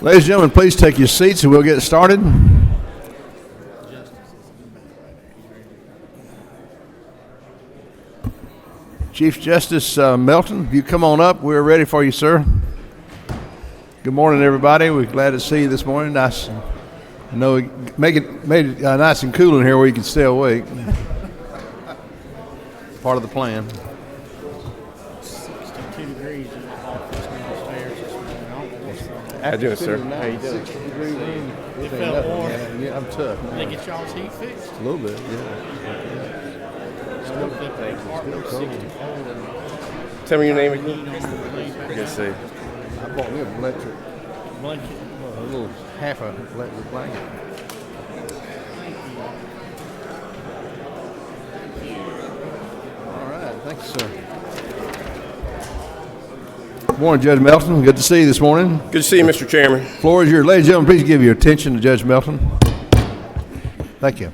Ladies and gentlemen, please take your seats and we'll get started. Chief Justice Melton, if you come on up, we're ready for you, sir. Good morning, everybody. We're glad to see you this morning. Nice. I know we made it nice and cool in here where you can stay awake. Part of the plan. 62 degrees in the office downstairs this morning. How you doing, sir? How you doing? 60 degree room. It felt warm. Yeah, I'm tough. They get y'all's heat fixed? A little bit, yeah. Still up the apartment, 64. Tell me your name again. Good Good to see you. I bought me a electric, Blanket. a little half a electric blanket. All right, thank you, sir. Good morning, Judge Melton. Good to see you this morning. Good to see you, Mr. Chairman. Floor is yours. Ladies and gentlemen, please give your attention to Judge Melton. Thank you.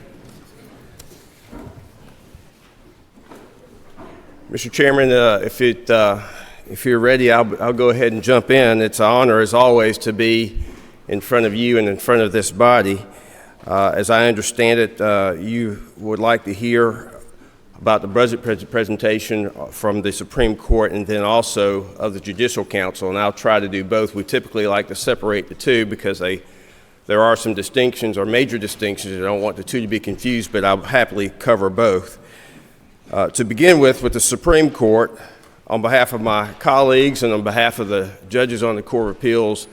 Mr. Chairman, if you're ready, I'll go ahead and jump in. It's an honor, as always, to be in front of you and in front of this body. As I understand it, you would like to hear about the budget presentation from the Supreme Court and then also of the Judicial Council, and I'll try to do both. We typically like to separate the two because there are some distinctions or major distinctions. I don't want the two to be confused, but I'll happily cover both. To begin with the Supreme Court, on behalf of my colleagues and on behalf of the judges on the Court of Appeals,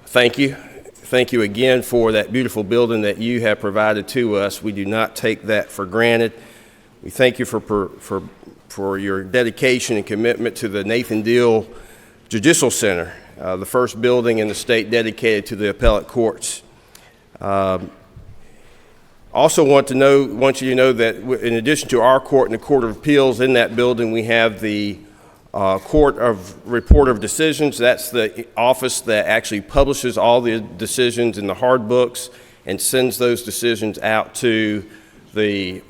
thank you. Thank you again for that beautiful building that you have provided to us. We do not take that for granted. We thank you for your dedication and commitment to the Nathan Deal Judicial Center, the first building in the state dedicated to the appellate courts. Also want you to know that in addition to our court and the Court of Appeals, in that building we have the Court of Report of Decisions. That's the office that actually publishes all the decisions in the hard books and sends those decisions out to the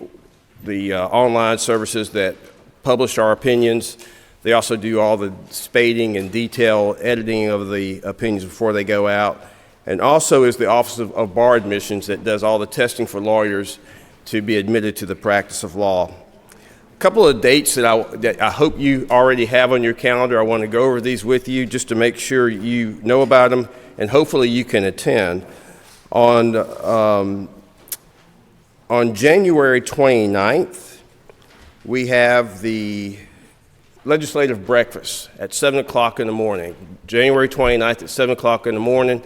online services that publish our opinions. They also do all the spading and detail editing of the opinions before they go out. And also is the Office of Bar Admissions that does all the testing for lawyers to be admitted to the practice of law. A couple of dates that I hope you already have on your calendar. I want to go over these with you just to make sure you know about them and hopefully you can attend. On January 29th, we have the legislative breakfast at 7 o'clock in the morning. January 29th at 7 o'clock in the morning.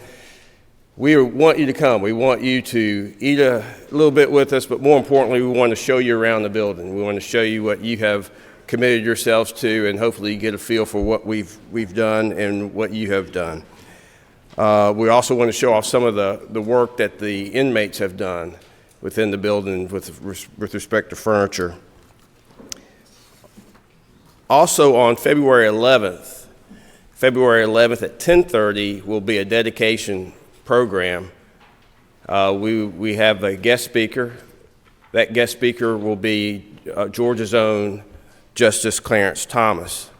We want you to come. We want you to eat a little bit with us, but more importantly, we want to show you around the building. We want to show you what you have committed yourselves to, and hopefully you get a feel for what we've done and what you have done. We also want to show off some of the work that the inmates have done within the building with respect to furniture. Also on February 11th at 10:30 will be a dedication program. We have a guest speaker. That guest speaker will be Georgia's own Justice Clarence Thomas.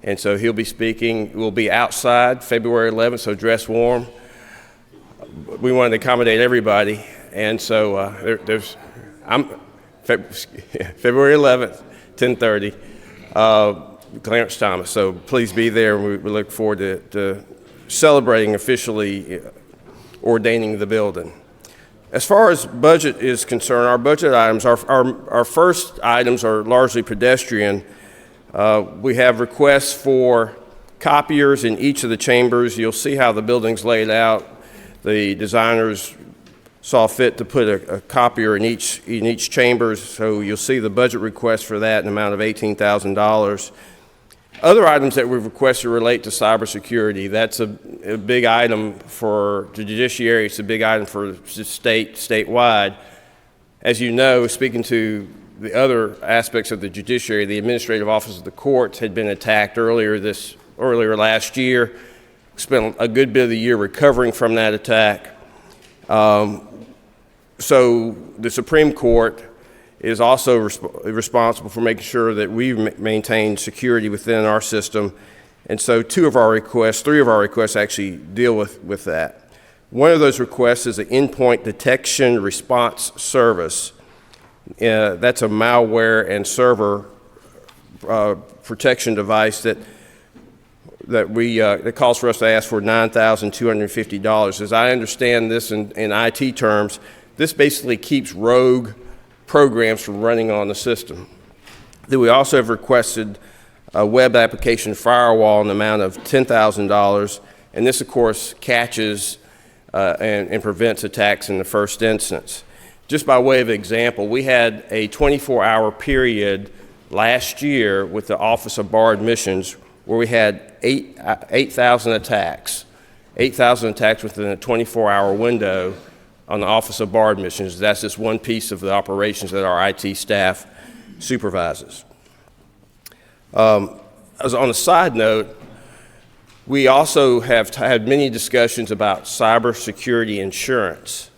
And so he'll be speaking. We'll be outside February 11th, so dress warm. We wanted to accommodate everybody. And so February 11th, 10:30, Clarence Thomas. So please be there, and we look forward to celebrating officially ordaining the building. As far as budget is concerned, our budget items, our first items are largely pedestrian. We have requests for copiers in each of the chambers. You'll see how the building's laid out. The designers saw fit to put a copier in each chamber, so you'll see the budget request for that in an amount of $18,000. Other items that we've requested relate to cybersecurity. That's a big item for the judiciary. It's a big item for statewide. As you know, speaking to the other aspects of the judiciary, the administrative office of the courts had been attacked earlier last year. Spent a good bit of the year recovering from that attack. So the Supreme Court is also responsible for making sure that we maintain security within our system And so three of our requests actually deal with that. One of those requests is the Endpoint Detection Response Service. That's a malware and server protection device that calls for us to ask for $9,250. As I understand this in IT terms, this basically keeps rogue programs from running on the system. Then we also have requested a web application firewall in the amount of $10,000, and this, of course, catches and prevents attacks in the first instance. Just by way of example, we had a 24-hour period last year with the Office of Bar Admissions where we had 8,000 attacks. 8,000 attacks within a 24-hour window on the Office of Bar Admissions. That's just one piece of the operations that our IT staff supervises. As on a side note, we also have had many discussions about cybersecurity insurance.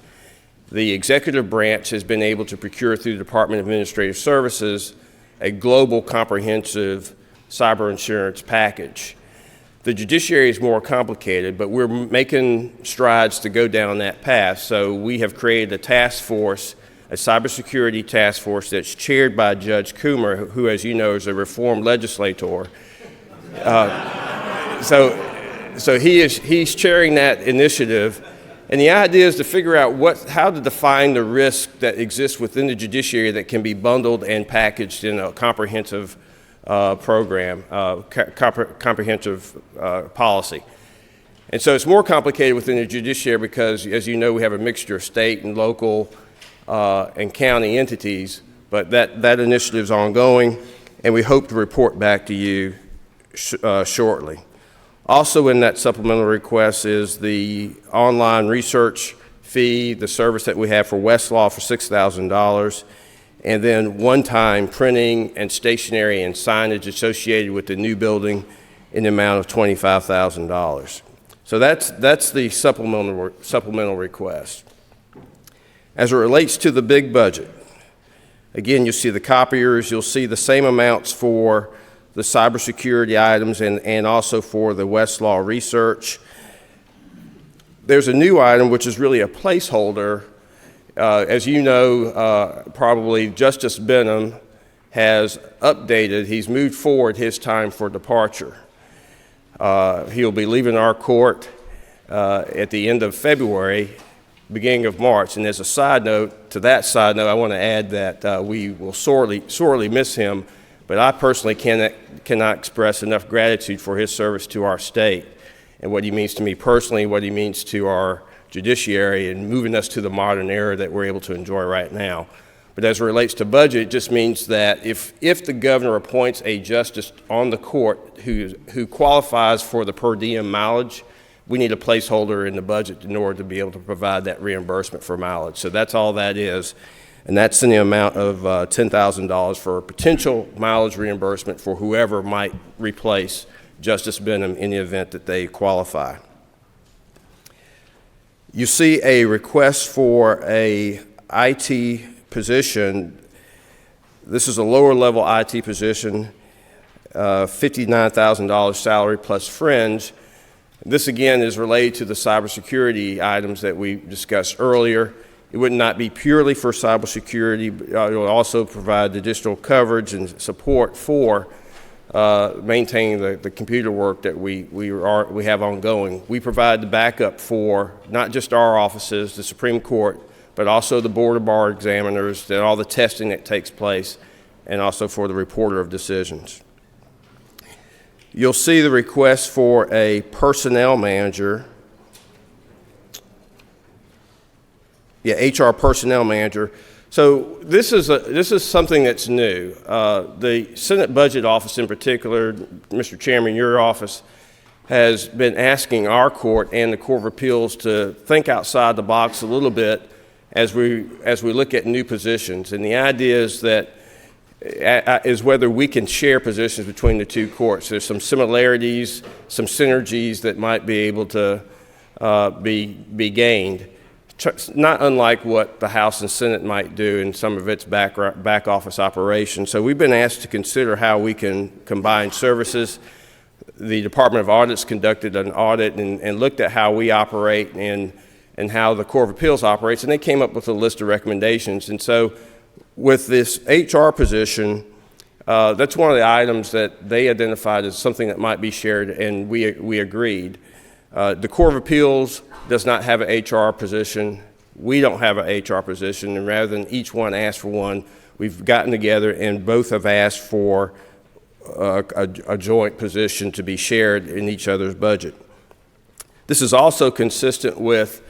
The executive branch has been able to procure through the Department of Administrative Services a global comprehensive cyber insurance package. The judiciary is more complicated, but we're making strides to go down that path. So we have created a task force, a cybersecurity task force that's chaired by Judge Coomer, who, as you know, is a reformed legislator. So he's chairing that initiative, and the idea is to figure out how to define the risk that exists within the judiciary that can be bundled and packaged in a comprehensive program, comprehensive policy. And so it's more complicated within the judiciary because, as you know, we have a mixture of state and local and county entities, but that initiative is ongoing, and we hope to report back to you shortly. Also in that supplemental request is the online research fee, the service that we have for Westlaw for $6,000, and then one-time printing and stationery and signage associated with the new building in the amount of $25,000. So that's the supplemental request. As it relates to the big budget, again, you'll see the copiers, you'll see the same amounts for the cybersecurity items and also for the Westlaw research. There's a new item which is really a placeholder. As you know, probably Justice Benham has updated, he's moved forward his time for departure. He'll be leaving our court at the end of February, beginning of March. And as a side note, to that side note, I want to add that we will sorely miss him, but I personally cannot express enough gratitude for his service to our state and what he means to me personally, what he means to our judiciary and moving us to the modern era that we're able to enjoy right now. But as it relates to budget, it just means that if the governor appoints a justice on the court who qualifies for the per diem mileage, we need a placeholder in the budget in order to be able to provide that reimbursement for mileage. So that's all that is. And that's in the amount of $10,000 for potential mileage reimbursement for whoever might replace Justice Benham in the event that they qualify. You see a request for a IT position. This is a lower level IT position, $59,000 salary plus fringe. This again is related to the cybersecurity items that we discussed earlier. It would not be purely for cybersecurity, but it will also provide additional coverage and support for maintaining the computer work that we have ongoing. We provide the backup for not just our offices, the Supreme Court, but also the Board of Bar Examiners, and all the testing that takes place, and also for the reporter of decisions. You'll see the request for a personnel manager. HR personnel manager. So this is something that's new. The Senate Budget Office in particular, Mr. Chairman, your office, has been asking our court and the Court of Appeals to think outside the box a little bit as we look at new positions. And the idea is that is whether we can share positions between the two courts. There's some similarities, some synergies that might be able to be gained. Not unlike what the House and Senate might do in some of its back office operations. So we've been asked to consider how we can combine services. the Department of Audits conducted an audit and looked at how we operate and how the Court of Appeals operates, and they came up with a list of recommendations. And so with this HR position, that's one of the items that they identified as something that might be shared, and we agreed. The Court of Appeals does not have an HR position. We don't have an HR position, and rather than each one ask for one, we've gotten together and both have asked for a joint position to be shared in each other's budget. This is also consistent with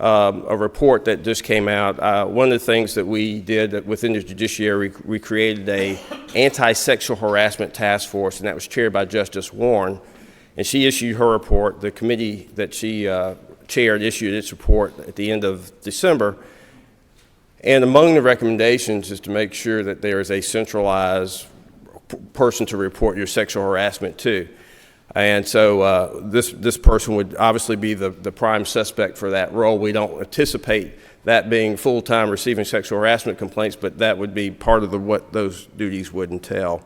a report that just came out. One of the things that we did within the judiciary, we created a anti-sexual harassment task force, and that was chaired by Justice Warren. And she issued her report. The committee that she chaired issued its report at the end of December. And among the recommendations is to make sure that there is a centralized person to report your sexual harassment to. And so this person would obviously be the prime suspect for that role. We don't anticipate that being full-time receiving sexual harassment complaints, but that would be part of what those duties would entail.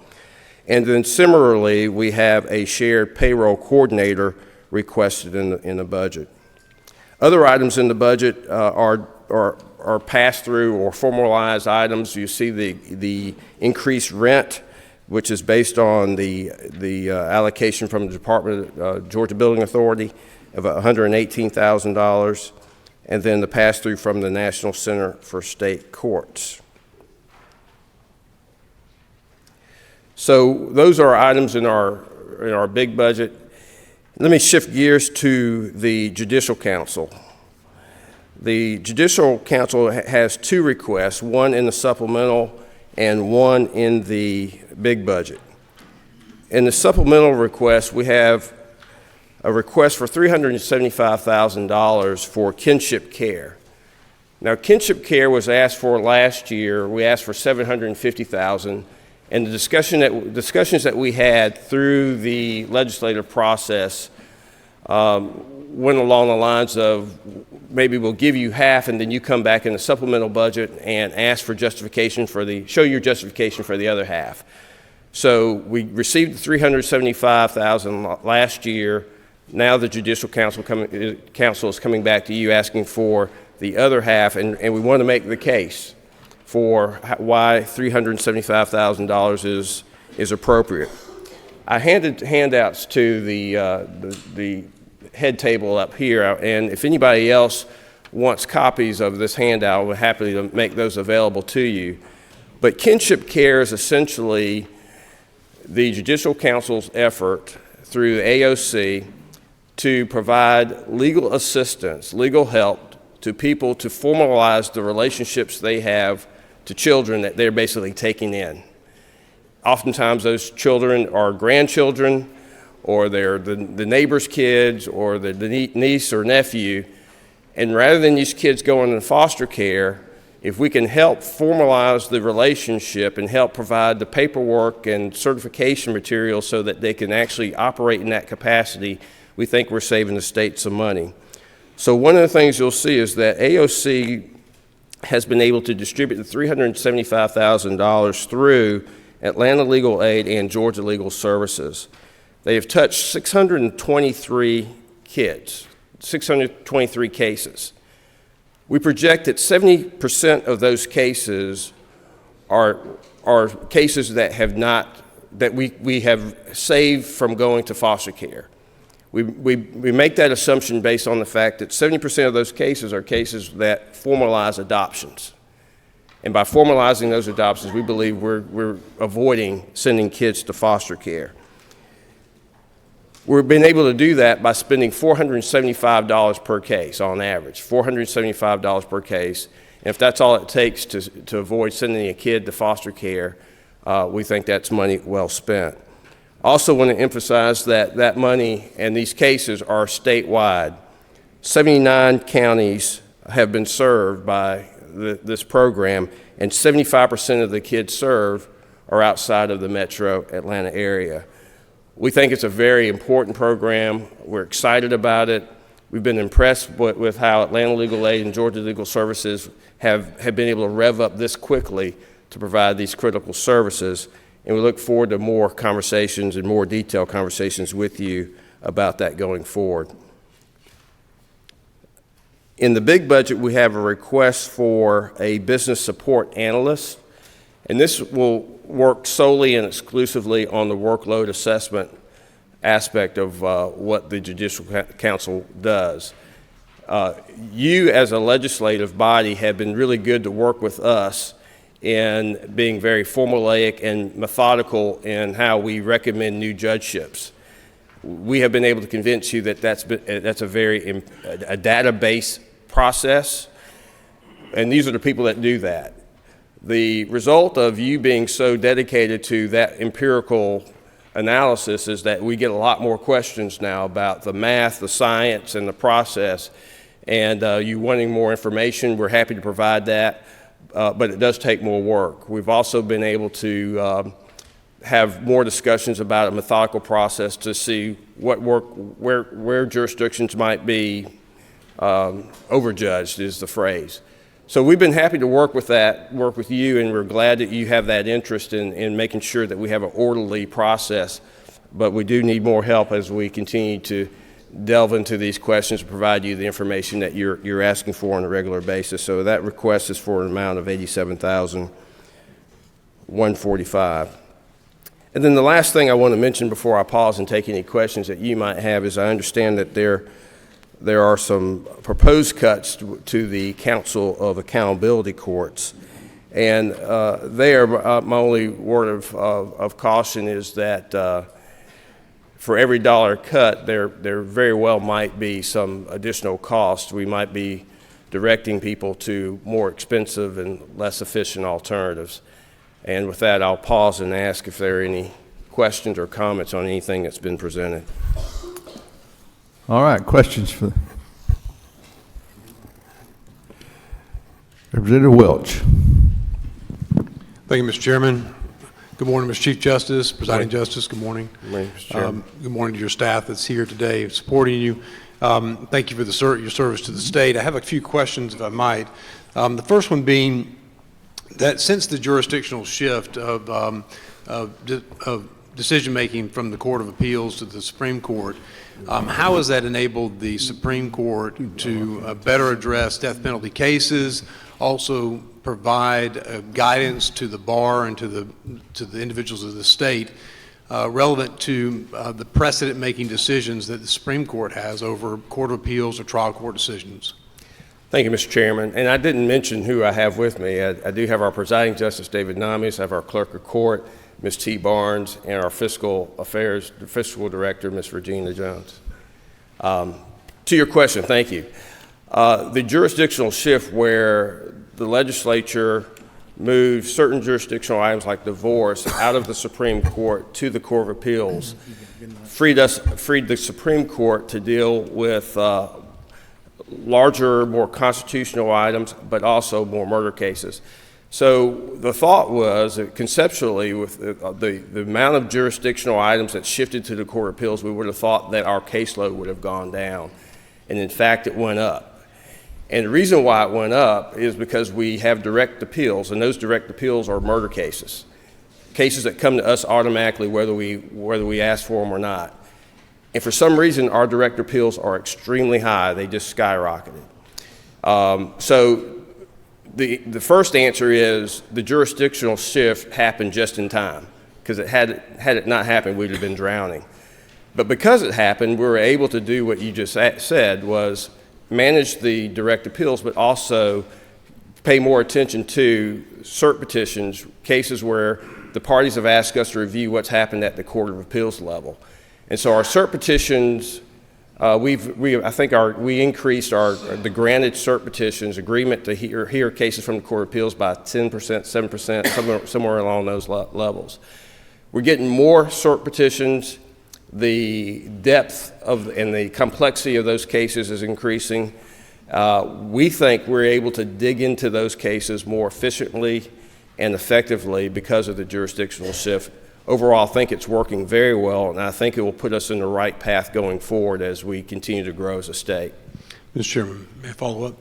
And then similarly, we have a shared payroll coordinator requested in the budget. Other items in the budget are pass-through or formalized items. You see the increased rent, which is based on the allocation from the Department of Georgia Building Authority of $118,000, and then the pass-through from the National Center for State Courts. So those are items in our big budget. Let me shift gears to the Judicial Council. The Judicial Council has two requests, one in the supplemental and one in the big budget. In the supplemental request, we have a request for $375,000 for Kinship Care. Now, Kinship Care was asked for last year. We asked for $750,000, and the discussions that we had through the legislative process went along the lines of maybe we'll give you half, and then you come back in the supplemental budget and ask for justification show your justification for the other half. So we received $375,000 last year. Now the Judicial Council is coming back to you asking for the other half, and we want to make the case for why $375,000 is appropriate. I handed handouts to the head table up here, and if anybody else wants copies of this handout, we're happy to make those available to you. But Kinship Care is essentially the Judicial Council's effort through the AOC to provide legal assistance, legal help to people to formalize the relationships they have to children that they're basically taking in. Oftentimes those children are grandchildren, or they're the neighbor's kids, or the niece or nephew. And rather than these kids going into foster care, if we can help formalize the relationship and help provide the paperwork and certification material so that they can actually operate in that capacity, we think we're saving the state some money. So one of the things you'll see is that AOC has been able to distribute the $375,000 through Atlanta Legal Aid and Georgia Legal Services. They have touched 623 kids, 623 cases. We project that 70% of those cases are cases that we have saved from going to foster care. We make that assumption based on the fact that 70% of those cases are cases that formalize adoptions. And by formalizing those adoptions, we believe we're avoiding sending kids to foster care. We've been able to do that by spending $475 per case on average, $475 per case. And if that's all it takes to avoid sending a kid to foster care, we think that's money well spent. Also want to emphasize that money and these cases are statewide. 79 counties have been served by this program, and 75% of the kids served are outside of the metro Atlanta area. We think it's a very important program. We're excited about it. We've been impressed with how Atlanta Legal Aid and Georgia Legal Services have been able to rev up this quickly to provide these critical services. and we look forward to more conversations and more detailed conversations with you about that going forward. In the big budget, we have a request for a business support analyst, and this will work solely and exclusively on the workload assessment aspect of what the Judicial Council does. You as a legislative body have been really good to work with us in being very formulaic and methodical in how we recommend new judgeships. We have been able to convince you that that's a database process, and these are the people that do that. The result of you being so dedicated to that empirical analysis is that we get a lot more questions now about the math, the science, and the process, and you wanting more information. We're happy to provide that, but it does take more work. We've also been able to have more discussions about a methodical process to see what work, where jurisdictions might be overjudged is the phrase. So we've been happy to work with you, and we're glad that you have that interest in making sure that we have an orderly process, but we do need more help as we continue to delve into these questions and provide you the information that you're asking for on a regular basis. So that request is for an amount of $87,145. And then the last thing I want to mention before I pause and take any questions that you might have is I understand that there are some proposed cuts to the Council of Accountability Courts. And there, my only word of caution is that for every dollar cut, there very well might be some additional cost. We might be directing people to more expensive and less efficient alternatives. And with that, I'll pause and ask if there are any questions or comments on anything that's been presented. All right, questions for Representative Welch. Thank you, Mr. Chairman. Good morning, Mr. Chief Justice, Presiding Justice. Good morning. Good morning, Mr. Chairman. Good morning to your staff that's here today supporting you. Thank you for your service to the state. I have a few questions, if I might. The first one being that since the jurisdictional shift of decision-making from the Court of Appeals to the Supreme Court, how has that enabled the Supreme Court to better address death penalty cases, also provide guidance to the bar and to the individuals of the state relevant to the precedent-making decisions that the Supreme Court has over Court of Appeals or trial court decisions? Thank you, Mr. Chairman. And I didn't mention who I have with me. I do have our Presiding Justice, David Namis, I have our Clerk of Court, Ms. T. Barnes, and our Fiscal Director, Ms. Regina Jones. To your question, thank you. The jurisdictional shift where the legislature moved certain jurisdictional items like divorce out of the Supreme Court to the Court of Appeals freed the Supreme Court to deal with larger, more constitutional items, but also more murder cases. So the thought was that conceptually, with the amount of jurisdictional items that shifted to the Court of Appeals, we would have thought that our caseload would have gone down. And in fact, it went up. And the reason why it went up is because we have direct appeals, and those direct appeals are murder cases that come to us automatically whether we ask for them or not. And for some reason, our direct appeals are extremely high. They just skyrocketed. So the first answer is the jurisdictional shift happened just in time, because had it not happened, we'd have been drowning. But because it happened, we were able to do what you just said, was manage the direct appeals, but also pay more attention to cert petitions, cases where the parties have asked us to review what's happened at the Court of Appeals level. And so our cert petitions, we increased the granted cert petitions agreement to hear cases from the Court of Appeals by 10%, 7%, somewhere along those levels. We're getting more cert petitions. The depth and the complexity of those cases is increasing. We think we're able to dig into those cases more efficiently and effectively because of the jurisdictional shift. Overall, I think it's working very well, and I think it will put us in the right path going forward as we continue to grow as a state. Mr. Chairman, may I follow up?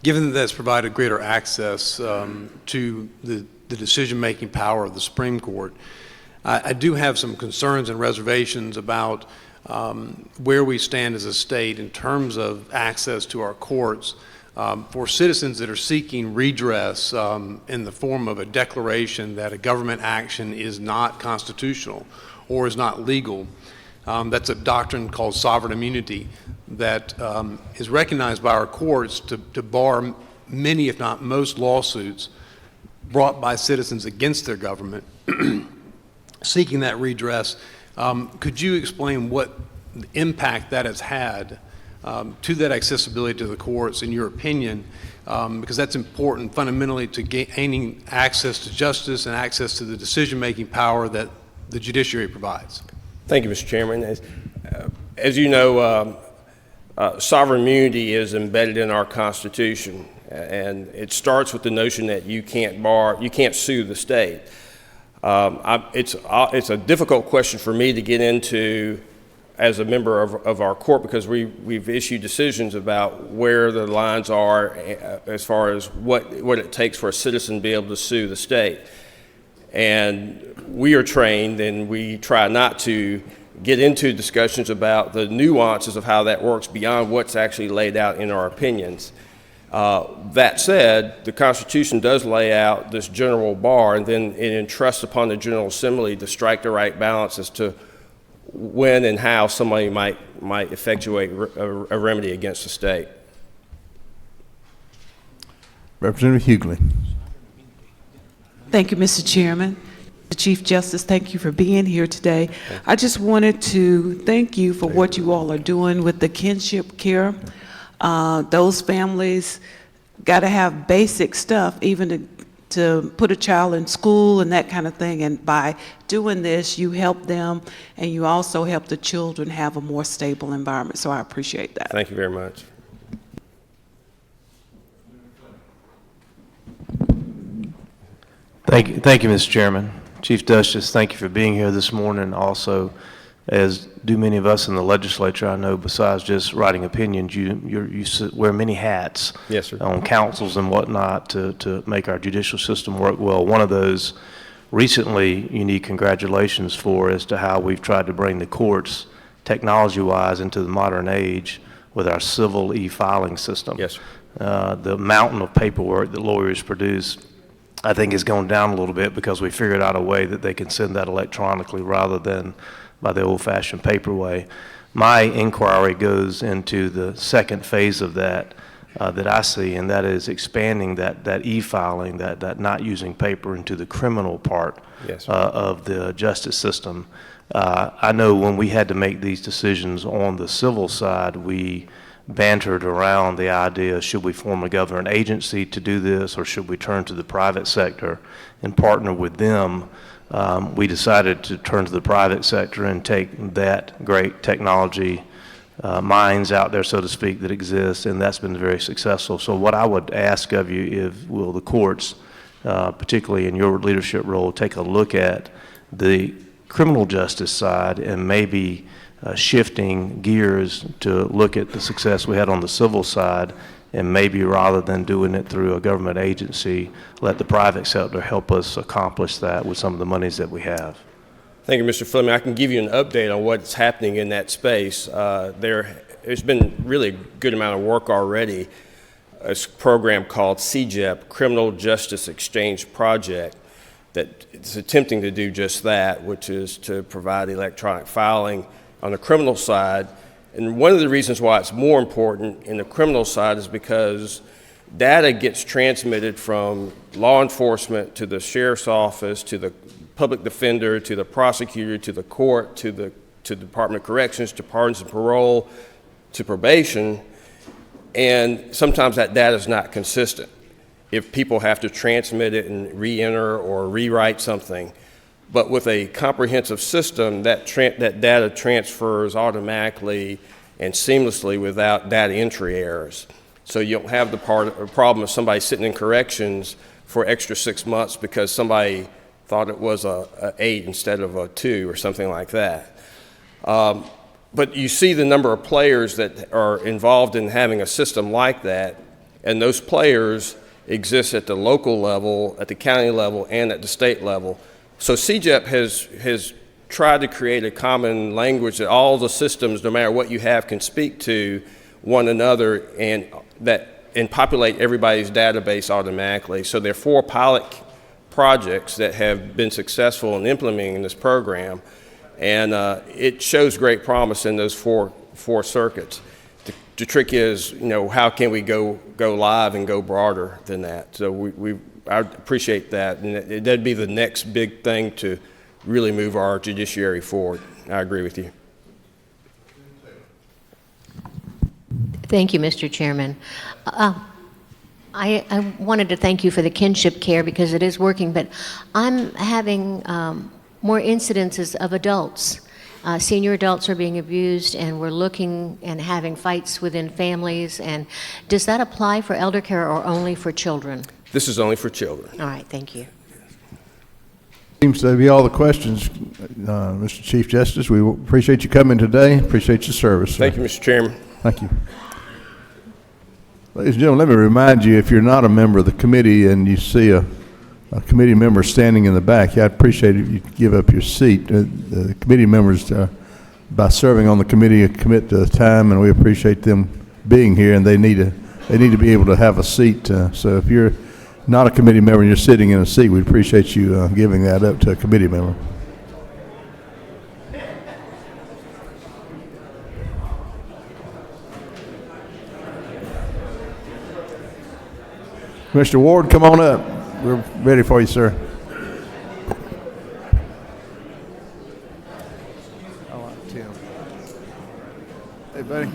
Given that that's provided greater access to the the decision-making power of the Supreme Court. I do have some concerns and reservations about where we stand as a state in terms of access to our courts for citizens that are seeking redress in the form of a declaration that a government action is not constitutional or is not legal. That's a doctrine called sovereign immunity that is recognized by our courts to bar many, if not most, lawsuits brought by citizens against their government seeking that redress. Could you explain what impact that has had to that accessibility to the courts, in your opinion, because that's important fundamentally to gaining access to justice and access to the decision-making power that the judiciary provides? Thank you, Mr. Chairman. As you know, sovereign immunity is embedded in our Constitution, and it starts with the notion that you can't sue the state. It's a difficult question for me to get into as a member of our court, because we've issued decisions about where the lines are as far as what it takes for a citizen to be able to sue the state. And we are trained, and we try not to get into discussions about the nuances of how that works beyond what's actually laid out in our opinions. That said, the Constitution does lay out this general bar, and then it entrusts upon the General Assembly to strike the right balance as to when and how somebody might effectuate a remedy against the state. Representative Hughley. Thank you, Mr. Chairman. The Chief Justice, thank you for being here today. I just wanted to thank you for what you all are doing with the Kinship Care. Those families got to have basic stuff, even to put a child in school and that kind of thing. And by doing this, you help them, and you also help the children have a more stable environment. So I appreciate that. Thank you very much. Thank you, Mr. Chairman. Chief Justice, thank you for being here this morning. Also, as do many of us in the legislature, I know besides just writing opinions, you wear many hats. Yes, sir. On councils and whatnot to make our judicial system work well. One of those recently you need congratulations for as to how we've tried to bring the courts technology-wise into the modern age with our civil e-filing system. Yes, sir. The mountain of paperwork that lawyers produce, I think, has gone down a little bit because we figured out a way that they can send that electronically rather than by the old-fashioned paper way. My inquiry goes into the second phase of that that I see, and that is expanding that e-filing, that not using paper, into the criminal part. Yes, of the justice system. I know when we had to make these decisions on the civil side, we bantered around the idea, should we form a government agency to do this, or should we turn to the private sector and partner with them? We decided to turn to the private sector and take that great technology minds out there, so to speak, that exists, and that's been very successful. So what I would ask of you is, will the courts, particularly in your leadership role, take a look at the criminal justice side and maybe shifting gears to look at the success we had on the civil side, and maybe rather than doing it through a government agency, let the private sector help us accomplish that with some of the monies that we have. Thank you, Mr. Fleming. I can give you an update on what's happening in that space. There's been really a good amount of work already. A program called CJEP, Criminal Justice Exchange Project, that is attempting to do just that, which is to provide electronic filing on the criminal side. And one of the reasons why it's more important in the criminal side is because data gets transmitted from law enforcement to the sheriff's office, to the public defender, to the prosecutor, to the court, to the Department of Corrections, to pardons and parole, to probation, and sometimes that data is not consistent. If people have to transmit it and re-enter or rewrite something. But with a comprehensive system, that data transfers automatically and seamlessly without data entry errors. So you don't have the problem of somebody sitting in corrections for extra 6 months because somebody thought it was a 8 instead of a 2 or something like that. But you see the number of players that are involved in having a system like that, and those players exists at the local level, at the county level, and at the state level. So CJEP has tried to create a common language that all the systems, no matter what you have, can speak to one another and populate everybody's database automatically. So there are 4 pilot projects that have been successful in implementing this program, and it shows great promise in those four circuits. The trick is, how can we go live and go broader than that? So I appreciate that, and that'd be the next big thing to really move our judiciary forward. I agree with you. Thank you, Mr. Chairman. I wanted to thank you for the Kinship Care because it is working, but I'm having more incidences of adults. Senior adults are being abused, and we're looking and having fights within families. And does that apply for elder care or only for children? This is only for children. All right, thank you. Seems to be all the questions, Mr. Chief Justice. We appreciate you coming today. Appreciate your service, sir. Thank you, Mr. Chairman. Thank you. Ladies and gentlemen, let me remind you, if you're not a member of the committee and you see a committee member standing in the back, I'd appreciate it if you give up your seat. The committee members, by serving on the committee, commit to time, and we appreciate them being here, and they need to be able to have a seat. So if you're not a committee member and you're sitting in a seat, we'd appreciate you giving that up to a committee member. Mr. Ward, come on up. We're ready for you, sir. Tim. Hey, buddy.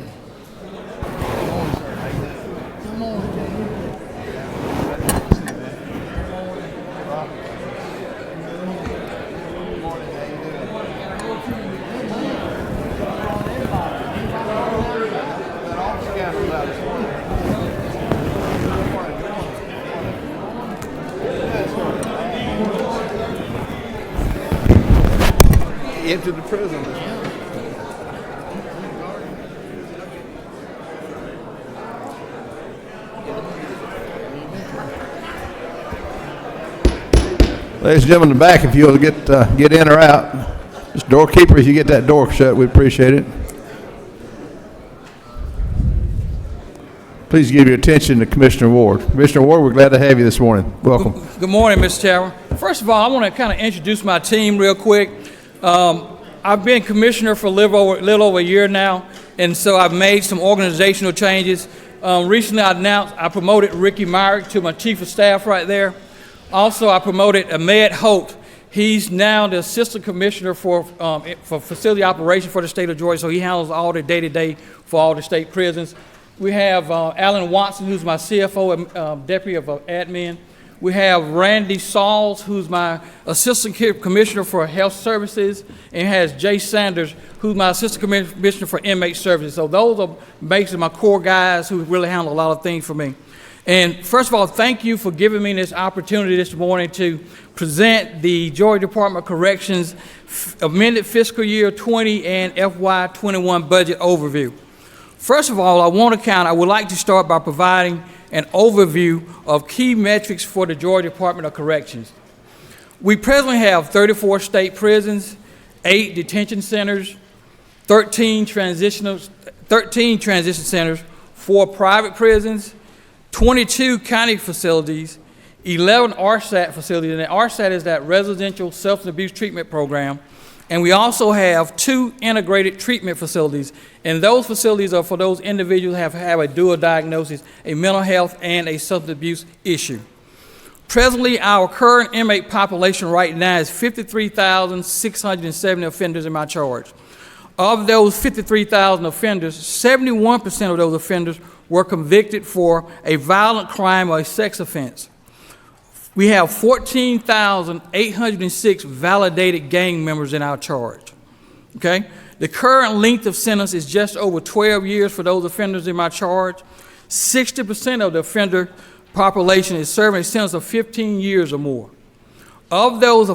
Into the prison. Ladies and gentlemen in the back, if you'll get in or out. Mr. Doorkeeper, if you get that door shut, we'd appreciate it. Please give your attention to Commissioner Ward. Commissioner Ward, we're glad to have you this morning. Welcome. Good morning, Mr. Chairman. First of all, I want to kind of introduce my team real quick. I've been commissioner for a little over a year now, and so I've made some organizational changes. Recently, I promoted Ricky Myrick to my chief of staff right there. Also, I promoted Amended. He's now the assistant commissioner for facility operation for the state of Georgia, so he handles all the day-to-day for all the state prisons. We have Alan Watson, who's my CFO, deputy of admin. We have Randy Sauls, who's my assistant commissioner for health services, and has Jay Sanders, who's my assistant commissioner for inmate services. So those are basically my core guys who really handle a lot of things for me. And first of all, thank you for giving me this opportunity this morning to present the Georgia Department of Corrections amended fiscal year 20 and FY 21 budget overview. First of all, I would like to start by providing an overview of key metrics for the Georgia Department of Corrections. We presently have 34 state prisons, 8 detention centers, 13 transition centers, 4 private prisons, 22 county facilities, 11 RSAT facilities, and the RSAT is that Residential Substance Abuse Treatment Program. And we also have 2 integrated treatment facilities, and those facilities are for those individuals who have a dual diagnosis, a mental health and a substance abuse issue. Presently, our current inmate population right now is 53,670 offenders in my charge. Of those 53,000 offenders, 71% of those offenders were convicted for a violent crime or a sex offense. We have 14,806 validated gang members in our charge, okay? The current length of sentence is just over 12 years for those offenders in my charge. 60% of the offender population is serving a sentence of 15 years or more. Of those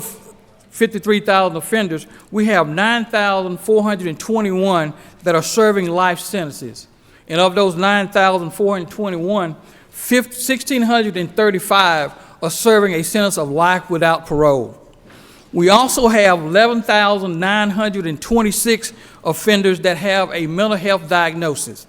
53,000 offenders, we have 9,421 that are serving life sentences. And of those 9,421, 1,635 are serving a sentence of life without parole. We also have 11,926 offenders that have a mental health diagnosis.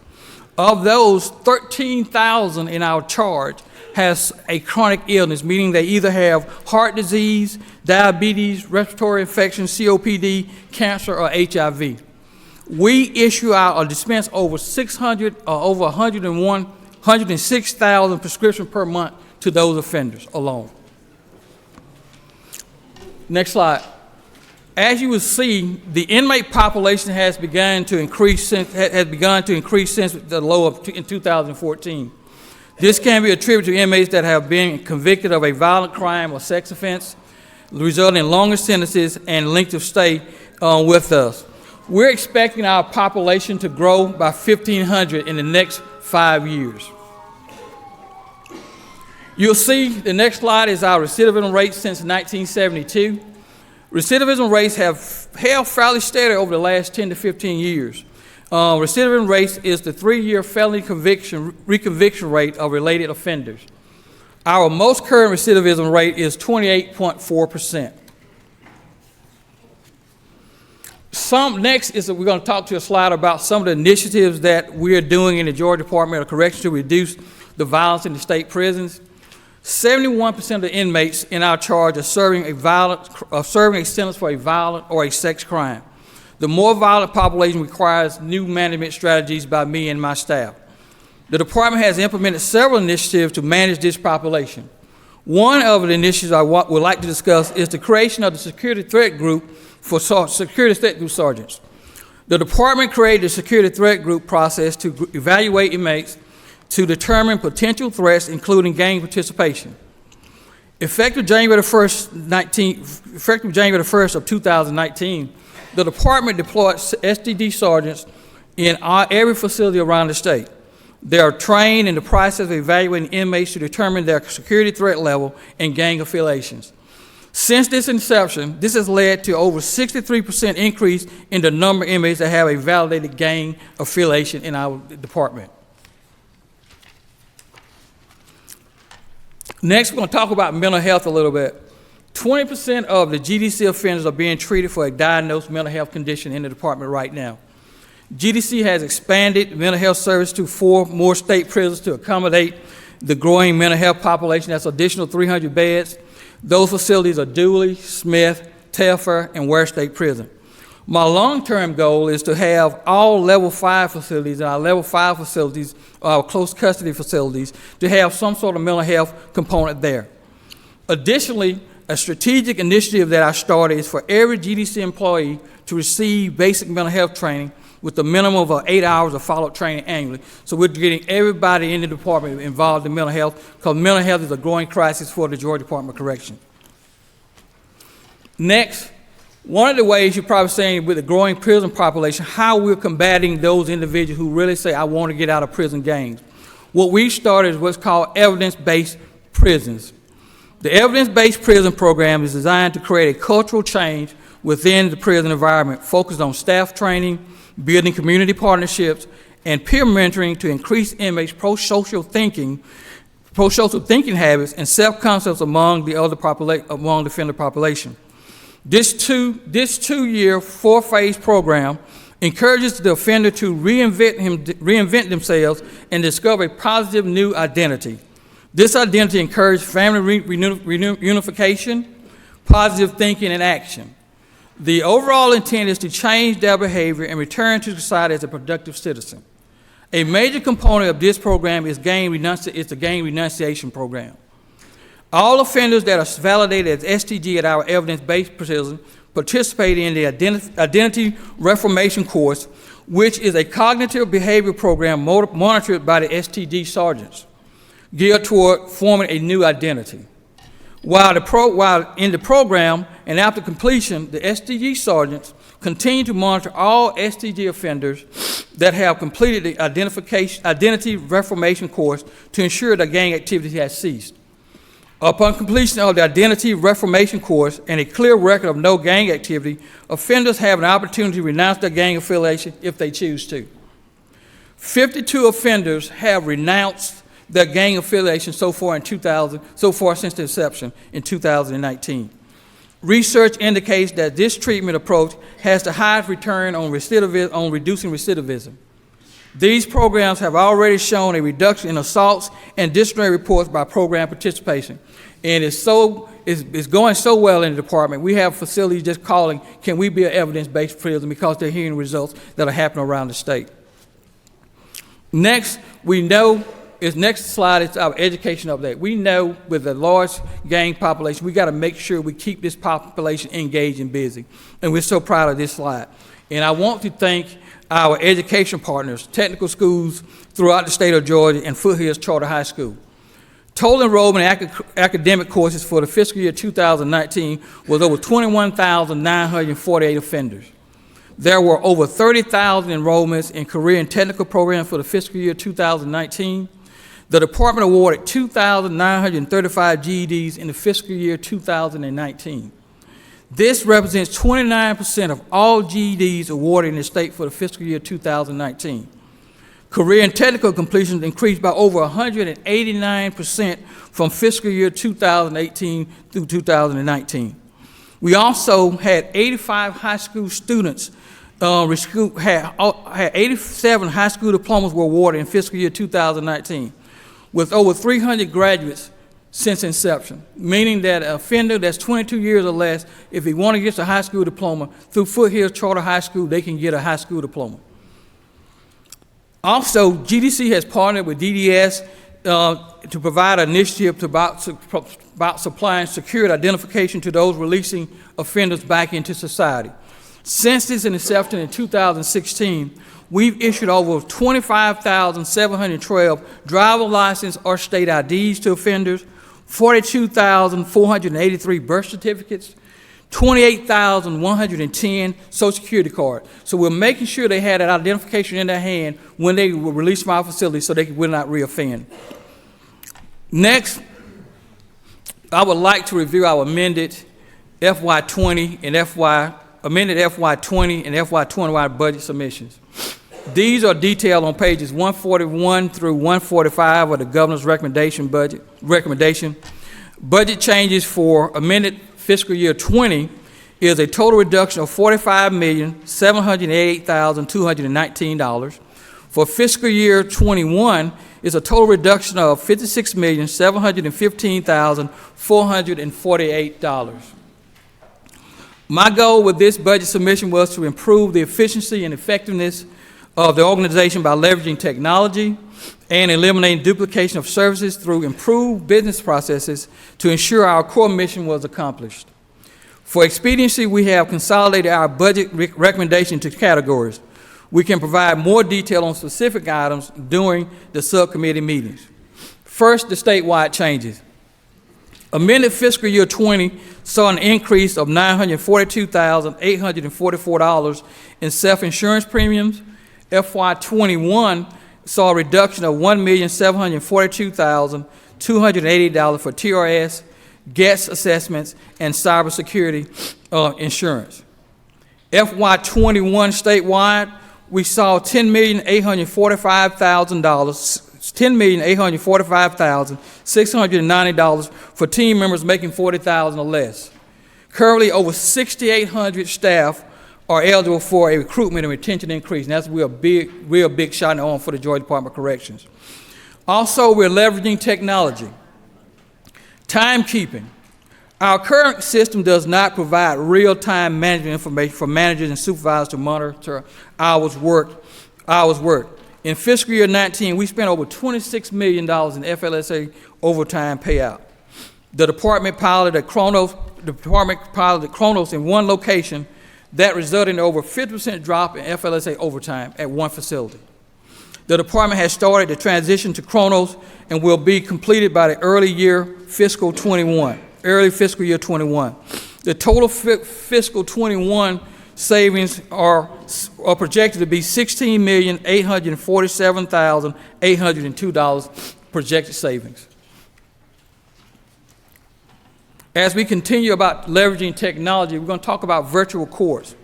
Of those, 13,000 in our charge has a chronic illness, meaning they either have heart disease, diabetes, respiratory infection, COPD, cancer, or HIV. We issue out or dispense over 106,000 prescriptions per month to those offenders alone. Next slide. As you will see, the inmate population has begun to increase since the low of in 2014. This can be attributed to inmates that have been convicted of a violent crime or sex offense, resulting in longer sentences and length of stay with us. We're expecting our population to grow by 1,500 in the next 5 years. You'll see the next slide is our recidivism rate since 1972. Recidivism rates have held fairly steady over the last 10 to 15 years. Recidivism rate is the 3-year felony reconviction rate of related offenders. Our most current recidivism rate is 28.4%. Next is that we're going to talk to a slide about some of the initiatives that we're doing in the Georgia Department of Corrections to reduce the violence in the state prisons. 71% of the inmates in our charge are serving a sentence for a violent or a sex crime. The more violent population requires new management strategies by me and my staff. The department has implemented several initiatives to manage this population. One of the initiatives I would like to discuss is the creation of the Security Threat Group for Security Threat Group sergeants. The department created the Security Threat Group process to evaluate inmates to determine potential threats, including gang participation. Effective January 1st of 2019, the department deployed STD sergeants in every facility around the state. They are trained in the process of evaluating inmates to determine their security threat level and gang affiliations. Since this inception, this has led to over 63% increase in the number of inmates that have a validated gang affiliation in our department. Next, we're going to talk about mental health a little bit. 20% of the GDC offenders are being treated for a diagnosed mental health condition in the department right now. GDC has expanded mental health service to 4 more state prisons to accommodate the growing mental health population. That's additional 300 beds. Those facilities are Dooley, Smith, Telfair, and Ware State Prison. My long-term goal is to have all level 5 facilities, and our level 5 facilities, our close custody facilities, to have some sort of mental health component there. Additionally, a strategic initiative that I started is for every GDC employee to receive basic mental health training with a minimum of 8 hours of follow-up training annually. So we're getting everybody in the department involved in mental health, because mental health is a growing crisis for the Georgia Department of Corrections. Next, one of the ways you're probably saying with the growing prison population, how we're combating those individuals who really say, I want to get out of prison gangs. What we started is what's called evidence-based prisons. The evidence-based prison program is designed to create a cultural change within the prison environment, focused on staff training, building community partnerships, and peer mentoring to increase inmates' pro-social thinking habits and self-concepts among the offender population. This two-year, 4-phase program encourages the offender to reinvent themselves and discover a positive new identity. This identity encourages family reunification, positive thinking, and action. The overall intent is to change their behavior and return to society as a productive citizen. A major component of this program is the gang renunciation program. All offenders that are validated as STG at our evidence-based prison participate in the Identity Reformation course, which is a cognitive behavior program monitored by the STG sergeants, geared toward forming a new identity. While in the program and after completion, the STG sergeants continue to monitor all STG offenders that have completed the Identity Reformation course to ensure that gang activity has ceased. Upon completion of the Identity Reformation course and a clear record of no gang activity, offenders have an opportunity to renounce their gang affiliation if they choose to. 52 offenders have renounced their gang affiliation so far since the inception in 2019. Research indicates that this treatment approach has the highest return on reducing recidivism. These programs have already shown a reduction in assaults and disciplinary reports by program participation. And it's going so well in the department, we have facilities just calling, can we be an evidence-based prison, because they're hearing results that are happening around the state. Next, next slide is our education update. We know with the large gang population, we got to make sure we keep this population engaged and busy. And we're so proud of this slide. And I want to thank our education partners, technical schools throughout the state of Georgia, and Foothills Charter High School. Total enrollment in academic courses for the fiscal year 2019 was over 21,948 offenders. There were over 30,000 enrollments in career and technical programs for the fiscal year 2019. The department awarded 2,935 GEDs in the fiscal year 2019. This represents 29% of all GEDs awarded in the state for the fiscal year 2019. Career and technical completions increased by over 189% from fiscal year 2018 through 2019. We also had 85 high school students, had 87 high school diplomas were awarded in fiscal year 2019, with over 300 graduates since inception, meaning that an offender that's 22 years or less, if he wants to get a high school diploma, through Foothills Charter High School, they can get a high school diploma. Also, GDC has partnered with DDS to provide an initiative about supplying secured identification to those releasing offenders back into society. Since its inception in 2016, we've issued over 25,712 driver license or state IDs to offenders, 42,483 birth certificates, 28,110 Social Security cards. So we're making sure they had that identification in their hand when they were released from our facility so they will not reoffend. Next, I would like to review our amended FY20 and amended FY20 and FY21 budget submissions. These are detailed on pages 141 through 145 of the governor's recommendation. Budget changes for amended fiscal year 20 is a total reduction of $45,788,219. For fiscal year 21 is a total reduction of $56,715,448. My goal with this budget submission was to improve the efficiency and effectiveness of the organization by leveraging technology and eliminating duplication of services through improved business processes to ensure our core mission was accomplished. For expediency, we have consolidated our budget recommendation to categories. We can provide more detail on specific items during the subcommittee meetings. First, the statewide changes. Amended fiscal year 20 saw an increase of $942,844 in self-insurance premiums. FY21 saw a reduction of $1,742,280 for TRS, guest assessments, and cybersecurity insurance. FY21 statewide, we saw $10,845,690 for team members making $40,000 or less. Currently, over 6,800 staff are eligible for a recruitment and retention increase, and that's real big shot in the arm for the Georgia Department of Corrections. Also, we're leveraging technology. Timekeeping. Our current system does not provide real-time management information for managers and supervisors to monitor hours worked. In fiscal year 19, we spent over $26 million in FLSA overtime payout. The department piloted Chronos in one location that resulted in over 50% drop in FLSA overtime at one facility. The department has started the transition to Chronos and will be completed by the early fiscal year 21. The total fiscal 21 savings are projected to be $16,847,802 projected savings. As we continue about leveraging technology, we're going to talk about virtual courts.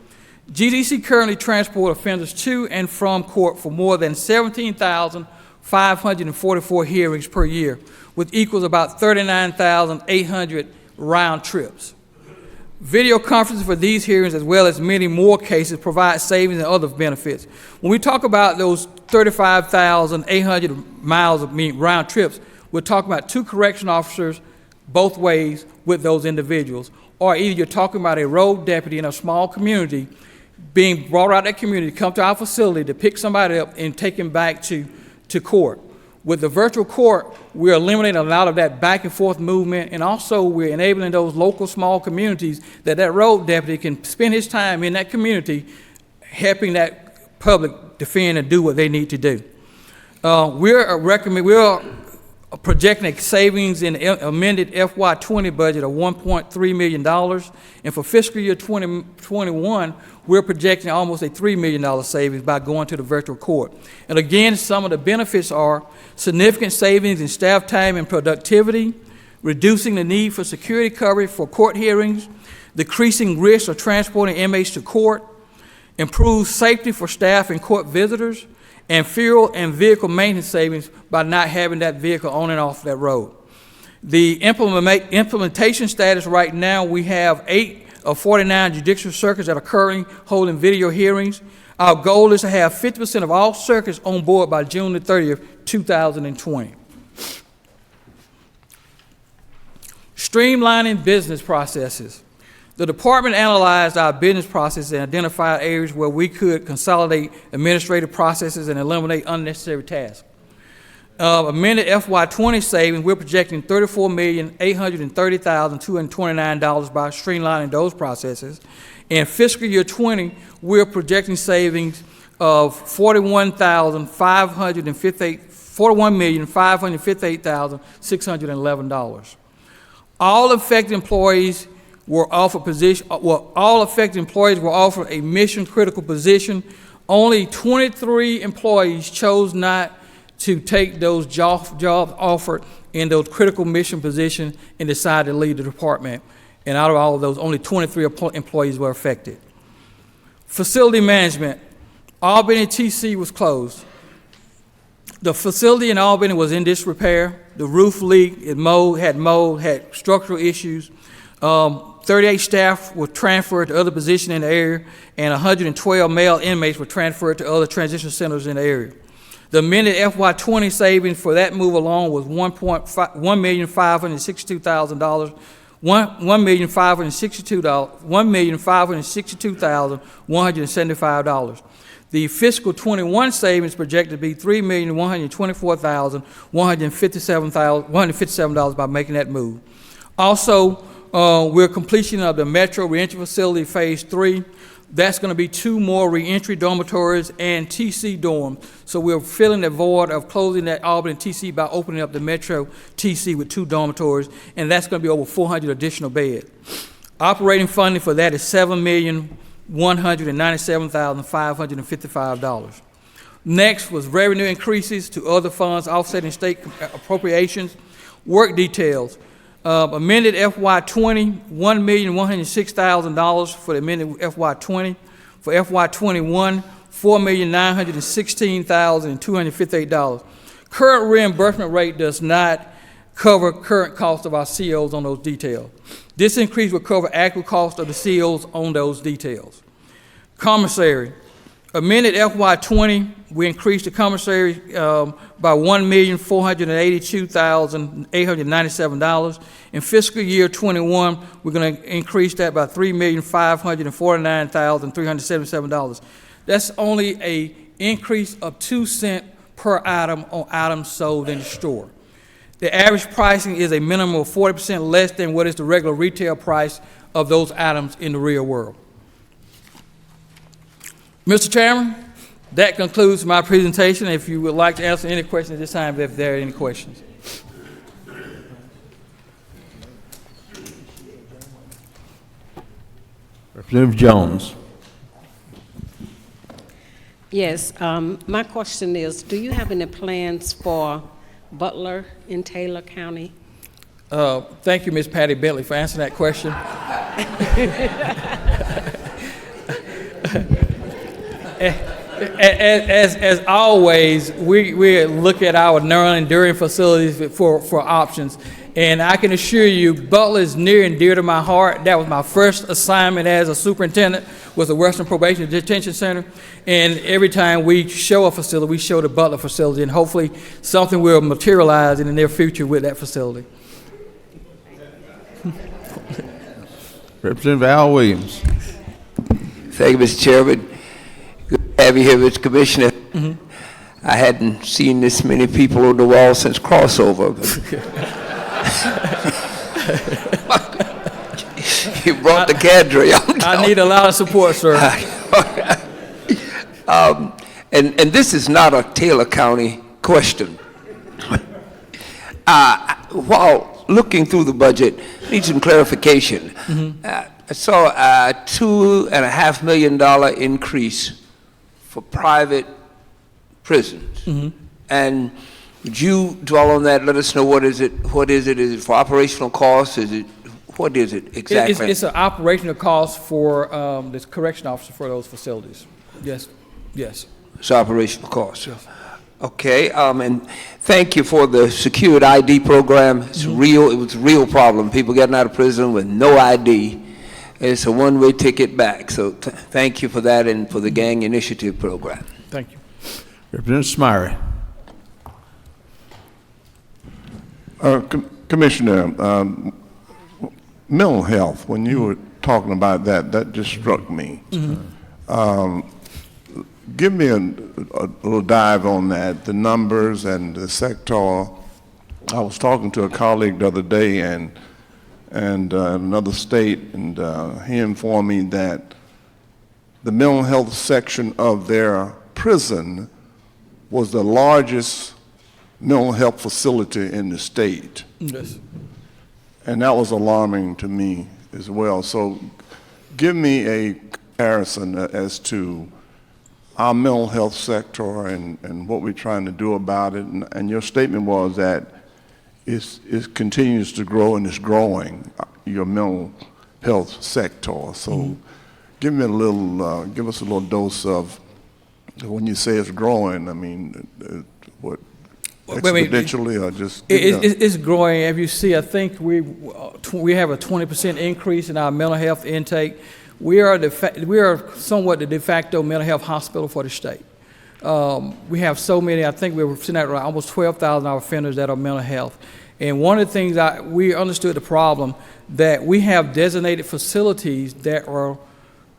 GDC currently transport offenders to and from court for more than 17,000 544 hearings per year, which equals about 39,800 round trips. Video conferences for these hearings, as well as many more cases, provide savings and other benefits. When we talk about those 35,800 miles of round trips, we're talking about 2 correction officers both ways with those individuals. Or either you're talking about a road deputy in a small community being brought out of that community to come to our facility to pick somebody up and take him back to court. With the virtual court, we're eliminating a lot of that back and forth movement, and also we're enabling those local small communities that road deputy can spend his time in that community helping that public defend and do what they need to do. We're projecting a savings in the amended FY20 budget of $1.3 million, and for fiscal year 2021, we're projecting almost a $3 million savings by going to the virtual court. And again, some of the benefits are significant savings in staff time and productivity, reducing the need for security coverage for court hearings, decreasing risk of transporting inmates to court, improved safety for staff and court visitors, and fuel and vehicle maintenance savings by not having that vehicle on and off that road. The implementation status right now, we have 8 of 49 judicial circuits that are currently holding video hearings. Our goal is to have 50% of all circuits on board by June the 30th, 2020. Streamlining business processes. The department analyzed our business processes and identified areas where we could consolidate administrative processes and eliminate unnecessary tasks. Amended FY20 savings, we're projecting $34,830,229 by streamlining those processes. In fiscal year 20, we're projecting savings of $41,558,611. All affected employees were offered a mission-critical position. Only 23 employees chose not to take those jobs offered in those critical mission positions and decided to leave the department. And out of all of those, only 23 employees were affected. Facility management. Albany TC was closed. The facility in Albany was in disrepair. The roof leaked, it had structural issues. 38 staff were transferred to other positions in the area, and 112 male inmates were transferred to other transition centers in the area. The amended FY20 savings for that move alone was $1,562,175. The fiscal 21 savings projected to be $3,124,157 by making that move. Also, we're completion of the Metro Reentry Facility Phase 3. That's going to be 2 more reentry dormitories and TC dorms. So we're filling the void of closing that Albany TC by opening up the Metro TC with 2 dormitories, and that's going to be over 400 additional beds. Operating funding for that is $7,197,555. Next was revenue increases to other funds offsetting state appropriations. Work details. Amended FY20, $1,106,000 for the amended FY20. For FY21, $4,916,258. Current reimbursement rate does not cover current cost of our COs on those details. This increase will cover actual cost of the COs on those details. Commissary. Amended FY20, we increased the commissary by $1,482,897. In fiscal year 21, we're going to increase that by $3,549,377. That's only an increase of 2 cents per item on items sold in the store. The average pricing is a minimum of 40% less than what is the regular retail price of those items in the real world. Mr. Chairman, that concludes my presentation. If you would like to answer any questions at this time, if there are any questions. Representative Jones. Yes, my question is, do you have any plans for Butler in Taylor County? Thank you, Ms. Patty Bentley, for answering that question. As always, we look at our non-enduring facilities for options. And I can assure you, Butler is near and dear to my heart. That was my first assignment as a superintendent with the Western Probation Detention Center. And every time we show a facility, we show the Butler facility, and hopefully something will materialize in the near future with that facility. Representative Al Williams. Thank you, Mr. Chairman. Good to have you here, Mr. Commissioner. I hadn't seen this many people on the wall since crossover. You brought the cadre on. I need a lot of support, sir. And this is not a Taylor County question. While looking through the budget, I need some clarification. I saw a $2.5 million increase for private prisons. And would you dwell on that? Let us know what is it? What is it? Is it for operational costs? What is it exactly? It's an operational cost for the correction officer for those facilities. Yes. It's operational costs. Okay, and thank you for the secured ID program. It's real. It was a real problem. People getting out of prison with no ID. It's a one-way ticket back. So thank you for that and for the gang initiative program. Thank you. Representative Smyrie. Commissioner, mental health, when you were talking about that just struck me. Give me a little dive on that, the numbers and the sector. I was talking to a colleague the other day and another state, and he informed me that the mental health section of their prison was the largest mental health facility in the state. Yes. And that was alarming to me as well. So give me a comparison as to our mental health sector and what we're trying to do about it. And your statement was that it continues to grow and it's growing, your mental health sector. So give me give us a little dose of, when you say it's growing, I mean, what, exponentially or just? It's growing. As you see, I think we have a 20% increase in our mental health intake. We are somewhat the de facto mental health hospital for the state. We have so many. I think we're sitting at almost 12,000 offenders that are mental health. And one of the things we understood the problem that we have designated facilities that are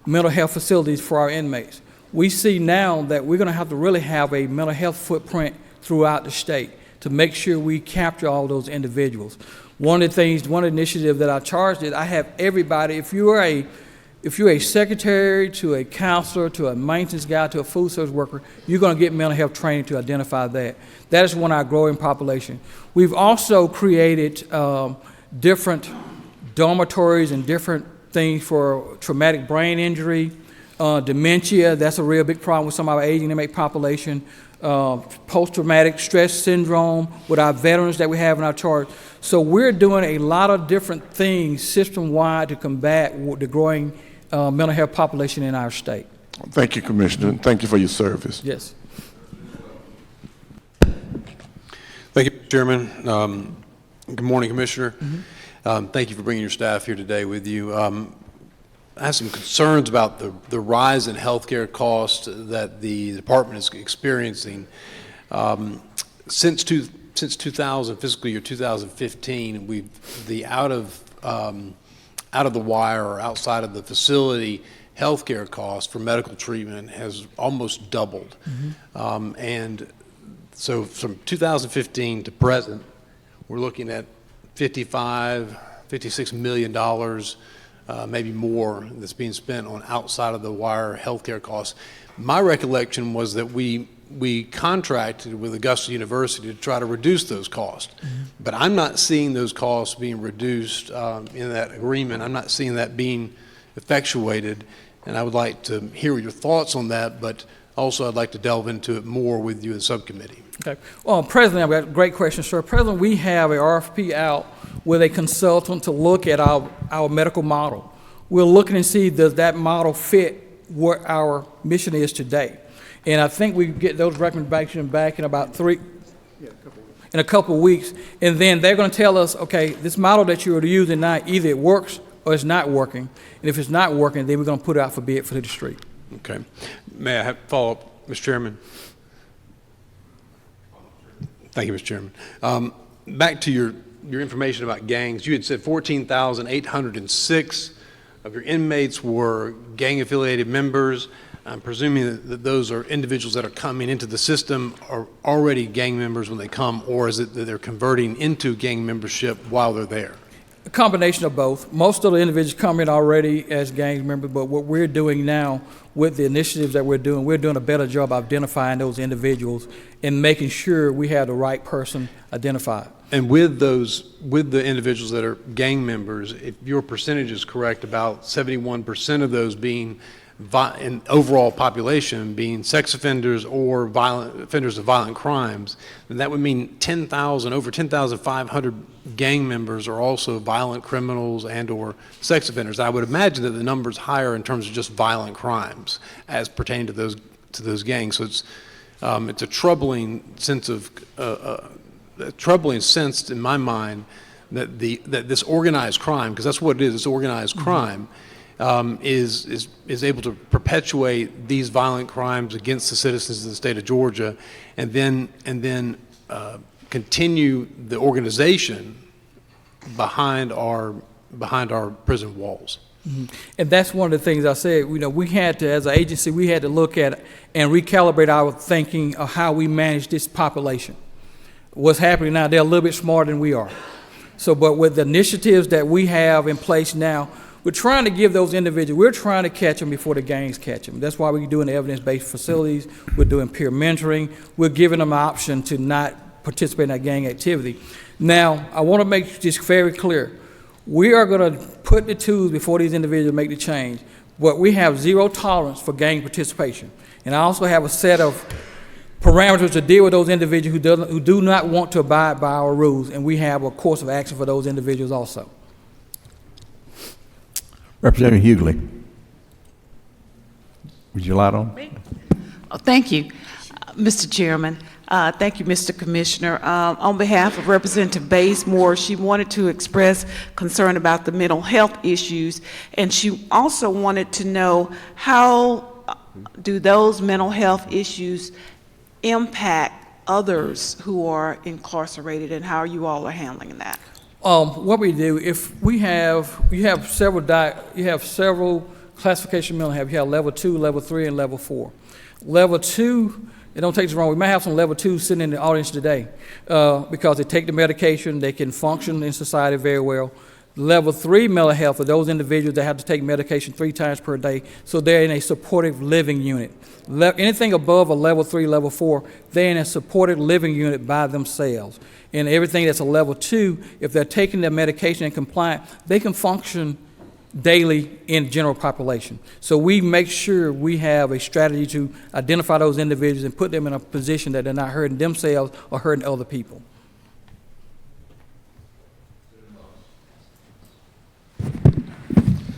mental health facilities for our inmates. We see now that we're going to have to really have a mental health footprint throughout the state to make sure we capture all those individuals. One of the initiatives that I charged is I have everybody, if you're a secretary to a counselor to a maintenance guy to a food service worker, you're going to get mental health training to identify that. That is one of our growing population. We've also created different dormitories and different things for traumatic brain injury, dementia. That's a real big problem with some of our aging inmate population. Post-traumatic stress syndrome with our veterans that we have in our charge. So we're doing a lot of different things system-wide to combat the growing mental health population in our state. Thank you, Commissioner, and thank you for your service. Yes. Thank you, Chairman. Good morning, Commissioner. Thank you for bringing your staff here today with you. I have some concerns about the rise in healthcare costs that the department is experiencing. Since 2000, fiscal year 2015, the out of the wire or outside of the facility healthcare cost for medical treatment has almost doubled. And so from 2015 to present, we're looking at $56 million, maybe more, that's being spent on outside of the wire healthcare costs. My recollection was that we contracted with Augusta University to try to reduce those costs. But I'm not seeing those costs being reduced in that agreement. I'm not seeing that being effectuated, and I would like to hear your thoughts on that, but also I'd like to delve into it more with you in subcommittee. Okay. Well, President, I've got a great question, sir. President, we have a RFP out with a consultant to look at our medical model. We're looking to see, does that model fit what our mission is today? And I think we get those recommendations back in about in a couple of weeks. And then they're going to tell us, okay, this model that you're using now, either it works or it's not working. And if it's not working, then we're going to put it out for bid for the street. Okay. May I have follow up, Mr. Chairman? Thank you, Mr. Chairman. Back to your information about gangs. You had said 14,806 of your inmates were gang-affiliated members. I'm presuming that those are individuals that are coming into the system are already gang members when they come, or is it that they're converting into gang membership while they're there? A combination of both. Most of the individuals come in already as gang members, but what we're doing now with the initiatives that we're doing a better job of identifying those individuals and making sure we have the right person identified. And with the individuals that are gang members, if your percentage is correct, about 71% of those being in overall population being sex offenders or violent offenders of violent crimes, then that would mean over 10,500 gang members are also violent criminals and or sex offenders. I would imagine that the number's higher in terms of just violent crimes as pertaining to those gangs. So it's a troubling sense in my mind that this organized crime, because that's what it is, it's organized crime. Is able to perpetuate these violent crimes against the citizens of the state of Georgia, and then continue the organization behind our prison walls. Mm-hmm. And that's one of the things I said. We had to, as an agency, we had to look at and recalibrate our thinking of how we manage this population. What's happening now? They're a little bit smarter than we are. So, but with the initiatives that we have in place now, we're trying to give those individuals, we're trying to catch them before the gangs catch them. That's why we're doing the evidence-based facilities. We're doing peer mentoring. We're giving them an option to not participate in that gang activity. Now, I want to make this very clear. We are going to put the tools before these individuals make the change, but we have zero tolerance for gang participation. And I also have a set of parameters to deal with those individuals who do not want to abide by our rules, and we have a course of action for those individuals also. Representative Hughley. Would you light on? Oh, thank you, Mr. Chairman. Thank you, Mr. Commissioner. On behalf of Representative Bazemore, she wanted to express concern about the mental health issues, and she also wanted to know how do those mental health issues impact others who are incarcerated, and how you all are handling that? What we do, if you have several classification mental health. You have level 2, level 3, and level 4. Level 2, it don't take us wrong. We might have some level 2 sitting in the audience today because they take the medication, they can function in society very well. Level 3 mental health are those individuals that have to take medication 3 times per day, so they're in a supportive living unit. Anything above a level 3, level 4, they're in a supportive living unit by themselves. And everything that's a level 2, if they're taking their medication and compliant, they can function daily in general population. So we make sure we have a strategy to identify those individuals and put them in a position that they're not hurting themselves or hurting other people.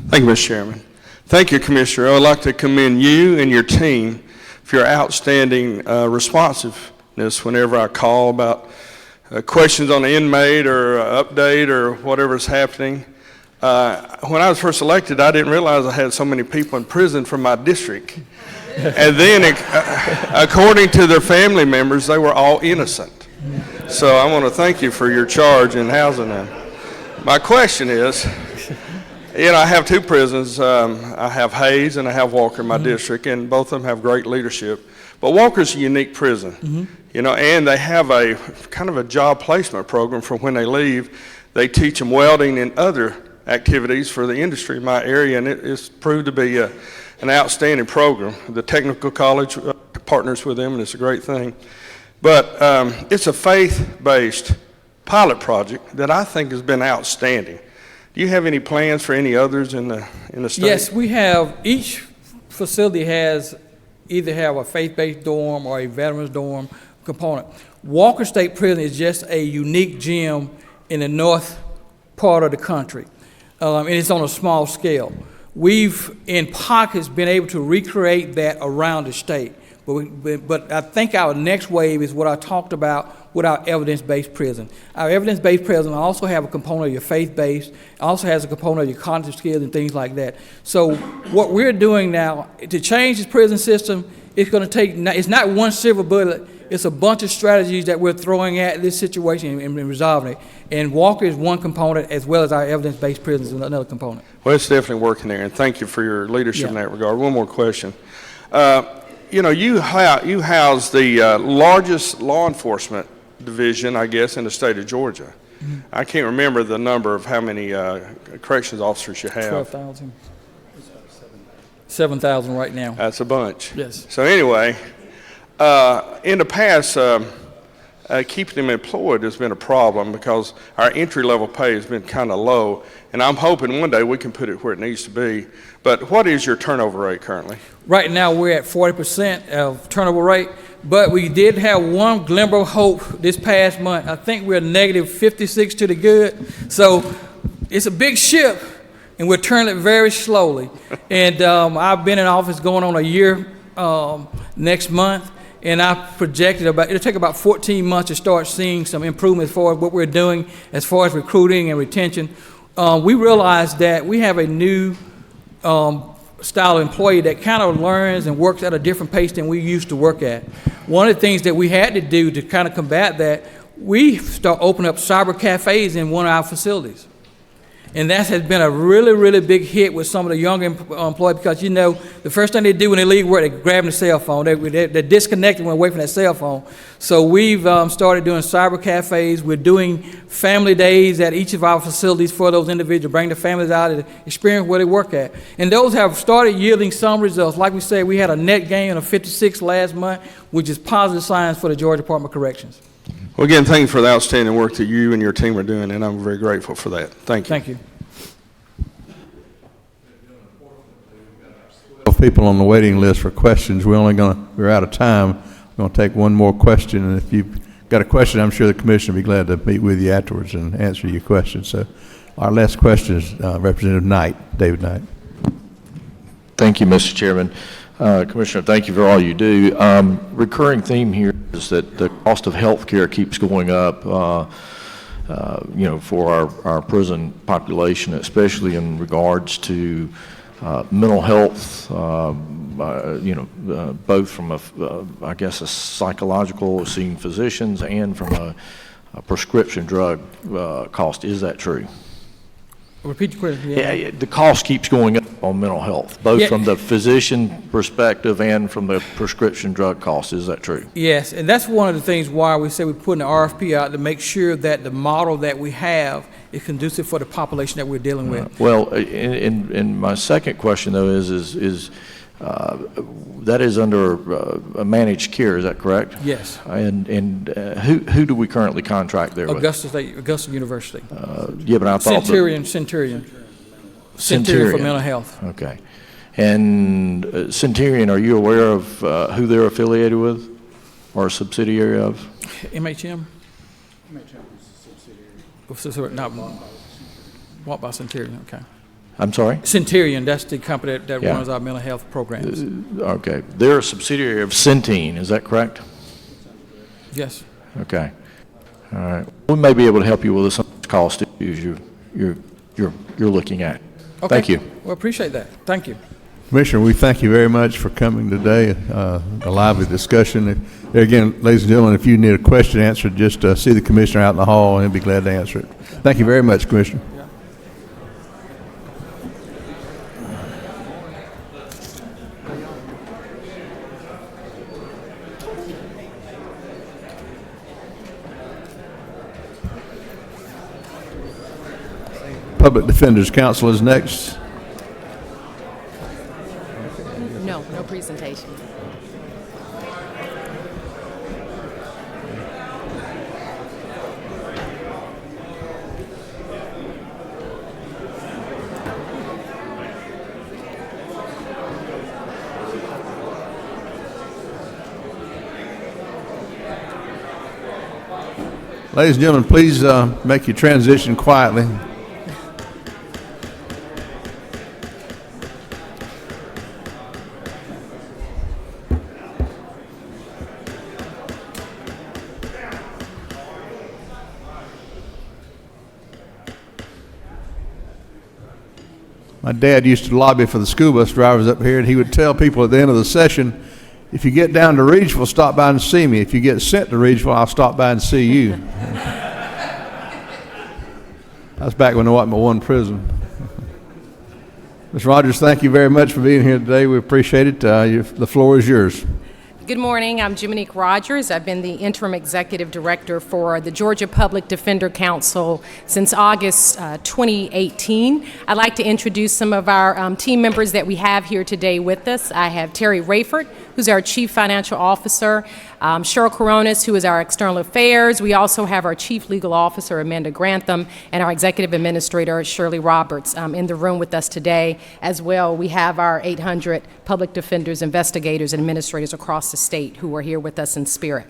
Thank you, Mr. Chairman. Thank you, Commissioner. I would like to commend you and your team for your outstanding responsiveness whenever I call about questions on the inmate or update or whatever is happening. When I was first elected, I didn't realize I had so many people in prison from my district. And then, according to their family members, they were all innocent. So I want to thank you for your charge in housing them. My question is, I have 2 prisons. I have Hayes and I have Walker in my district, and both of them have great leadership. But Walker's a unique prison, and they have a kind of a job placement program for when they leave. They teach them welding and other activities for the industry in my area, and it's proved to be an outstanding program. The technical college partners with them, and it's a great thing. But it's a faith-based pilot project that I think has been outstanding. Do you have any plans for any others in the state? Yes, we have. Each facility has either have a faith-based dorm or a veterans dorm component. Walker State Prison is just a unique gem in the north part of the country, and it's on a small scale. We've, in pockets, been able to recreate that around the state. But I think our next wave is what I talked about with our evidence-based prison. Our evidence-based prison also have a component of your faith-based, also has a component of your cognitive skills and things like that. So what we're doing now, to change this prison system, it's going to take, it's not one silver bullet, it's a bunch of strategies that we're throwing at this situation and resolving it. And Walker is one component, as well as our evidence-based prisons is another component. Well, it's definitely working there, and thank you for your leadership in that regard. One more question. You know, you house the largest law enforcement division, I guess, in the state of Georgia. Mm-hmm. I can't remember the number of how many corrections officers you have. 12,000. 7,000 right now. That's a bunch. Yes. So anyway, in the past, keeping them employed has been a problem because our entry-level pay has been kind of low, and I'm hoping one day we can put it where it needs to be. But what is your turnover rate currently? Right now, we're at 40% of turnover rate, but we did have one glimmer of hope this past month. I think we're negative 56 to the good. So it's a big ship, and we're turning it very slowly. And I've been in office going on a year next month, and I projected it'll take about 14 months to start seeing some improvement as far as what we're doing as far as recruiting and retention. We realized that we have a new style of employee that kind of learns and works at a different pace than we used to work at. One of the things that we had to do to kind of combat that, we start opening up cyber cafes in one of our facilities. And that has been a really, really big hit with some of the younger employees because, you know, the first thing they do when they leave work, they grab their cell phone. They're disconnected when away from that cell phone. So we've started doing cyber cafes. We're doing family days at each of our facilities for those individuals, bring the families out and experience where they work at. And those have started yielding some results. Like we said, we had a net gain of 56 last month, which is positive signs for the Georgia Department of Corrections. Well, again, thank you for the outstanding work that you and your team are doing, and I'm very grateful for that. Thank you. Thank you. People on the waiting list for questions. We're out of time. We're going to take one more question, and if you've got a question, I'm sure the commission will be glad to meet with you afterwards and answer your question. So our last question is Representative Knight, David Knight. Thank you, Mr. Chairman. Commissioner, thank you for all you do. Recurring theme here is that the cost of health care keeps going up, you know, for our prison population, especially in regards to mental health, you know, both from I guess a psychological, seeing physicians, and from a prescription drug cost. Is that true? Repeat the question. Yeah, the cost keeps going up on mental health, both from the physician perspective and from the prescription drug cost. Is that true? Yes, and that's one of the things why we say we're putting an RFP out to make sure that the model that we have is conducive for the population that we're dealing with. Well, and my second question though is that is under a managed care. Is that correct? Yes. And who do we currently contract there with? Augusta University. Yeah, but I thought Centurion for mental health. Okay. And Centurion, are you aware of who they're affiliated with or a subsidiary of? MHM? MHM is a subsidiary. Not bought by Centurion, okay. I'm sorry? Centurion, that's the company that runs our mental health programs. Okay. They're a subsidiary of Centene, is that correct? Yes. Okay. All right. We may be able to help you with some cost issues you're looking at. Okay. Thank you. Well, appreciate that. Thank you. Commissioner, we thank you very much for coming today. A lively discussion. There again, ladies and gentlemen, if you need a question answered, just see the commissioner out in the hall and he'll be glad to answer it. Thank you very much, Commissioner. Public Defender's Council is next. No presentation. Ladies and gentlemen, please make your transition quietly. My dad used to lobby for the school bus drivers up here, and he would tell people at the end of the session, if you get down to Regional, stop by and see me. If you get sent to Regional, I'll stop by and see you. That's back when there wasn't but one prison. Ms. Rogers, thank you very much for being here today. We appreciate it. The floor is yours. Good morning. I'm Jiminique Rogers. I've been the interim executive director for the Georgia Public Defender Council since August 2018. I'd like to introduce some of our team members that we have here today with us. I have Terry Rayford, who's our Chief Financial Officer, Cheryl Coronas, who is our External Affairs. We also have our Chief Legal Officer, Amanda Grantham, and our Executive Administrator, Shirley Roberts, in the room with us today. As well, we have our 800 public defenders, investigators, and administrators across the state who are here with us in spirit.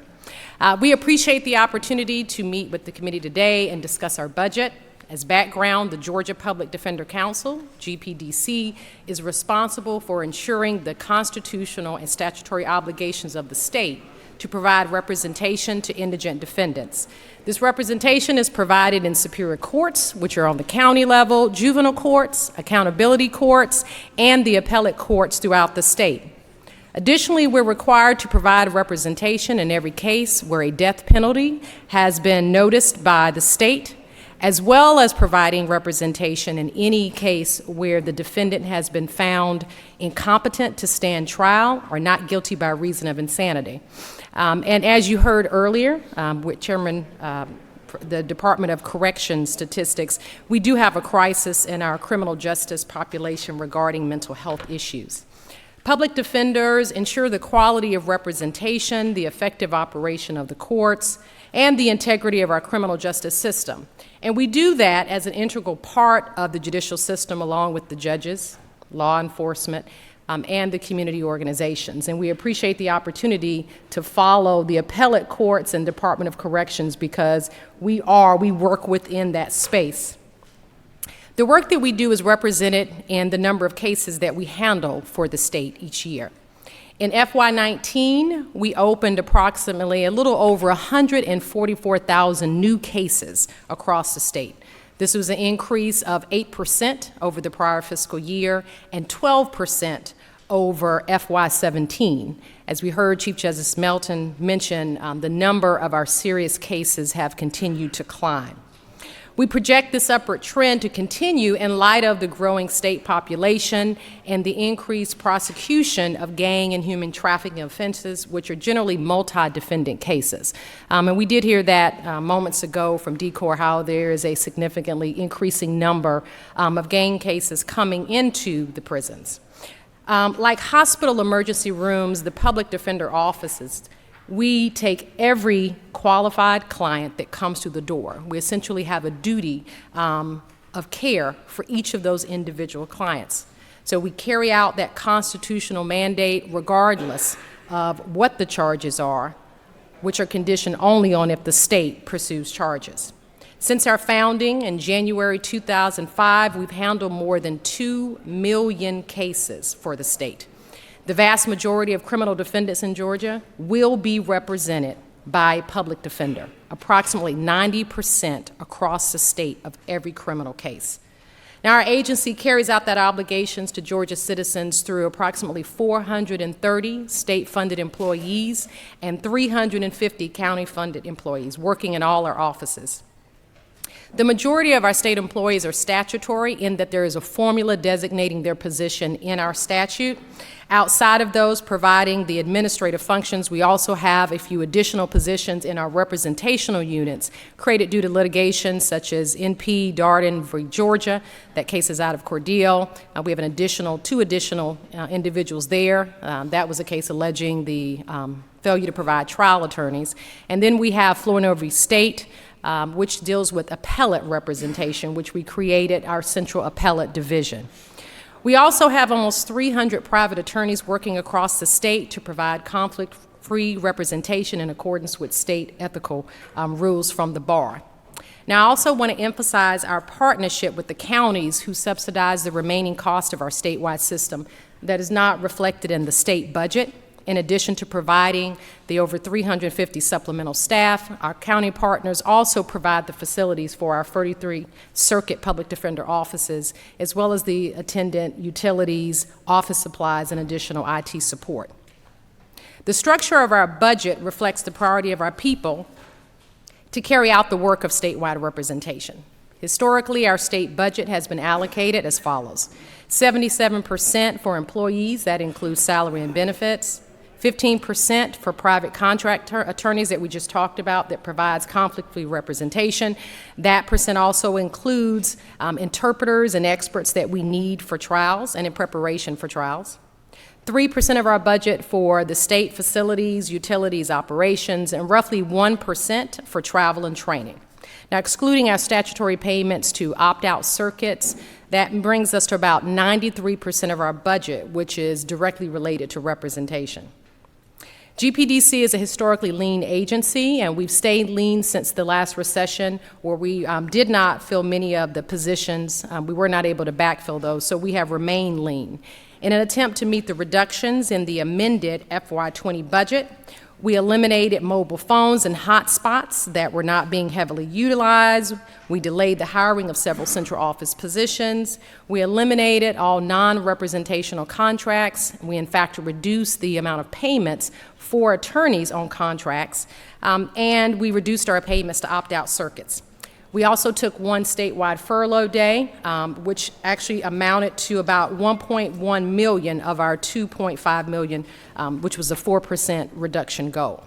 We appreciate the opportunity to meet with the committee today and discuss our budget. As background, the Georgia Public Defender Council, GPDC, is responsible for ensuring the constitutional and statutory obligations of the state to provide representation to indigent defendants. This representation is provided in superior courts, which are on the county level, juvenile courts, accountability courts, and the appellate courts throughout the state. Additionally, we're required to provide representation in every case where a death penalty has been noticed by the state, as well as providing representation in any case where the defendant has been found incompetent to stand trial or not guilty by reason of insanity. And as you heard earlier with Chairman, the Department of Corrections statistics, we do have a crisis in our criminal justice population regarding mental health issues. Public defenders ensure the quality of representation, the effective operation of the courts, and the integrity of our criminal justice system. And we do that as an integral part of the judicial system along with the judges, law enforcement, and the community organizations. And we appreciate the opportunity to follow the appellate courts and Department of Corrections because we work within that space. The work that we do is represented in the number of cases that we handle for the state each year. In FY19, we opened approximately a little over 144,000 new cases across the state. This was an increase of 8% over the prior fiscal year and 12% over FY17. As we heard Chief Justice Melton mention, the number of our serious cases have continued to climb. We project this upward trend to continue in light of the growing state population and the increased prosecution of gang and human trafficking offenses, which are generally multi-defendant cases. And we did hear that moments ago from DCOR, how there is a significantly increasing number of gang cases coming into the prisons. Like hospital emergency rooms, the public defender offices, we take every qualified client that comes through the door. We essentially have a duty of care for each of those individual clients. So we carry out that constitutional mandate regardless of what the charges are, which are conditioned only on if the state pursues charges. Since our founding in January 2005, we've handled more than 2 million cases for the state. The vast majority of criminal defendants in Georgia will be represented by a public defender, approximately 90% across the state of every criminal case. Now, our agency carries out that obligations to Georgia citizens through approximately 430 state-funded employees and 350 county-funded employees working in all our offices. The majority of our state employees are statutory in that there is a formula designating their position in our statute. Outside of those providing the administrative functions, we also have a few additional positions in our representational units created due to litigation such as NP, Darden v. Georgia. That case is out of Cordeal. We have two additional individuals there. That was a case alleging the failure to provide trial attorneys. And then we have Flournoy v. State, which deals with appellate representation, which we created our Central Appellate Division. We also have almost 300 private attorneys working across the state to provide conflict-free representation in accordance with state ethical rules from the bar. Now, I also want to emphasize our partnership with the counties who subsidize the remaining cost of our statewide system that is not reflected in the state budget. In addition to providing the over 350 supplemental staff, our county partners also provide the facilities for our 33 circuit public defender offices, as well as the attendant utilities, office supplies, and additional IT support. The structure of our budget reflects the priority of our people to carry out the work of statewide representation. Historically, our state budget has been allocated as follows: 77% for employees, that includes salary and benefits; 15% for private contract attorneys that we just talked about that provides conflict-free representation. That percent also includes interpreters and experts that we need for trials and in preparation for trials. 3% of our budget for the state facilities, utilities, operations, and roughly 1% for travel and training. Now, excluding our statutory payments to opt-out circuits, that brings us to about 93% of our budget, which is directly related to representation. GPDC is a historically lean agency, and we've stayed lean since the last recession, where we did not fill many of the positions. We were not able to backfill those, so we have remained lean. In an attempt to meet the reductions in the amended FY20 budget, we eliminated mobile phones and hotspots that were not being heavily utilized. We delayed the hiring of several central office positions. We eliminated all non-representational contracts. We, in fact, reduced the amount of payments for attorneys on contracts, and we reduced our payments to opt-out circuits. We also took one statewide furlough day, which actually amounted to about 1.1 million of our 2.5 million, which was a 4% reduction goal.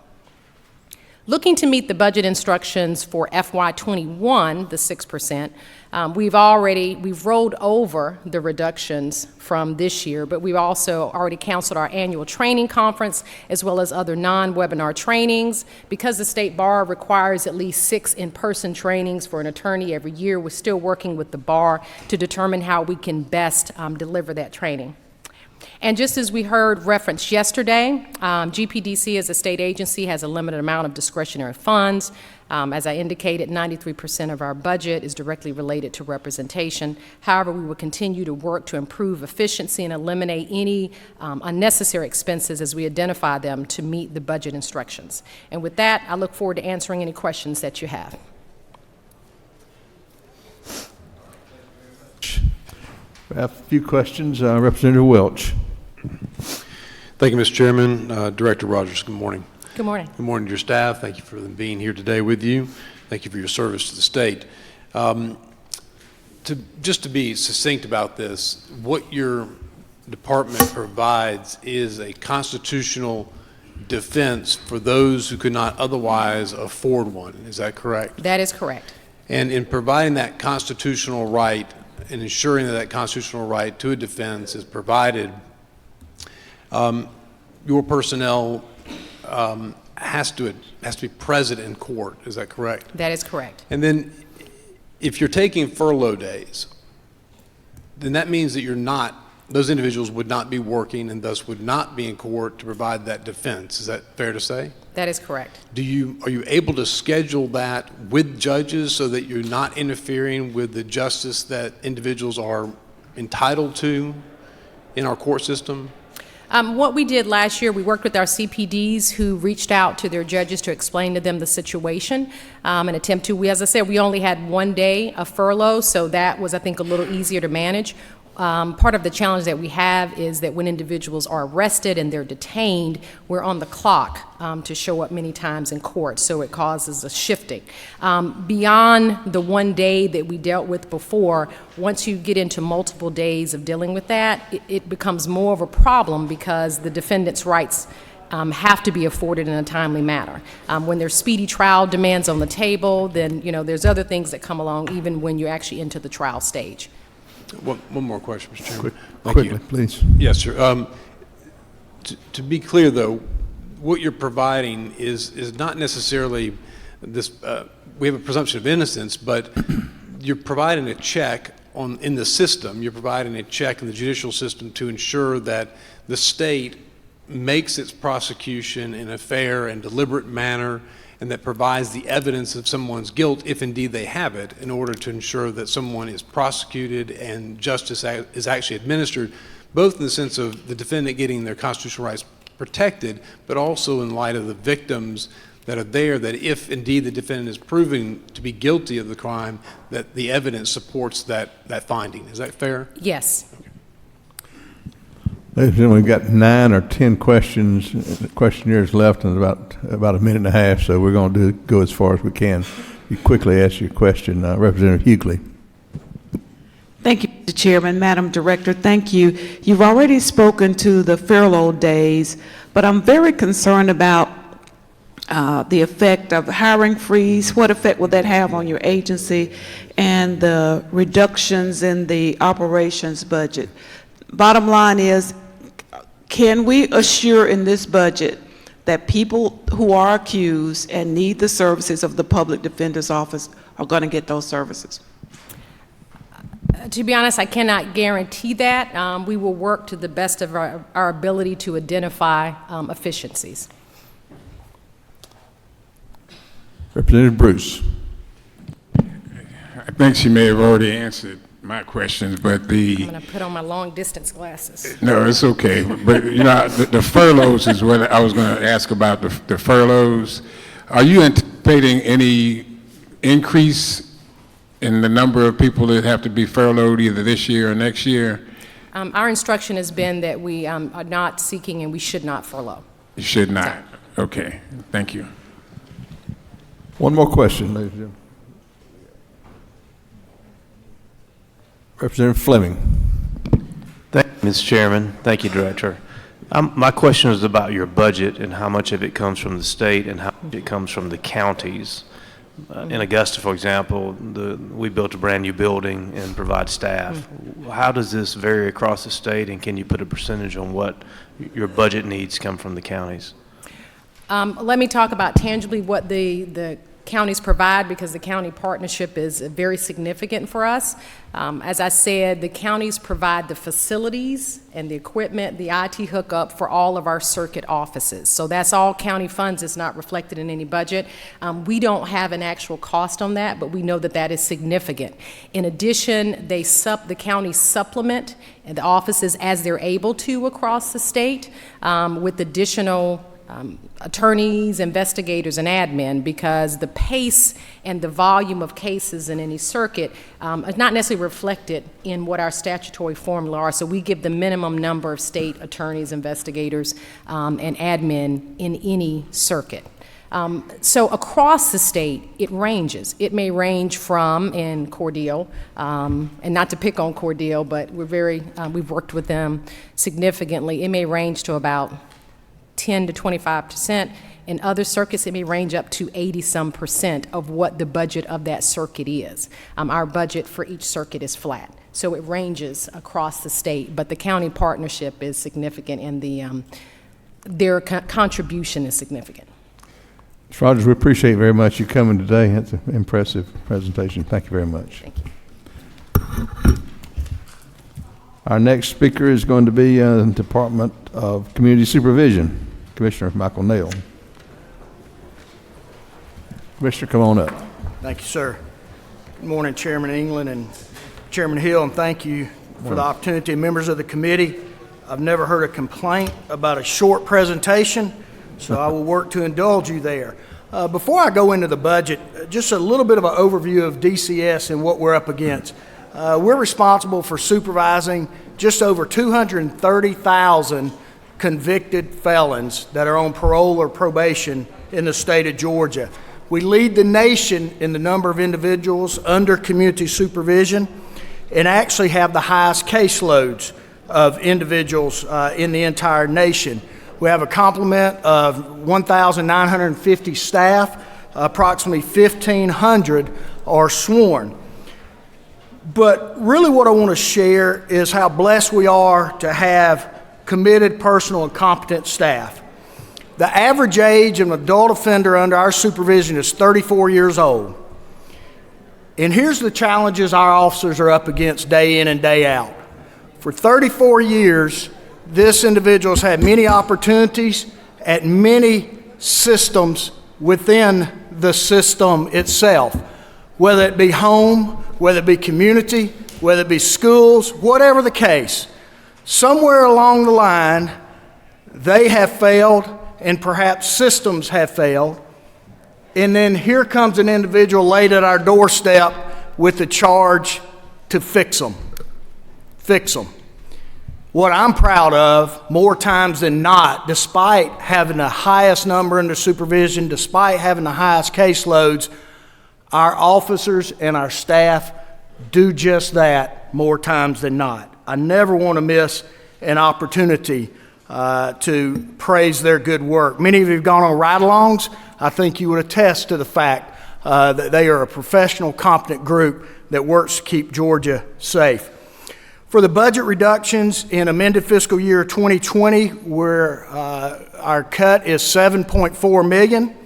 Looking to meet the budget instructions for FY21, the 6%, we've rolled over the reductions from this year, but we've also already canceled our annual training conference as well as other non-webinar trainings. Because the state bar requires at least 6 in-person trainings for an attorney every year, we're still working with the bar to determine how we can best deliver that training. And just as we heard referenced yesterday, GPDC as a state agency has a limited amount of discretionary funds. As I indicated, 93% of our budget is directly related to representation. However, we will continue to work to improve efficiency and eliminate any unnecessary expenses as we identify them to meet the budget instructions. And with that, I look forward to answering any questions that you have. We have a few questions. Representative Welch. Thank you, Mr. Chairman. Director Rogers, good morning. Good morning. Good morning to your staff. Thank you for them being here today with you. Thank you for your service to the state. Just to be succinct about this, what your department provides is a constitutional defense for those who could not otherwise afford one. Is that correct? That is correct. And in providing that constitutional right and ensuring that that constitutional right to a defense is provided, your personnel has to be present in court. Is that correct? That is correct. And then if you're taking furlough days, then that means that those individuals would not be working and thus would not be in court to provide that defense. Is that fair to say? That is correct. Are you able to schedule that with judges so that you're not interfering with the justice that individuals are entitled to in our court system? What we did last year, we worked with our CPDs who reached out to their judges to explain to them the situation and attempt to, as I said, we only had 1 day of furlough, so that was, I think, a little easier to manage. Part of the challenge that we have is that when individuals are arrested and they're detained, we're on the clock to show up many times in court, so it causes a shifting. Beyond the 1 day that we dealt with before, once you get into multiple days of dealing with that, it becomes more of a problem because the defendant's rights have to be afforded in a timely manner. When there's speedy trial demands on the table, then there's other things that come along even when you're actually into the trial stage. One more question, Mr. Chairman. Quickly, please. Yes, sir. To be clear, though, what you're providing is not necessarily this. We have a presumption of innocence, but you're providing a check in the system. You're providing a check in the judicial system to ensure that the state makes its prosecution in a fair and deliberate manner, and that provides the evidence of someone's guilt, if indeed they have it, in order to ensure that someone is prosecuted and justice is actually administered, both in the sense of the defendant getting their constitutional rights protected, but also in light of the victims that are there, that if indeed the defendant is proven to be guilty of the crime, that the evidence supports that finding. Is that fair? Yes. Ladies and gentlemen, we've got 9 or 10 questionnaires left and about a minute and a half, so we're going to go as far as we can. You quickly ask your question. Representative Hughley. Thank you, Mr. Chairman. Madam Director, thank you. You've already spoken to the furlough days, but I'm very concerned about the effect of hiring freeze. What effect will that have on your agency, and the reductions in the operations budget? Bottom line is, can we assure in this budget that people who are accused and need the services of the Public Defender's Office are going to get those services? To be honest, I cannot guarantee that. We will work to the best of our ability to identify efficiencies. Representative Bruce. I think she may have already answered my questions, but I'm going to put on my long distance glasses. No, it's okay. But you know, the furloughs is what I was going to ask about. The furloughs. Are you anticipating any increase in the number of people that have to be furloughed either this year or next year? Our instruction has been that we are not seeking and we should not furlough. You should not. Okay. Thank you. One more question, ladies and gentlemen. Representative Fleming. Thank you, Mr. Chairman. Thank you, Director. My question is about your budget and how much of it comes from the state and how much it comes from the counties. In Augusta, for example, we built a brand new building and provide staff. How does this vary across the state, and can you put a percentage on what your budget needs come from the counties? Let me talk about tangibly what the counties provide, because the county partnership is very significant for us. As I said, the counties provide the facilities and the equipment, the IT hookup for all of our circuit offices. So that's all county funds. It's not reflected in any budget. We don't have an actual cost on that, but we know that that is significant. In addition, the counties supplement the offices as they're able to across the state with additional attorneys, investigators, and admin, because the pace and the volume of cases in any circuit is not necessarily reflected in what our statutory formula are. So we give the minimum number of state attorneys, investigators, and admin in any circuit. So across the state, it ranges. It may range from, in Cordele, and not to pick on Cordele, but we've worked with them significantly. It may range to about 10 to 25%. In other circuits, it may range up to 80-some% of what the budget of that circuit is. Our budget for each circuit is flat, so it ranges across the state, but the county partnership is significant, and their contribution is significant. Ms. Rogers, we appreciate very much you coming today. That's an impressive presentation. Thank you very much. Thank you. Our next speaker is going to be the Department of Community Supervision, Commissioner Michael Nell. Commissioner, come on up. Thank you, sir. Good morning, Chairman England and Chairman Hill, and thank you for the opportunity. Members of the committee, I've never heard a complaint about a short presentation, so I will work to indulge you there. Before I go into the budget, just a little bit of an overview of DCS and what we're up against. We're responsible for supervising just over 230,000 convicted felons that are on parole or probation in the state of Georgia. We lead the nation in the number of individuals under community supervision and actually have the highest caseloads of individuals in the entire nation. We have a complement of 1,950 staff, approximately 1,500 are sworn. But really what I want to share is how blessed we are to have committed, personal, and competent staff. The average age of an adult offender under our supervision is 34 years old. And here's the challenges our officers are up against day in and day out. For 34 years, this individual's had many opportunities at many systems within the system itself, whether it be home, whether it be community, whether it be schools, whatever the case. Somewhere along the line, They have failed, and perhaps systems have failed. And then here comes an individual laid at our doorstep with the charge to fix them. Fix them. What I'm proud of, more times than not, despite having the highest number under supervision, despite having the highest caseloads, our officers and our staff do just that more times than not. I never want to miss an opportunity to praise their good work. Many of you have gone on ride-alongs. I think you would attest to the fact that they are a professional, competent group that works to keep Georgia safe. For the budget reductions in amended fiscal year 2020, where our cut is $7.4 million.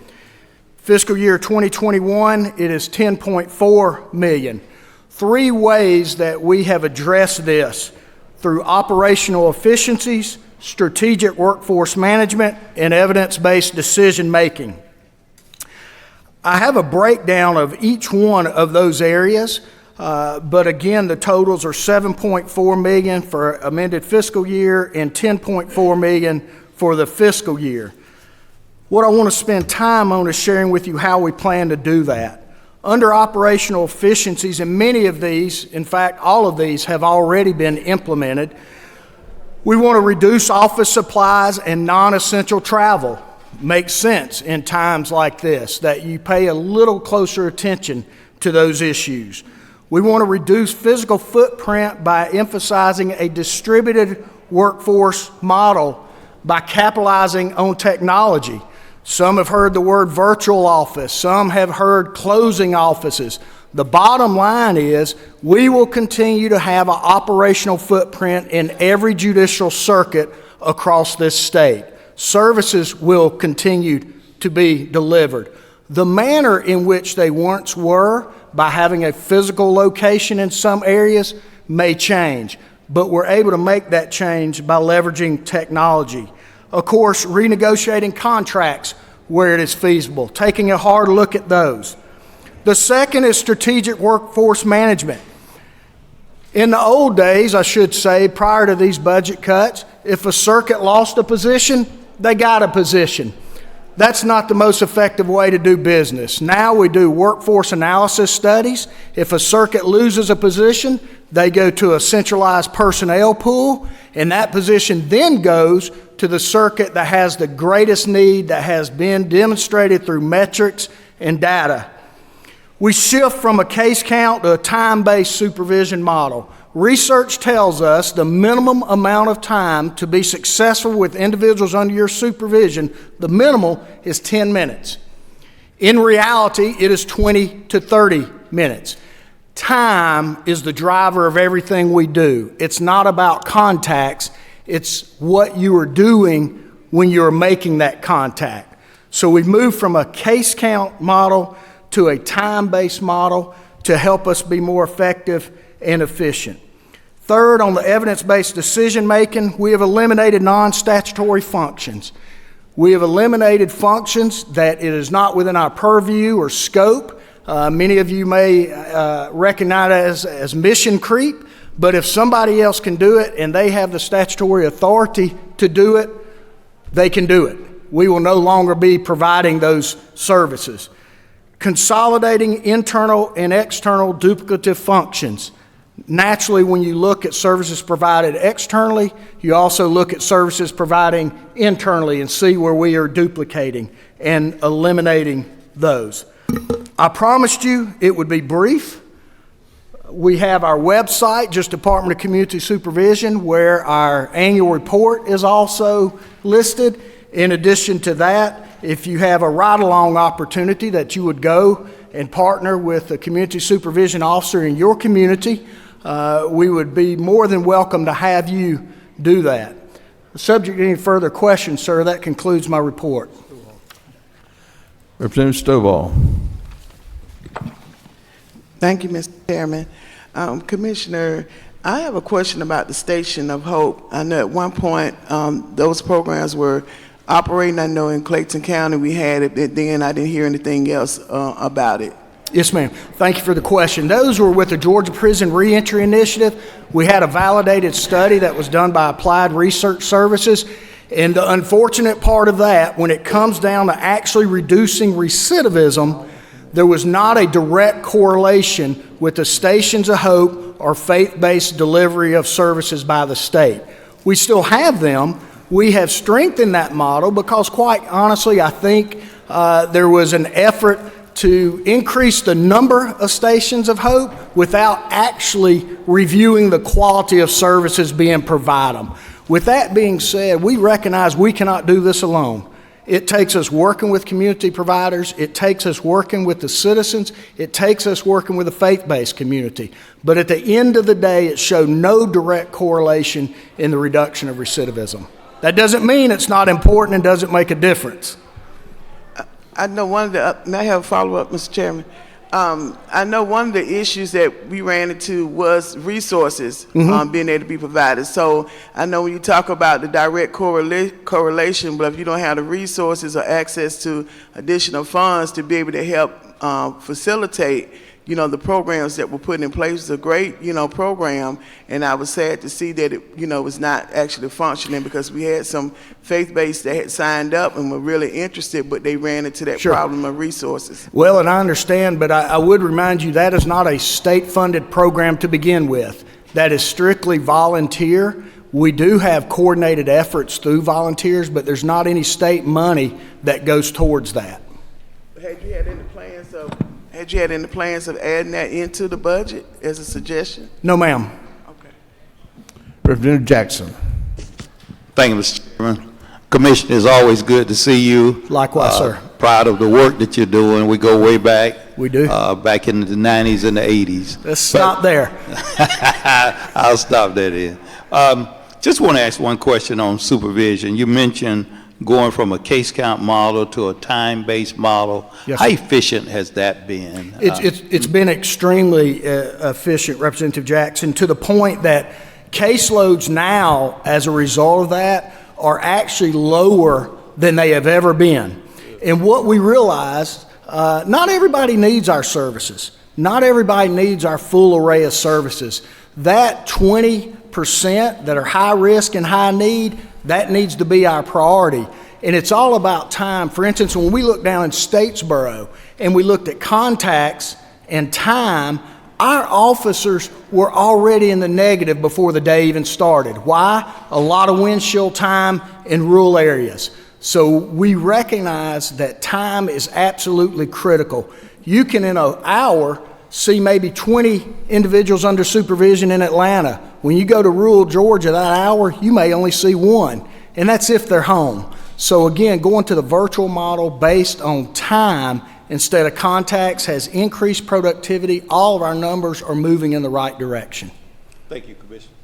Fiscal year 2021, it is $10.4 million. 3 ways that we have addressed this: through operational efficiencies, strategic workforce management, and evidence-based decision-making. I have a breakdown of each one of those areas. But again, the totals are $7.4 million for amended fiscal year and $10.4 million for the fiscal year. What I want to spend time on is sharing with you how we plan to do that. Under operational efficiencies, and many of these, in fact, all of these have already been implemented, we want to reduce office supplies and non-essential travel. Makes sense in times like this, that you pay a little closer attention to those issues. We want to reduce physical footprint by emphasizing a distributed workforce model by capitalizing on technology. Some have heard the word virtual office. Some have heard closing offices. The bottom line is we will continue to have an operational footprint in every judicial circuit across this state. Services will continue to be delivered. The manner in which they once were, by having a physical location in some areas, may change, but we're able to make that change by leveraging technology. Of course, renegotiating contracts where it is feasible, taking a hard look at those. The second is strategic workforce management. In the old days, I should say, prior to these budget cuts, if a circuit lost a position, they got a position. That's not the most effective way to do business. Now we do workforce analysis studies. If a circuit loses a position, they go to a centralized personnel pool, and that position then goes to the circuit that has the greatest need, that has been demonstrated through metrics and data. We shift from a case count to a time-based supervision model. Research tells us the minimum amount of time to be successful with individuals under your supervision, the minimal is 10 minutes. In reality, it is 20 to 30 minutes. Time is the driver of everything we do. It's not about contacts, it's what you are doing when you're making that contact. So we move from a case count model to a time-based model to help us be more effective and efficient. Third, on the evidence-based decision-making, we have eliminated non-statutory functions. We have eliminated functions that it is not within our purview or scope. Many of you may recognize it as mission creep, but if somebody else can do it and they have the statutory authority to do it, they can do it. We will no longer be providing those services. Consolidating internal and external duplicative functions. Naturally, when you look at services provided externally, you also look at services providing internally and see where we are duplicating and eliminating those. I promised you it would be brief. We have our website, just Department of Community Supervision, where our annual report is also listed. In addition to that, if you have a ride-along opportunity that you would go and partner with a community supervision officer in your community, we would be more than welcome to have you do that. Subject to any further questions, sir, that concludes my report. Representative Stovall. Thank you, Mr. Chairman. Commissioner, I have a question about the Station of Hope. I know at one point those programs were operating. I know in Clayton County we had it, but then I didn't hear anything else about it. Yes, ma'am. Thank you for the question. Those were with the Georgia Prison Reentry Initiative. We had a validated study that was done by Applied Research Services. And the unfortunate part of that, when it comes down to actually reducing recidivism, there was not a direct correlation with the Stations of Hope or faith-based delivery of services by the state. We still have them. We have strengthened that model because, quite honestly, I think there was an effort to increase the number of Stations of Hope without actually reviewing the quality of services being provided. With that being said, we recognize we cannot do this alone. It takes us working with community providers. It takes us working with the citizens. It takes us working with the faith-based community. But at the end of the day, it showed no direct correlation in the reduction of recidivism. That doesn't mean it's not important and doesn't make a difference. I know one of the, may I have a follow-up, Mr. Chairman? I know one of the issues that we ran into was resources being able to be provided. So I know when you talk about the direct correlation, but if you don't have the resources or access to additional funds to be able to help facilitate, you know, the programs that were put in place, is a great, you know, program. And I was sad to see that it, you know, was not actually functioning, because we had some faith-based that had signed up and were really interested, but they ran into that problem of resources. Well, and I understand, but I would remind you that is not a state-funded program to begin with. That is strictly volunteer. We do have coordinated efforts through volunteers, but there's not any state money that goes towards that. Had you had any plans of adding that into the budget as a suggestion? No, ma'am. Okay. Representative Jackson. Thank you, Mr. Chairman. Commissioner, it's always good to see you. Likewise, sir. Proud of the work that you're doing. We go way back. We do. Back in the 90s and the 80s. Let's stop there. I'll stop that in. Just want to ask one question on supervision. You mentioned going from a case count model to a time-based model. Yes, how sir. efficient has that been? It's been extremely efficient, Representative Jackson, to the point that caseloads now, as a result of that, are actually lower than they have ever been. And what we realized, not everybody needs our services. Not everybody needs our full array of services. That 20% that are high risk and high need, that needs to be our priority. And it's all about time. For instance, when we looked down in Statesboro and we looked at contacts and time, our officers were already in the negative before the day even started. Why? A lot of windshield time in rural areas. So we recognize that time is absolutely critical. You can, in an hour, see maybe 20 individuals under supervision in Atlanta. When you go to rural Georgia, that hour, you may only see one, and that's if they're home. So again, going to the virtual model based on time instead of contacts has increased productivity. All of our numbers are moving in the right direction. Thank you, Commissioner.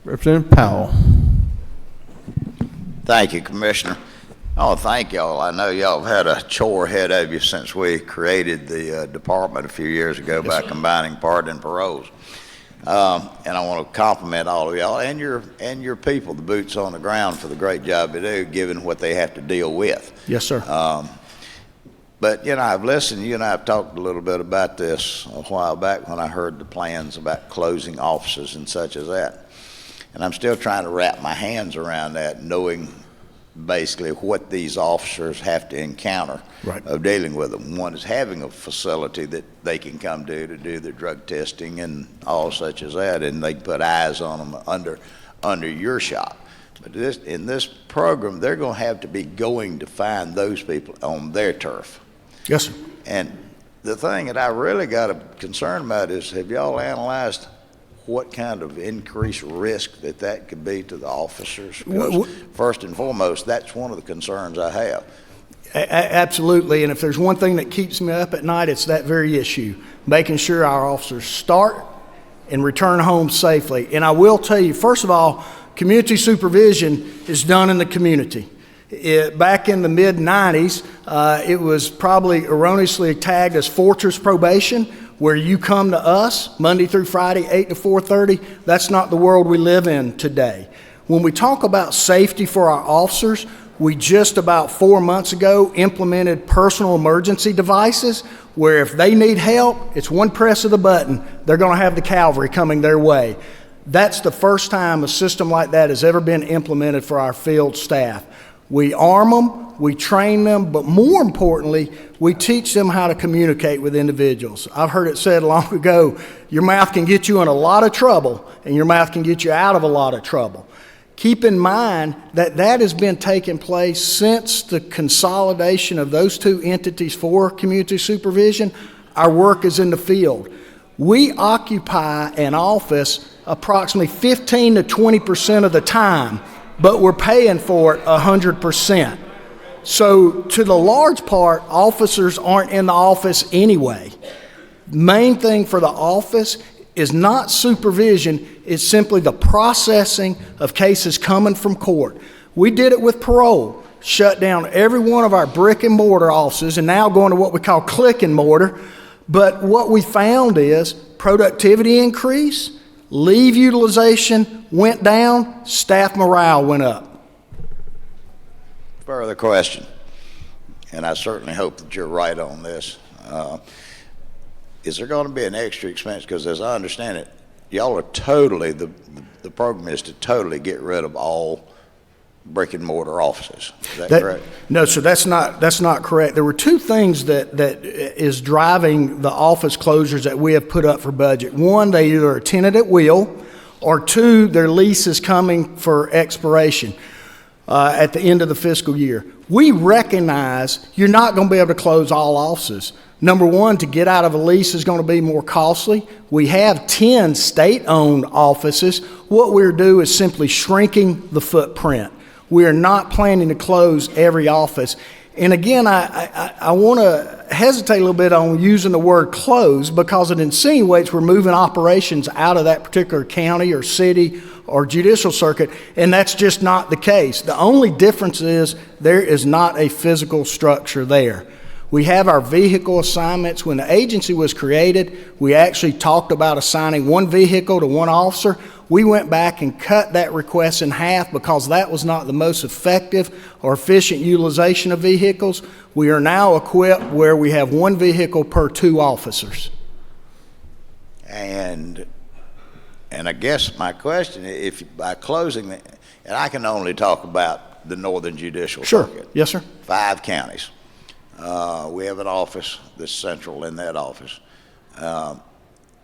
Representative Powell. Thank you, Commissioner. Oh, thank y'all. I know y'all have had a chore ahead of you since we created the department a few years ago by combining pardon and paroles. And I want to compliment all of y'all and your people, the boots on the ground, for the great job they do, given what they have to deal with. Yes, sir. But, you know, I've listened. You and I have talked a little bit about this a while back when I heard the plans about closing offices and such as that. And I'm still trying to wrap my hands around that, knowing basically what these officers have to encounter of dealing with them. One is having a facility that they can come to do their drug testing and all such as that, and they can put eyes on them under your shop. But in this program, they're going to have to be going to find those people on their turf. Yes, sir. And the thing that I really got a concern about is, have y'all analyzed what kind of increased risk that could be to the officers? Because first and foremost, that's one of the concerns I have. Absolutely, and if there's one thing that keeps me up at night, it's that very issue, making sure our officers start and return home safely. And I will tell you, first of all, community supervision is done in the community. Back in the mid-90s, it was probably erroneously tagged as fortress probation, where you come to us Monday through Friday, 8 to 4:30. That's not the world we live in today. When we talk about safety for our officers, we just about 4 months ago implemented personal emergency devices where if they need help, it's one press of the button, they're going to have the cavalry coming their way. That's the first time a system like that has ever been implemented for our field staff. We arm them, we train them, but more importantly, we teach them how to communicate with individuals. I've heard it said long ago, your mouth can get you in a lot of trouble, and your mouth can get you out of a lot of trouble. Keep in mind that that has been taking place since the consolidation of those two entities for community supervision. Our work is in the field. We occupy an office approximately 15 to 20% of the time, but we're paying for it 100%. So to the large part, officers aren't in the office anyway. Main thing for the office is not supervision, it's simply the processing of cases coming from court. We did it with parole, shut down every one of our brick and mortar offices and now going to what we call click and mortar. But what we found is productivity increased, leave utilization went down, staff morale went up. Further question, and I certainly hope that you're right on this. Is there going to be an extra expense? Because as I understand it, y'all are totally, the program is to totally get rid of all brick and mortar offices. Is that correct? No, sir, that's not correct. There were two things that is driving the office closures that we have put up for budget. One, they either are tenant at will, or two, their lease is coming for expiration at the end of the fiscal year. We recognize you're not going to be able to close all offices. Number one, to get out of a lease is going to be more costly. We have 10 state-owned offices. What we're doing is simply shrinking the footprint. We are not planning to close every office. And again, I want to hesitate a little bit on using the word close because it insinuates we're moving operations out of that particular county or city or judicial circuit, and that's just not the case. The only difference is there is not a physical structure there. We have our vehicle assignments. When the agency was created, we actually talked about assigning one vehicle to one officer. We went back and cut that request in half because that was not the most effective or efficient utilization of vehicles. We are now equipped where we have one vehicle per 2 officers. And I guess my question, if by closing, and I can only talk about the Northern Judicial Circuit. Sure. Yes, sir. 5 counties. We have an office that's central in that office.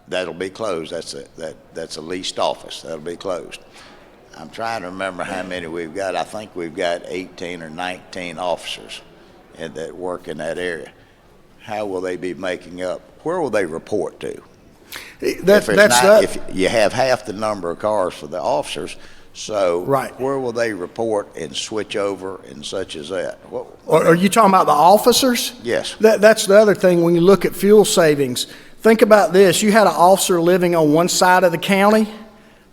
That'll be closed. That's a leased office. That'll be closed. I'm trying to remember how many we've got. I think we've got 18 or 19 officers that work in that area. How will they be making up? Where will they report to? If you have half the number of cars for the officers, so right. Where will they report and switch over and such as that? Are you talking about the officers? Yes. That's the other thing when you look at fuel savings. Think about this. You had an officer living on one side of the county.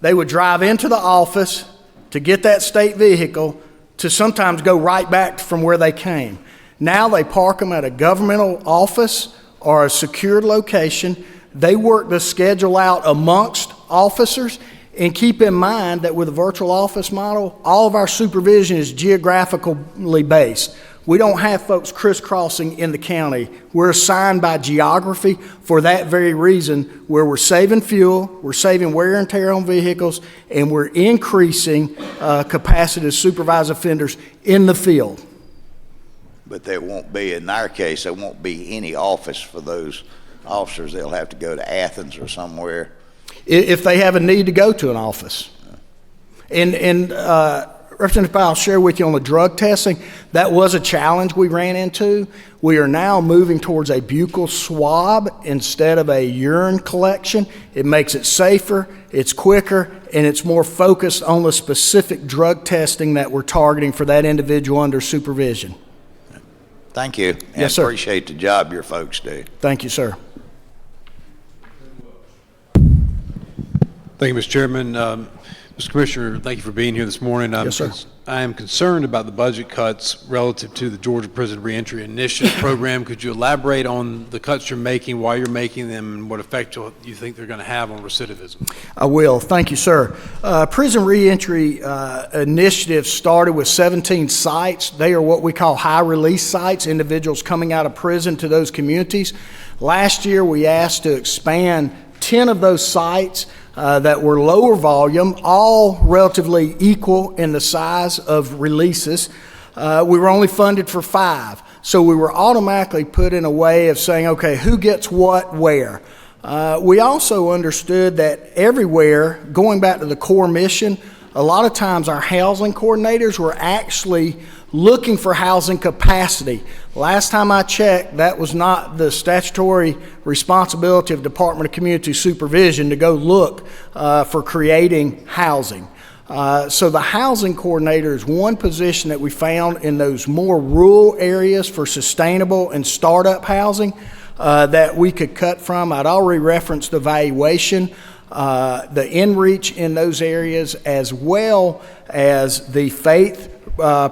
They would drive into the office to get that state vehicle to sometimes go right back from where they came. Now they park them at a governmental office or a secured location. They work the schedule out amongst officers. And keep in mind that with a virtual office model, all of our supervision is geographically based. We don't have folks crisscrossing in the county. We're assigned by geography for that very reason, where we're saving fuel, we're saving wear and tear on vehicles, and we're increasing capacity to supervise offenders in the field. But there won't be, in our case, there won't be any office for those officers. They'll have to go to Athens or somewhere. If they have a need to go to an office. And Representative Powell, I'll share with you on the drug testing, that was a challenge we ran into. We are now moving towards a buccal swab instead of a urine collection. It makes it safer, it's quicker, and it's more focused on the specific drug testing that we're targeting for that individual under supervision. Thank you. Yes, sir. I appreciate the job your folks do. Thank you, sir. Thank you, Mr. Chairman. Mr. Commissioner, thank you for being here this morning. Yes, sir. I am concerned about the budget cuts relative to the Georgia Prison Reentry Initiative program. Could you elaborate on the cuts you're making, why you're making them, and what effect you think they're going to have on recidivism? I will. Thank you, sir. Prison Reentry Initiative started with 17 sites. They are what we call high release sites, individuals coming out of prison to those communities. Last year, we asked to expand 10 of those sites that were lower volume, all relatively equal in the size of releases. We were only funded for 5. So we were automatically put in a way of saying, okay, who gets what where? We also understood that everywhere, going back to the core mission, a lot of times our housing coordinators were actually looking for housing capacity. Last time I checked, that was not the statutory responsibility of Department of Community Supervision to go look for creating housing. So the housing coordinator is one position that we found in those more rural areas for sustainable and startup housing that we could cut from. I'd already referenced the valuation, the in-reach in those areas, as well as the faith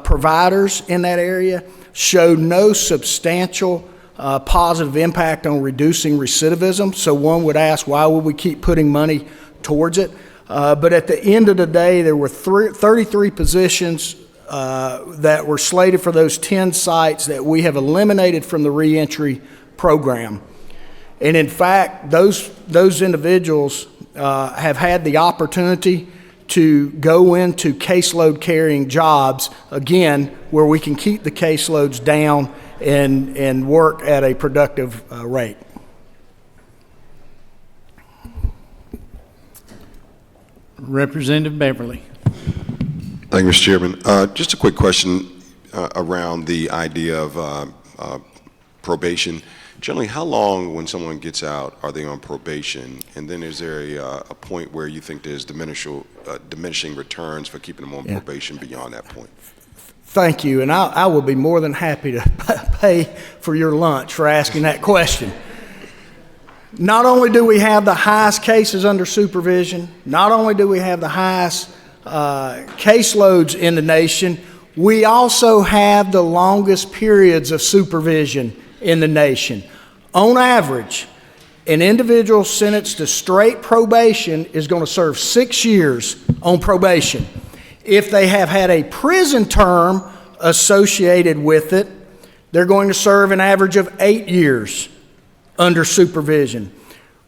providers in that area showed no substantial positive impact on reducing recidivism. So one would ask, why would we keep putting money towards it? But at the end of the day, there were 33 positions that were slated for those 10 sites that we have eliminated from the reentry program. And in fact, those individuals have had the opportunity to go into caseload carrying jobs, again, where we can keep the caseloads down and work at a productive rate. Representative Beverly. Thank you, Mr. Chairman. Just a quick question around the idea of probation. Generally, how long, when someone gets out, are they on probation? And then is there a point where you think there's diminishing returns for keeping them on probation beyond that point? Thank you, and I will be more than happy to pay for your lunch for asking that question. Not only do we have the highest cases under supervision, not only do we have the highest caseloads in the nation, we also have the longest periods of supervision in the nation. On average, an individual sentenced to straight probation is going to serve 6 years on probation. If they have had a prison term associated with it, they're going to serve an average of 8 years under supervision.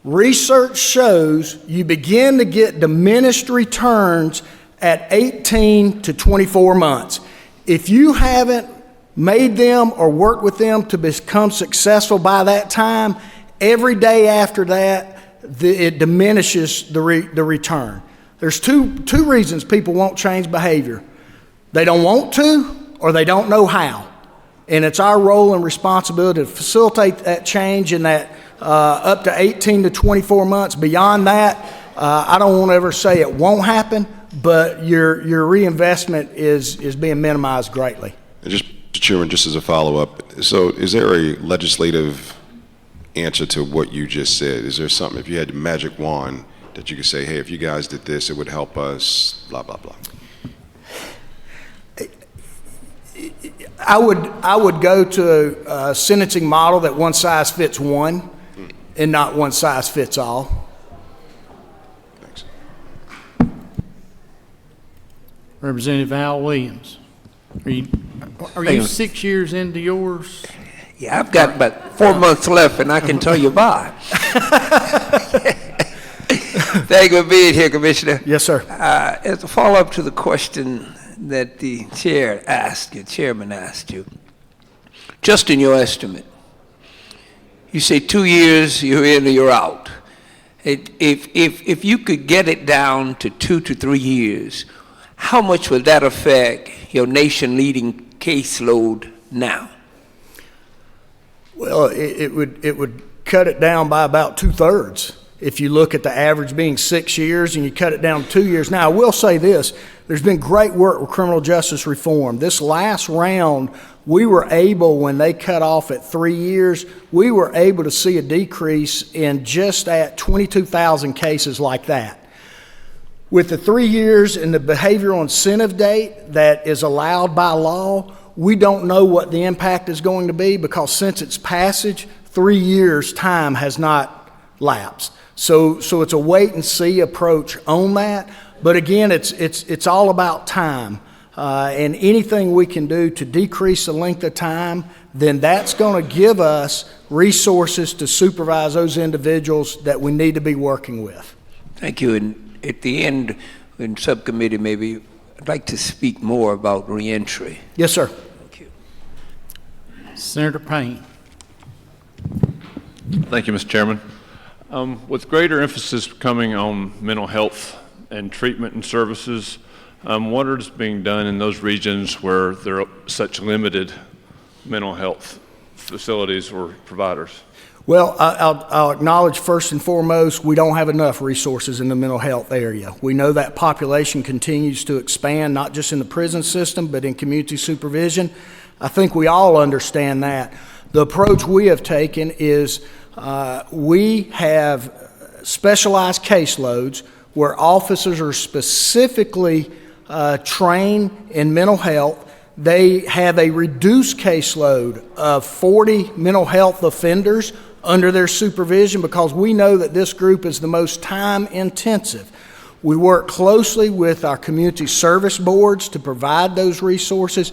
Research shows you begin to get diminished returns at 18 to 24 months. If you haven't made them or worked with them to become successful by that time, every day after that, it diminishes the return. There's two reasons people won't change behavior. They don't want to, or they don't know how. And it's our role and responsibility to facilitate that change in that up to 18 to 24 months. Beyond that, I don't want to ever say it won't happen, but your reinvestment is being minimized greatly. Just, Mr. Chairman, just as a follow-up, so is there a legislative answer to what you just said? Is there something, if you had a magic wand, that you could say, hey, if you guys did this, it would help us, blah, blah, blah? I would go to a sentencing model that one size fits one and not one size fits all. Thanks. Representative Al Williams. Are you 6 years into yours? Yeah, I've got about 4 months left, and I can tell you bye. Thank you for being here, Commissioner. Yes, sir. As a follow-up to the question that the chairman asked you, just in your estimate, you say 2 years, you're in or you're out. If you could get it down to 2 to 3 years, how much would that affect your nation-leading caseload now? Well, it would cut it down by about 2/3. If you look at the average being 6 years and you cut it down to 2 years. Now, I will say this, there's been great work with criminal justice reform. This last round, we were able, when they cut off at 3 years, we were able to see a decrease in just at 22,000 cases like that. With the 3 years and the behavioral incentive date that is allowed by law, we don't know what the impact is going to be because since its passage, 3 years' time has not lapsed. So it's a wait and see approach on that. But again, it's all about time. and anything we can do to decrease the length of time, then that's going to give us resources to supervise those individuals that we need to be working with. Thank you. And at the end, in subcommittee, maybe I'd like to speak more about reentry. Yes, sir. Thank you. Senator Payne. Thank you, Mr. Chairman. With greater emphasis coming on mental health and treatment and services, what is being done in those regions where there are such limited mental health facilities or providers? Well, I'll acknowledge first and foremost, we don't have enough resources in the mental health area. We know that population continues to expand, not just in the prison system, but in community supervision. I think we all understand that. The approach we have taken is we have specialized caseloads where officers are specifically trained in mental health. They have a reduced caseload of 40 mental health offenders under their supervision because we know that this group is the most time intensive. We work closely with our community service boards to provide those resources.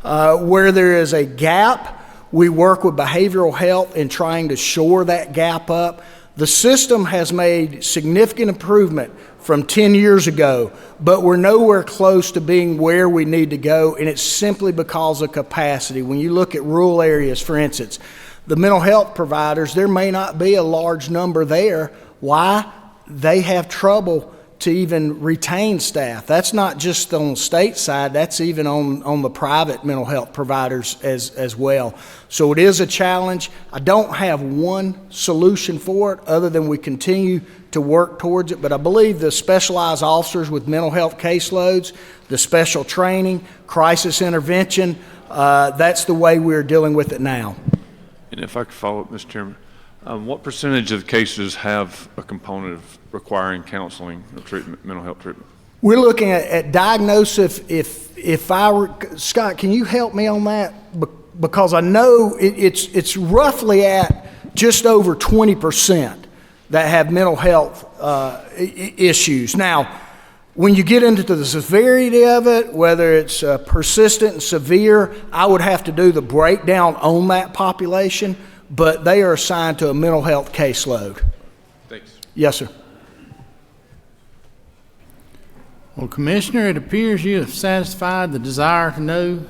Where there is a gap, we work with behavioral health in trying to shore that gap up. The system has made significant improvement from 10 years ago, but we're nowhere close to being where we need to go, and it's simply because of capacity. When you look at rural areas, for instance, the mental health providers, there may not be a large number there. Why? They have trouble to even retain staff. That's not just on the state side, that's even on the private mental health providers as well. So it is a challenge. I don't have one solution for it other than we continue to work towards it, but I believe the specialized officers with mental health caseloads, the special training, crisis intervention, that's the way we're dealing with it now. And if I could follow up, Mr. Chairman, what percentage of cases have a component of requiring counseling or treatment, mental health treatment? We're looking at diagnosis. If I were, Scott, can you help me on that? Because I know it's roughly at just over 20% that have mental health issues. Now, when you get into the severity of it, whether it's persistent and severe, I would have to do the breakdown on that population, but they are assigned to a mental health caseload. Thanks. Yes, sir. Well, Commissioner, it appears you have satisfied the desire to know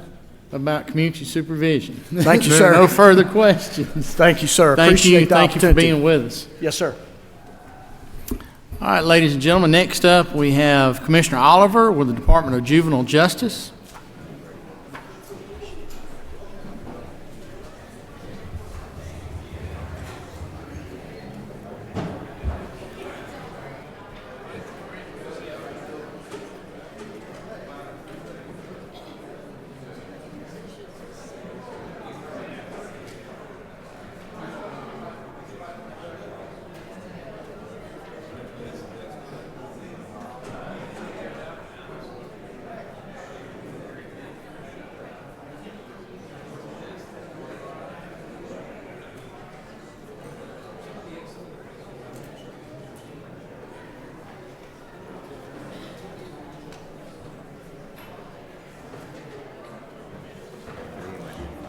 about community supervision. Thank you, There sir. are no further questions. Thank you, sir. Thank Appreciate you. the Thank you for opportunity. being with us. Yes, sir. All right, ladies and gentlemen, next up we have Commissioner Oliver with the Department of Juvenile Justice.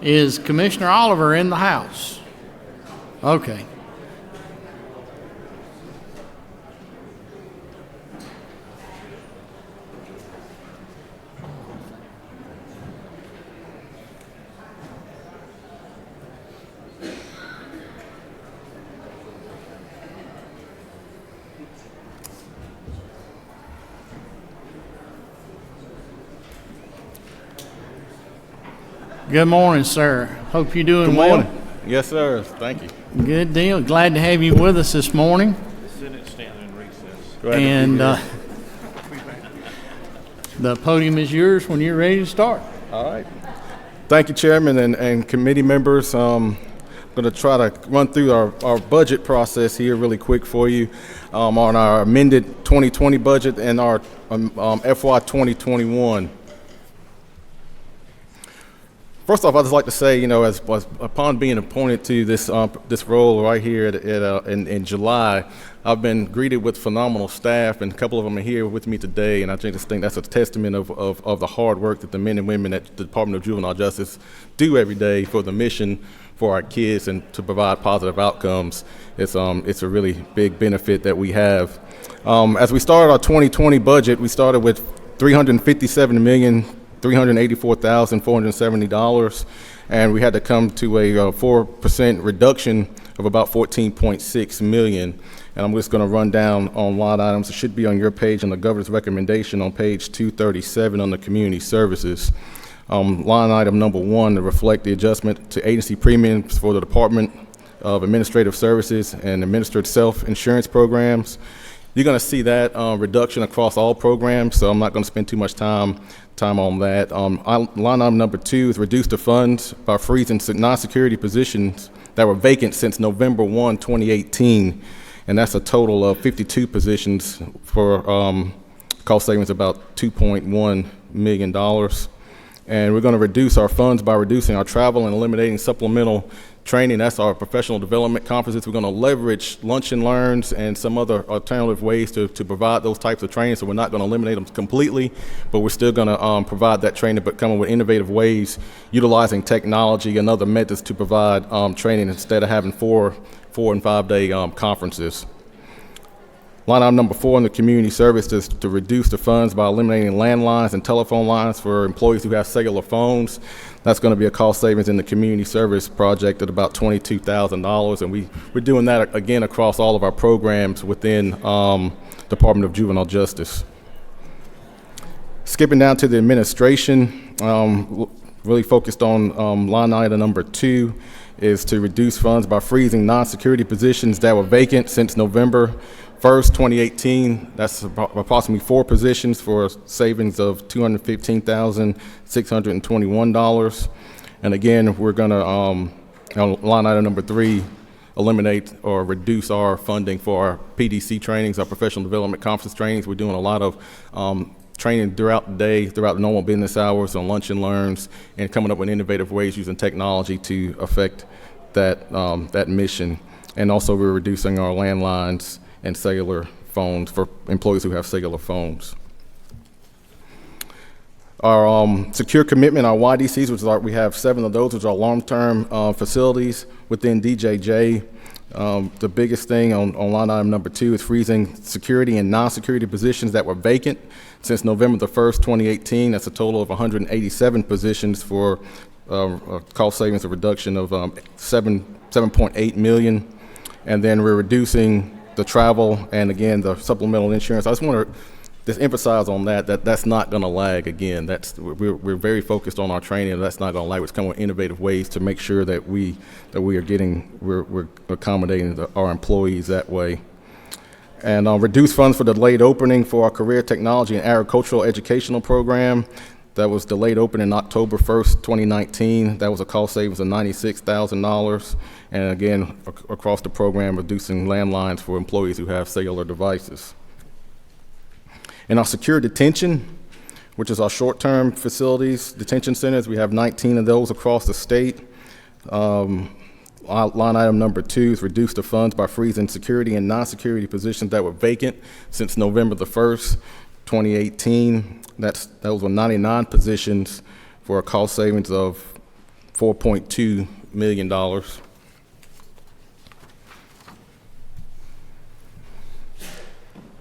Is Commissioner Oliver in the house? Okay. Good morning, sir. Hope you're doing well. Good morning. Yes, sir. Thank you. Good deal. Glad to have you with us this morning. The Senate standing in recess. And the podium is yours when you're ready to start. All right. Thank you, Chairman and committee members. I'm going to try to run through our budget process here really quick for you on our amended 2020 budget and our FY 2021. First off, I'd just like to say, as upon being appointed to this role right here in July, I've been greeted with phenomenal staff, and a couple of them are here with me today, and I just think that's a testament of the hard work that the men and women at the Department of Juvenile Justice do every day for the mission for our kids and to provide positive outcomes. It's a really big benefit that we have. As we started our 2020 budget, we started with $357,384,470, and we had to come to a 4% reduction of about $14.6 million. And I'm just going to run down on line items. It should be on your page on the governor's recommendation on page 237 on the community services. Line item number 1 to reflect the adjustment to agency premiums for the Department of Administrative Services and administered self-insurance programs. You're going to see that reduction across all programs, so I'm not going to spend too much time on that. Line item number 2 is reduce the funds by freezing non-security positions that were vacant since November 1, 2018, and that's a total of 52 positions for cost savings about $2.1 million. And we're going to reduce our funds by reducing our travel and eliminating supplemental training. That's our professional development conferences. We're going to leverage lunch and learns and some other alternative ways to provide those types of training. So we're not going to eliminate them completely, but we're still going to provide that training, but coming with innovative ways, utilizing technology and other methods to provide training instead of having 4 and 5 day conferences. Line item number 4 in the community service is to reduce the funds by eliminating landlines and telephone lines for employees who have cellular phones. That's going to be a cost savings in the community service project at about $22,000, and we're doing that again across all of our programs within Department of Juvenile Justice. Skipping down to the administration, really focused on line item number 2 is to reduce funds by freezing non-security positions that were vacant since November 1st, 2018. That's approximately 4 positions for savings of $215,621. And again, we're going to, on line item number 3, eliminate or reduce our funding for our PDC trainings, our professional development conference trainings. We're doing a lot of training throughout the day, throughout the normal business hours, on lunch and learns, and coming up with innovative ways using technology to affect that mission. And also, we're reducing our landlines and cellular phones for employees who have cellular phones. Our secure commitment, our YDCs, we have 7 of those, which are long-term facilities within DJJ. The biggest thing on line item number 2 is freezing security and non-security positions that were vacant since November the 1st, 2018. That's a total of 187 positions for cost savings, a reduction of $7.8 million. And then we're reducing the travel and again the supplemental insurance. I just want to just emphasize on that's not going to lag again. We're very focused on our training, and that's not going to lag. We're coming with innovative ways to make sure that we're accommodating our employees that way. And reduce funds for delayed opening for our career technology and agricultural educational program. That was delayed opening October 1st, 2019. That was a cost savings of $96,000. And again, across the program, reducing landlines for employees who have cellular devices. In our secure detention, which is our short-term facilities, detention centers, we have 19 of those across the state. Line item number 2 is reduce the funds by freezing security and non-security positions that were vacant since November the 1st, 2018. Those were 99 positions for a cost savings of $4.2 million.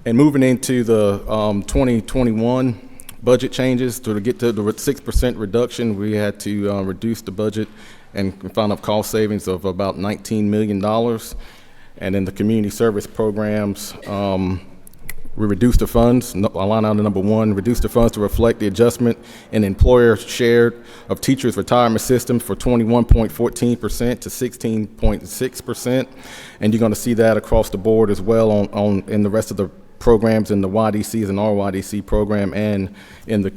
And moving into the 2021 budget changes, to get to the 6% reduction, we had to reduce the budget and found a cost savings of about $19 million. And in the community service programs, we reduced the funds, line item number 1, reduce the funds to reflect the adjustment in employer share of teachers' retirement systems for 21.14% to 16.6%. And you're going to see that across the board as well in the rest of the programs in the YDCs and our YDC program and in the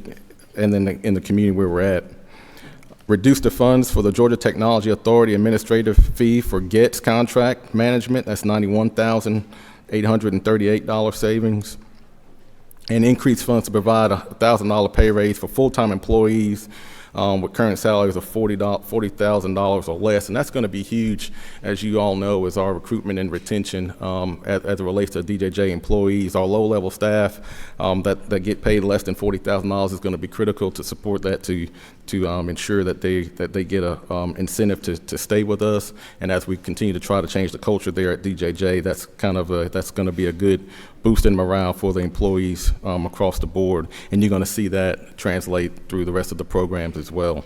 community where we're at. Reduce the funds for the Georgia Technology Authority administrative fee for GETS contract management. That's $91,838 savings. And increase funds to provide a $1,000 pay raise for full-time employees with current salaries of $40,000 or less. And that's going to be huge, as you all know, as our recruitment and retention as it relates to DJJ employees. Our low-level staff that get paid less than $40,000 is going to be critical to support that, to ensure that they get a incentive to stay with us. And as we continue to try to change the culture there at DJJ, that's going to be a good boost in morale for the employees across the board. And you're going to see that translate through the rest of the programs as well.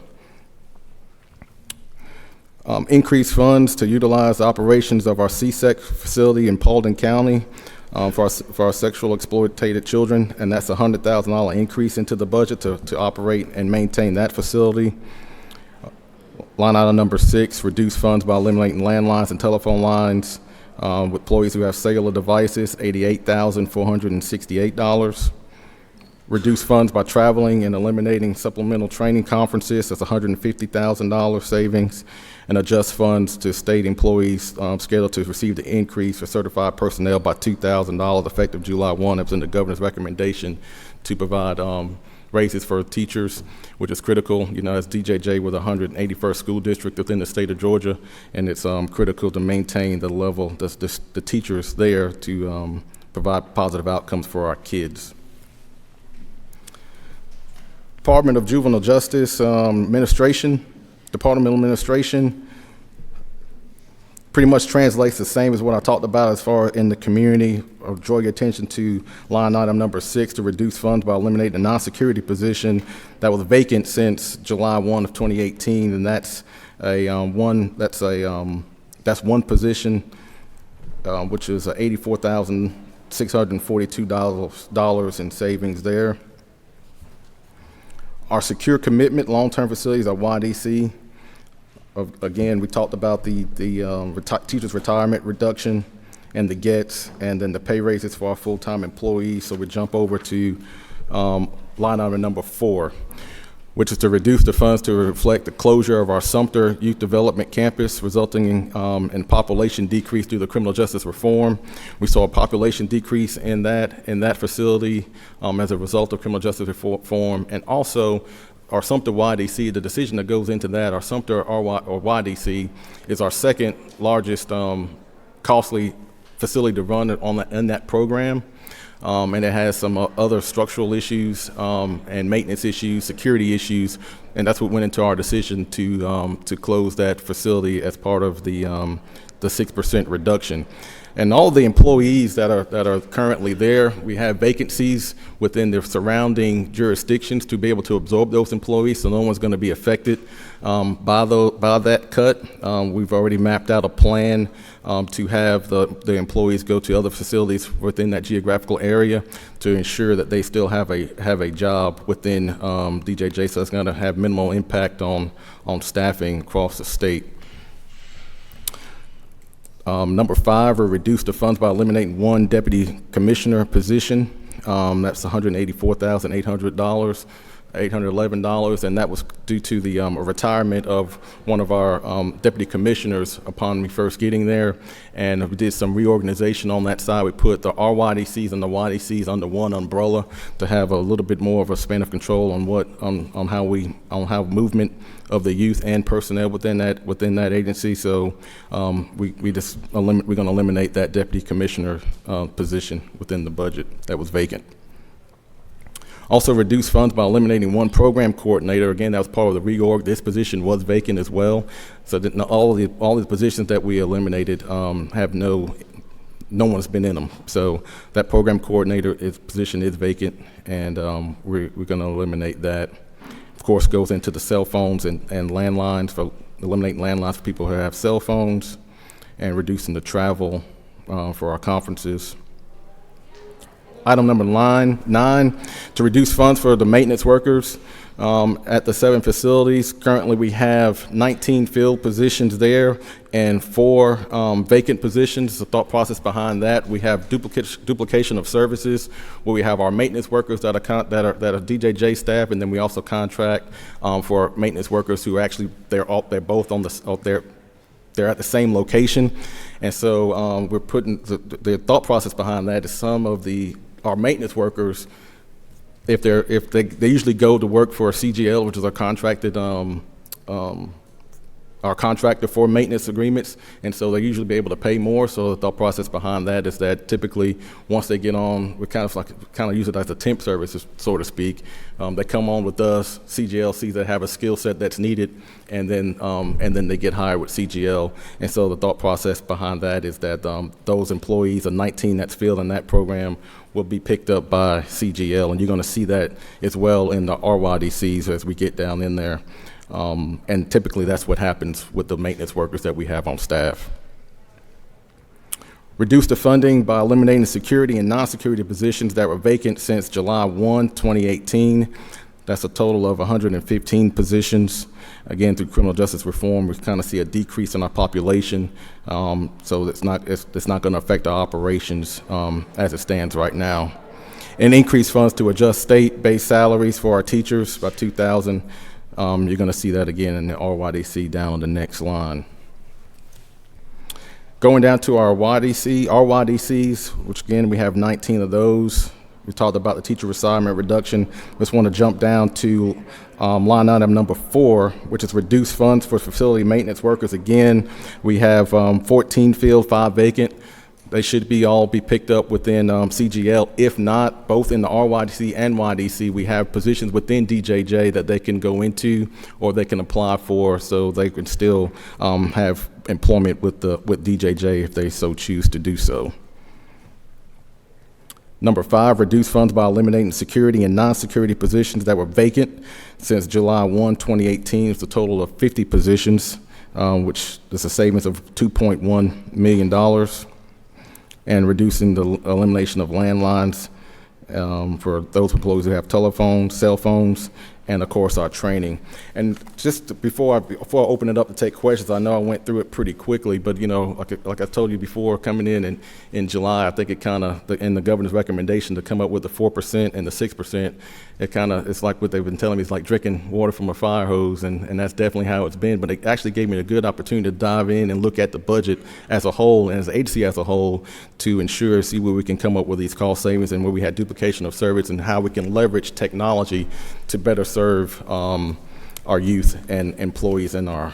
Increased funds to utilize the operations of our CSEC facility in Paulding County for our sexual exploited children, and that's a $100,000 increase into the budget to operate and maintain that facility. Line item number 6, reduce funds by eliminating landlines and telephone lines with employees who have cellular devices, $88,468. Reduce funds by traveling and eliminating supplemental training conferences, that's $150,000 savings. And adjust funds to state employees scheduled to receive the increase for certified personnel by $2,000 effective July 1. That was in the governor's recommendation to provide raises for teachers, which is critical. You know, as DJJ, we're the 181st school district within the state of Georgia, and it's critical to maintain the level, the teachers there to provide positive outcomes for our kids. Department of Juvenile Justice Departmental Administration pretty much translates the same as what I talked about as far in the community. I'll draw your attention to line item number 6 to reduce funds by eliminating the non-security position that was vacant since July 1 of 2018, and that's one position, which is $84,642 in savings there. Our secure commitment long-term facilities, our YDC. Again, we talked about the teachers' retirement reduction and the GETs, and then the pay raises for our full-time employees. So we jump over to line item number 4, which is to reduce the funds to reflect the closure of our Sumter Youth Development Campus, resulting in population decrease due to criminal justice reform. We saw a population decrease in that facility as a result of criminal justice reform, and also our Sumter YDC, the decision that goes into that, our Sumter or YDC is our second largest costly facility to run in that program. And it has some other structural issues and maintenance issues, security issues, and that's what went into our decision to close that facility as part of the 6% reduction. And all the employees that are currently there, we have vacancies within the surrounding jurisdictions to be able to absorb those employees, so no one's going to be affected by that cut. We've already mapped out a plan to have the employees go to other facilities within that geographical area to ensure that they still have a job within DJJ, so it's going to have minimal impact on staffing across the state. Number 5, we reduced the funds by eliminating one deputy commissioner position. That's $184,811, and that was due to the retirement of one of our deputy commissioners upon me first getting there. And we did some reorganization on that side. We put the RYDCs and the YDCs under one umbrella to have a little bit more of a span of control on how movement of the youth and personnel within that agency. So we're going to eliminate that deputy commissioner position within the budget that was vacant. Also reduce funds by eliminating one program coordinator. Again, that was part of the reorg. This position was vacant as well. So that all the positions that we eliminated have no one's been in them. So that program coordinator position is vacant, and we're going to eliminate that. Of course, goes into the cell phones and landlines, for eliminating landlines for people who have cell phones, and reducing the travel for our conferences. Item number 9, to reduce funds for the maintenance workers at the 7 facilities. Currently, we have 19 filled positions there and 4 vacant positions. The thought process behind that, we have duplication of services, where we have our maintenance workers that are DJJ staff, and then we also contract for maintenance workers who actually they're both on they're at the same location, and so we're putting the thought process behind that is some of our maintenance workers if they usually go to work for a CGL, which is our contracted our contractor for maintenance agreements, and so they usually be able to pay more. So the thought process behind that is that typically once they get on, we kind of use it as a temp service, so to speak. They come on with us, CGL sees they have a skill set that's needed, and then they get hired with CGL. And so the thought process behind that is that those employees, the 19 that's filled in that program, will be picked up by CGL, and you're going to see that as well in the RYDCs as we get down in there. And typically that's what happens with the maintenance workers that we have on staff. Reduce the funding by eliminating security and non-security positions that were vacant since July 1, 2018. That's a total of 115 positions. Again, through criminal justice reform, we kind of see a decrease in our population. So it's not going to affect our operations as it stands right now. And increase funds to adjust state-based salaries for our teachers by 2,000. You're going to see that again in the RYDC down on the next line. Going down to our RYDCs, which again, we have 19 of those. We talked about the teacher assignment reduction. Just want to jump down to line item number 4, which is reduce funds for facility maintenance workers. Again, we have 14 filled, 5 vacant. They should all be picked up within CGL. If not, both in the RYDC and YDC, we have positions within DJJ that they can go into or they can apply for, so they can still have employment with DJJ if they so choose to do so. Number 5, reduce funds by eliminating security and non-security positions that were vacant since July 1, 2018. It's a total of 50 positions, which is a savings of $2.1 million. And reducing the elimination of landlines for those employees who have telephones, cell phones, and of course our training. And just before I open it up to take questions, I know I went through it pretty quickly, but like I told you before, coming in July, I think it kind of, in the governor's recommendation to come up with the 4% and the 6%, it's like what they've been telling me, it's like drinking water from a fire hose, and that's definitely how it's been. But it actually gave me a good opportunity to dive in and look at the budget as a whole and as an agency as a whole to see where we can come up with these cost savings and where we had duplication of service and how we can leverage technology to better serve our youth and employees in our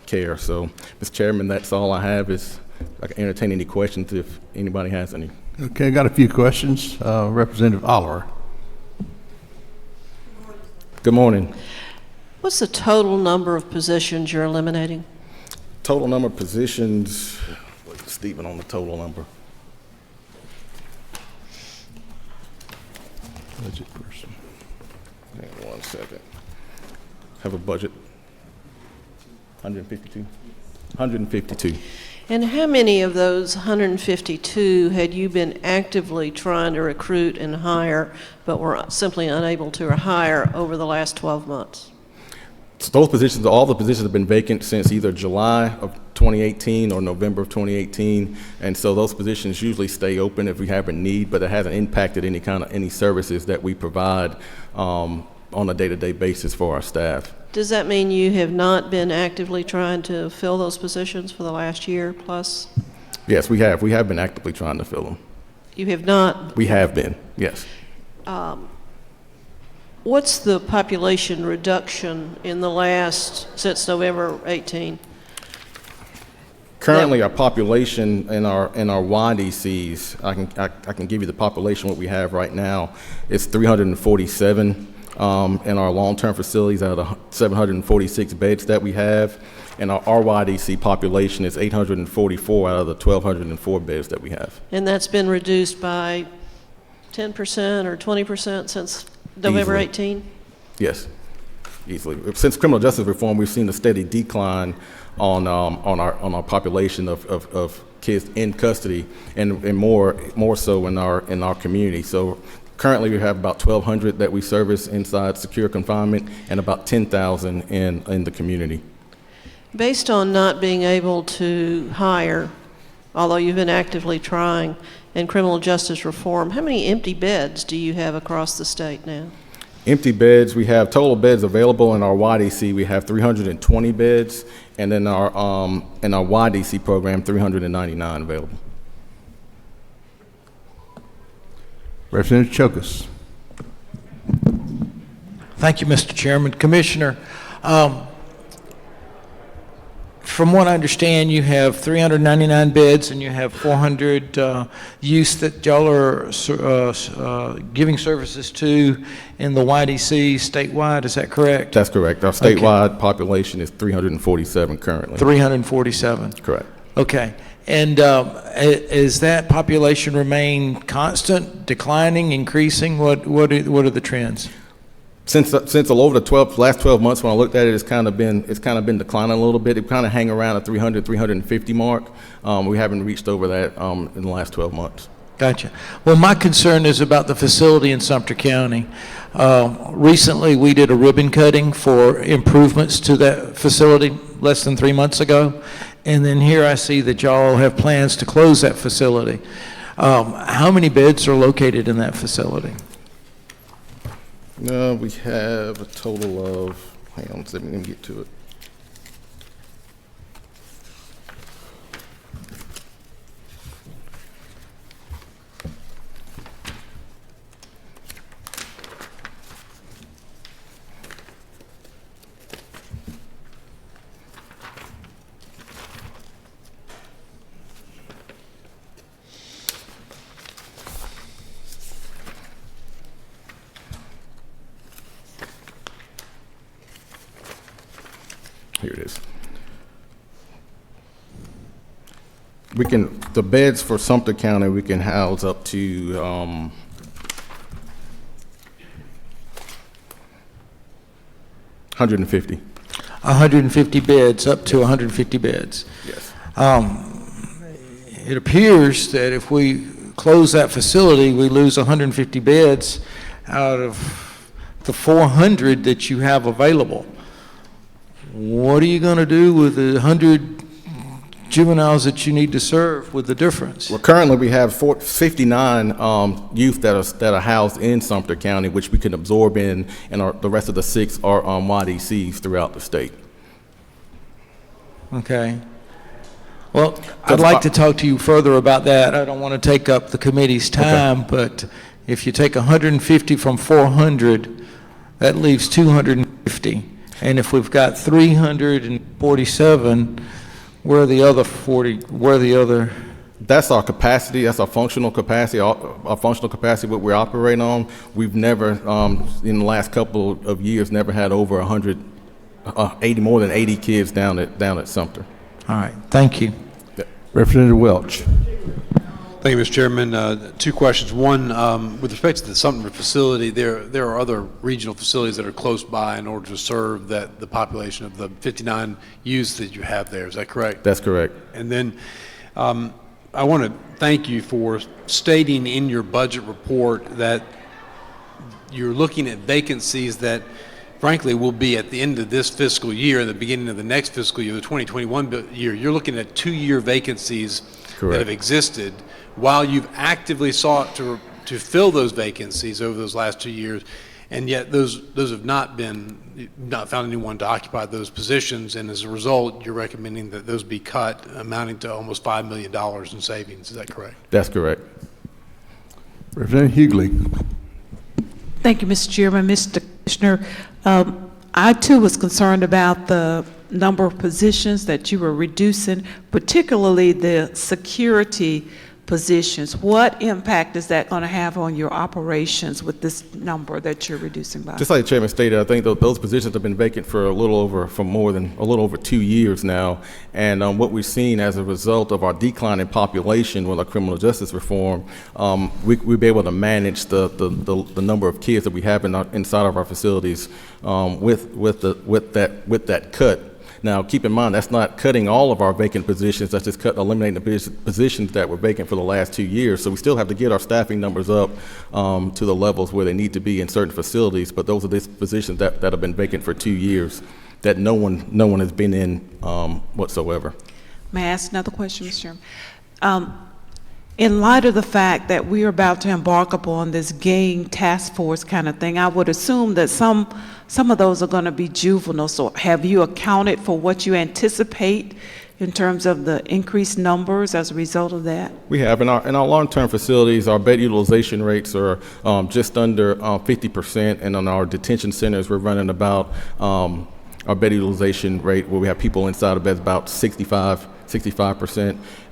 care. So, Mr. Chairman, that's all I have. I can entertain any questions if anybody has any. Okay, I got a few questions. Representative Oliver. Good morning. What's the total number of positions you're eliminating? Total number of positions, Stephen on the total number. Budget person. Hang on 1 second. Have a budget. 152. 152. And how many of those 152 had you been actively trying to recruit and hire, but were simply unable to hire over the last 12 months? So those positions, all the positions have been vacant since either July of 2018 or November of 2018, and so those positions usually stay open if we have a need, but it hasn't impacted any services that we provide on a day-to-day basis for our staff. Does that mean you have not been actively trying to fill those positions for the last year plus? Yes, we have. We have been actively trying to fill them. You have not? We have been, yes. What's the population reduction in the since November 18? Currently, our population in our YDCs, I can give you the population what we have right now. It's 347. In our long-term facilities out of 746 beds that we have, and our RYDC population is 844 out of the 1,204 beds that we have. And that's been reduced by 10% or 20% since November 18? Yes, easily. Since criminal justice reform, we've seen a steady decline on our population of kids in custody, and more so in our community. So currently, we have about 1,200 that we service inside secure confinement and about 10,000 in the community. Based on not being able to hire, although you've been actively trying, in criminal justice reform, how many empty beds do you have across the state now? Empty beds, we have total beds available in our YDC. We have 320 beds, and in our YDC program, 399 available. Representative Chokas. Thank you, Mr. Chairman. Commissioner, from what I understand, you have 399 beds and you have 400 youths that y'all are giving services to in the YDC statewide. Is that correct? That's correct. Our statewide population is 347 currently. 347. Correct. Okay. And is that population remain constant, declining, increasing? What are the trends? Since over the last 12 months when I looked at it, it's kind of been declining a little bit. It kind of hang around a 300, 350 mark. We haven't reached over that in the last 12 months. Gotcha. Well, my concern is about the facility in Sumter County. Recently, we did a ribbon cutting for improvements to that facility less than 3 months ago. And then here I see that y'all have plans to close that facility. How many beds are located in that facility? We have a total of, hang on, let me get to it. Here it is. The beds for Sumter County, we can house up to 150. 150 beds, up to 150 beds. Yes. It appears that if we close that facility, we lose 150 beds out of the 400 that you have available. What are you going to do with the 100 juveniles that you need to serve with the difference? Well, currently we have 59 youth that are housed in Sumter County, which we can absorb in, and the rest of the 6 are YDCs throughout the state. Okay. Well, I'd like to talk to you further about that. I don't want to take up the committee's time, but if you take 150 from 400, that leaves 250. And if we've got 347, where are the other 40, where are the other? That's our capacity, that's our functional capacity, our functional capacity, what we're operating on. We've never, in the last couple of years, never had over 100, more than 80 kids down at Sumter. All right, thank you. Representative Welch. Thank you, Mr. Chairman. 2 questions. One, with respect to the Sumter facility, there are other regional facilities that are close by in order to serve the population of the 59 youths that you have there. Is that correct? That's correct. And then I want to thank you for stating in your budget report that you're looking at vacancies that, frankly, will be at the end of this fiscal year, the beginning of the next fiscal year, the 2021 year. You're looking at 2-year vacancies that have existed, while you've actively sought to fill those vacancies over those last 2 years, and yet those have not found anyone to occupy those positions, and as a result, you're recommending that those be cut, amounting to almost $5 million in savings. Is that correct? That's correct. Representative Hughley. Thank you, Mr. Chairman. Mr. Commissioner, I too was concerned about the number of positions that you were reducing, particularly the security positions. What impact is that going to have on your operations with this number that you're reducing by? Just like the chairman stated, I think those positions have been vacant for a little over 2 years now. And what we've seen as a result of our decline in population with our criminal justice reform, we'll be able to manage the number of kids that we have inside of our facilities with that cut. Now, keep in mind, that's not cutting all of our vacant positions. That's just eliminating the positions that were vacant for the last 2 years. So we still have to get our staffing numbers up to the levels where they need to be in certain facilities. But those are the positions that have been vacant for 2 years that no one has been in whatsoever. May I ask another question, Mr. Chairman? In light of the fact that we are about to embark upon this gang task force kind of thing, I would assume that some of those are going to be juvenile. So have you accounted for what you anticipate in terms of the increased numbers as a result of that? We have. In our long-term facilities, our bed utilization rates are just under 50%, and on our detention centers, we're running about our bed utilization rate, where we have people inside of beds, about 65%.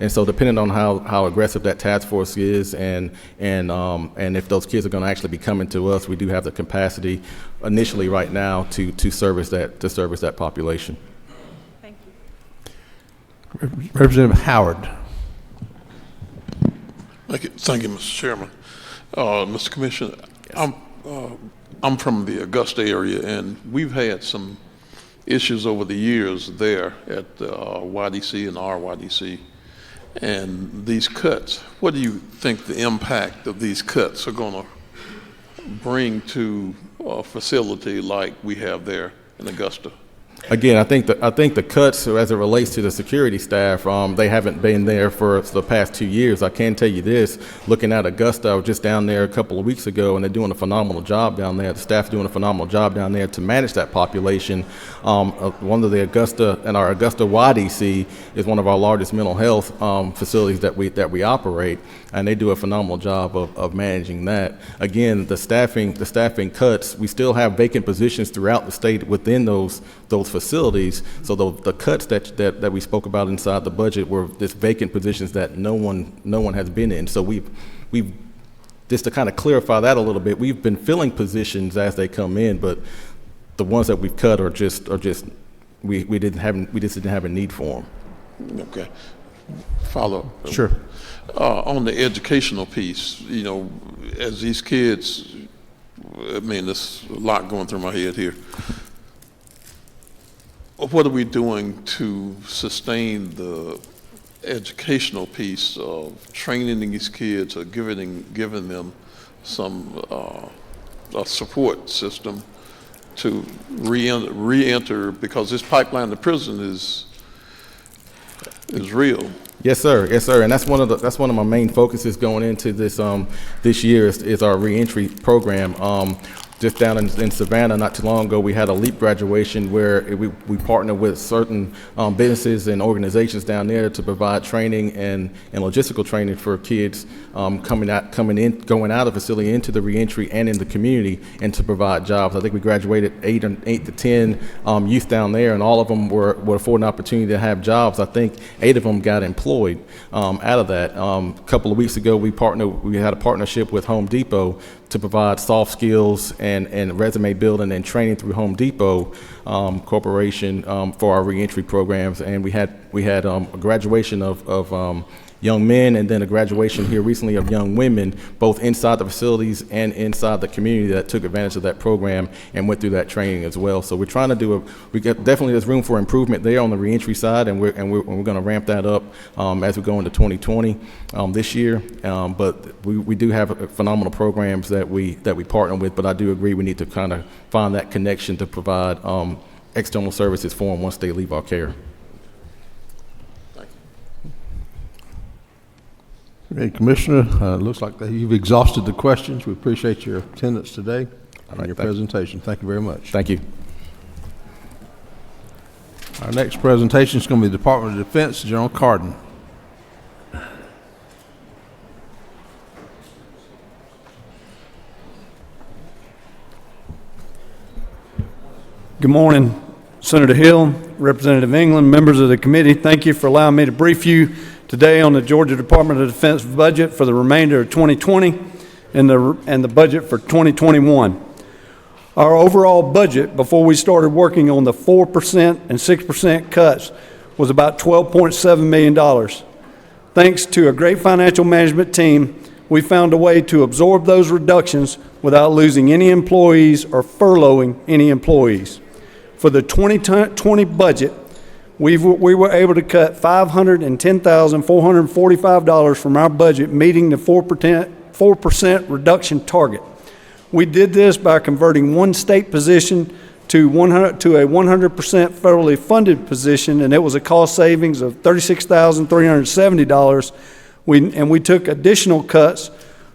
And so depending on how aggressive that task force is and if those kids are going to actually be coming to us, we do have the capacity initially right now to service that population. Thank you. Representative Howard. Thank you, Mr. Chairman. Mr. Commissioner, yes. I'm from the Augusta area, and we've had some issues over the years there at YDC and RYDC. And these cuts, what do you think the impact of these cuts are going to bring to a facility like we have there in Augusta? Again, I think the cuts, as it relates to the security staff, they haven't been there for the past 2 years. I can tell you this, looking at Augusta, I was just down there a couple of weeks ago, and they're doing a phenomenal job down there. The staff's doing a phenomenal job down there to manage that population. One of the Augusta, and our Augusta YDC is one of our largest mental health facilities that we operate, and they do a phenomenal job of managing that. Again, the staffing cuts, we still have vacant positions throughout the state within those facilities. So the cuts that we spoke about inside the budget were just vacant positions that no one has been in. So we've just to kind of clarify that a little bit, we've been filling positions as they come in, but the ones that we've cut are just we just didn't have a need for them. Okay. Follow up. Sure. On the educational piece, you know, as these kids, I mean, there's a lot going through my head here. What are we doing to sustain the educational piece of training these kids or giving them some a support system to re-enter, because this pipeline to prison is real? Yes, sir. Yes, sir. And that's one of my main focuses going into this year is our reentry program. Just down in Savannah not too long ago, we had a LEAP graduation where we partnered with certain businesses and organizations down there to provide training and logistical training for kids going out of the facility into the reentry and in the community, and to provide jobs. I think we graduated 8 to 10 youth down there, and all of them were afforded an opportunity to have jobs. I think 8 of them got employed out of that. A couple of weeks ago, we had a partnership with Home Depot to provide soft skills and resume building and training through Home Depot Corporation for our reentry programs. And we had a graduation of young men, and then a graduation here recently of young women, both inside the facilities and inside the community, that took advantage of that program and went through that training as well. So we're trying to definitely there's room for improvement there on the reentry side, and we're going to ramp that up as we go into 2020 this year. But we do have phenomenal programs that we partner with. But I do agree we need to kind of find that connection to provide external services for them once they leave our care. Hey, Commissioner, looks like that you've exhausted the questions. We appreciate your attendance today and your presentation. Thank you very much. Thank you. Our next presentation is going to be the Department of Defense, General Carden. Good morning, Senator Hill, Representative England, members of the committee. Thank you for allowing me to brief you today on the Georgia Department of Defense budget for the remainder of 2020 and the budget for 2021. Our overall budget before we started working on the 4% and 6% cuts was about $12.7 million. Thanks to a great financial management team, we found a way to absorb those reductions without losing any employees or furloughing any employees. For the 2020 budget, we were able to cut $510,445 from our budget, meeting the 4% reduction target. We did this by converting one state position to a 100% federally funded position, and it was a cost savings of $36,370. We took additional cuts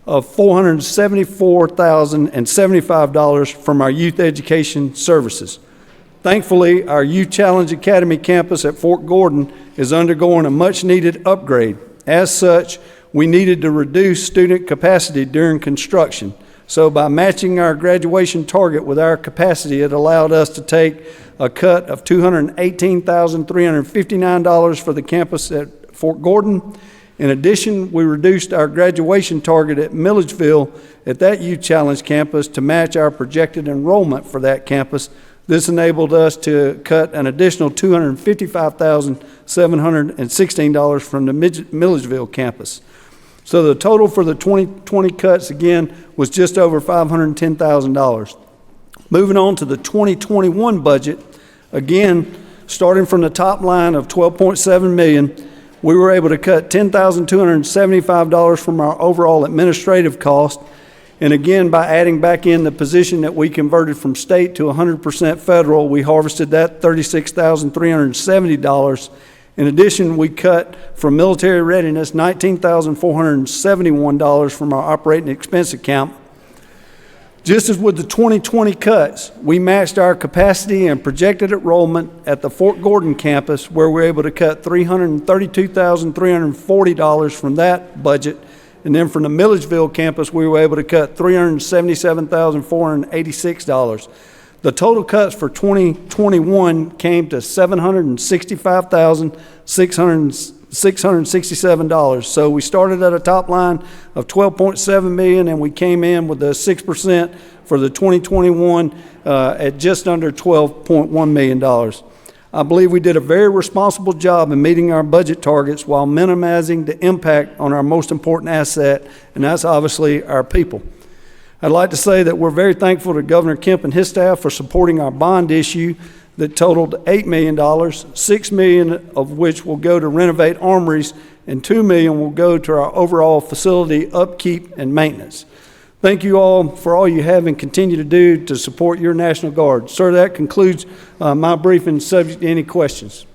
of $474,075 from our youth education services. Thankfully, our Youth Challenge Academy campus at Fort Gordon is undergoing a much-needed upgrade. As such, we needed to reduce student capacity during construction. So by matching our graduation target with our capacity, it allowed us to take a cut of $218,359 for the campus at Fort Gordon. In addition, we reduced our graduation target at Milledgeville at that Youth Challenge campus to match our projected enrollment for that campus. This enabled us to cut an additional $255,716 from the Milledgeville campus. So the total for the 2020 cuts, again, was just over $510,000. Moving on to the 2021 budget, again, starting from the top line of $12.7 million, we were able to cut $10,275 from our overall administrative cost. And again, by adding back in the position that we converted from state to 100% federal, we harvested that $36,370. In addition, we cut from military readiness $19,471 from our operating expense account. Just as with the 2020 cuts, we matched our capacity and projected enrollment at the Fort Gordon campus, where we were able to cut $332,340 from that budget. And then from the Milledgeville campus, we were able to cut $377,486. The total cuts for 2021 came to $765,667. So we started at a top line of $12.7 million, and we came in with a 6% for the 2021 at just under $12.1 million. I believe we did a very responsible job in meeting our budget targets while minimizing the impact on our most important asset, and that's obviously our people. I'd like to say that we're very thankful to Governor Kemp and his staff for supporting our bond issue that totaled $8 million, $6 million of which will go to renovate armories, and $2 million will go to our overall facility upkeep and maintenance. Thank you all for all you have and continue to do to support your National Guard. Sir, that concludes my briefing, subject to any questions.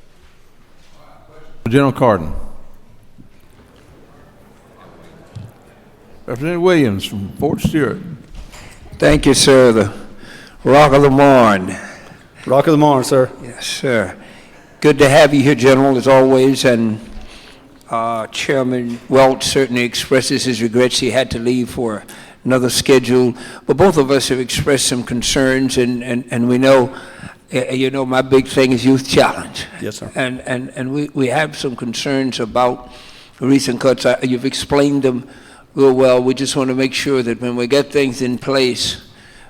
General Cardin. Representative Williams from Fort Stewart. Thank you, sir. The Rock of the Marne. Rock of the Marne, sir. Yes, sir. Good to have you here, General, as always. And Chairman Welch certainly expresses his regrets he had to leave for another schedule. But both of us have expressed some concerns, and we know, you know, my big thing is Youth Challenge. Yes, sir. And we have some concerns about the recent cuts. You've explained them real well. We just want to make sure that when we get things in place,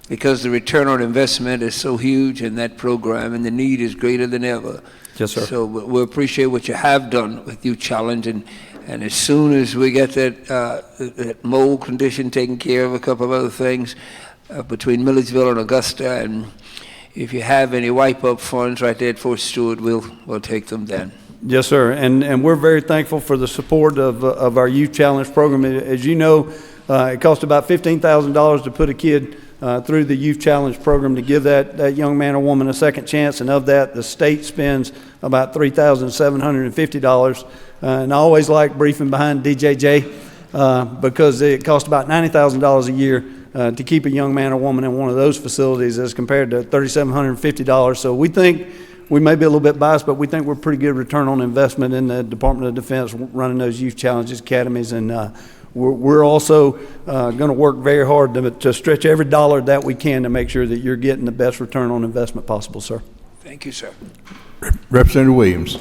because the return on investment is so huge in that program and the need is greater than ever. Yes, sir. So we appreciate what you have done with Youth Challenge, and as soon as we get that mold condition taken care of, a couple of other things between Milledgeville and Augusta, and if you have any wipe-up funds right there at Fort Stewart, we'll take them then. Yes, sir, and we're very thankful for the support of our Youth Challenge program. As you know, it costs about $15,000 to put a kid through the Youth Challenge program to give that young man or woman a second chance, and of that, the state spends about $3,750. And I always like briefing behind DJJ because it costs about $90,000 a year to keep a young man or woman in one of those facilities as compared to $3,750. So we think, we may be a little bit biased, but we think we're pretty good return on investment in the Department of Defense running those Youth Challenges academies. And we're also going to work very hard to stretch every dollar that we can to make sure that you're getting the best return on investment possible, sir. Thank you, sir. Representative Williams.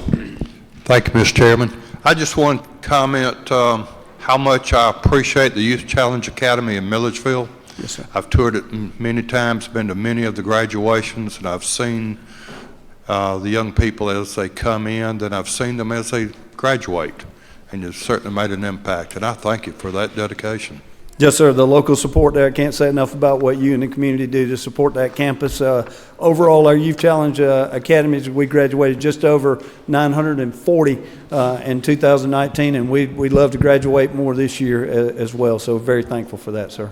Thank you, Mr. Chairman. I just want to comment how much I appreciate the Youth Challenge Academy in Milledgeville. Yes, sir. I've toured it many times, been to many of the graduations, and I've seen the young people as they come in, then I've seen them as they graduate, and it's certainly made an impact, and I thank you for that dedication. Yes, sir. The local support there, I can't say enough about what you and the community do to support that campus. Overall, our Youth Challenge academies, we graduated just over 940 in 2019, and we'd love to graduate more this year as well. So very thankful for that, sir.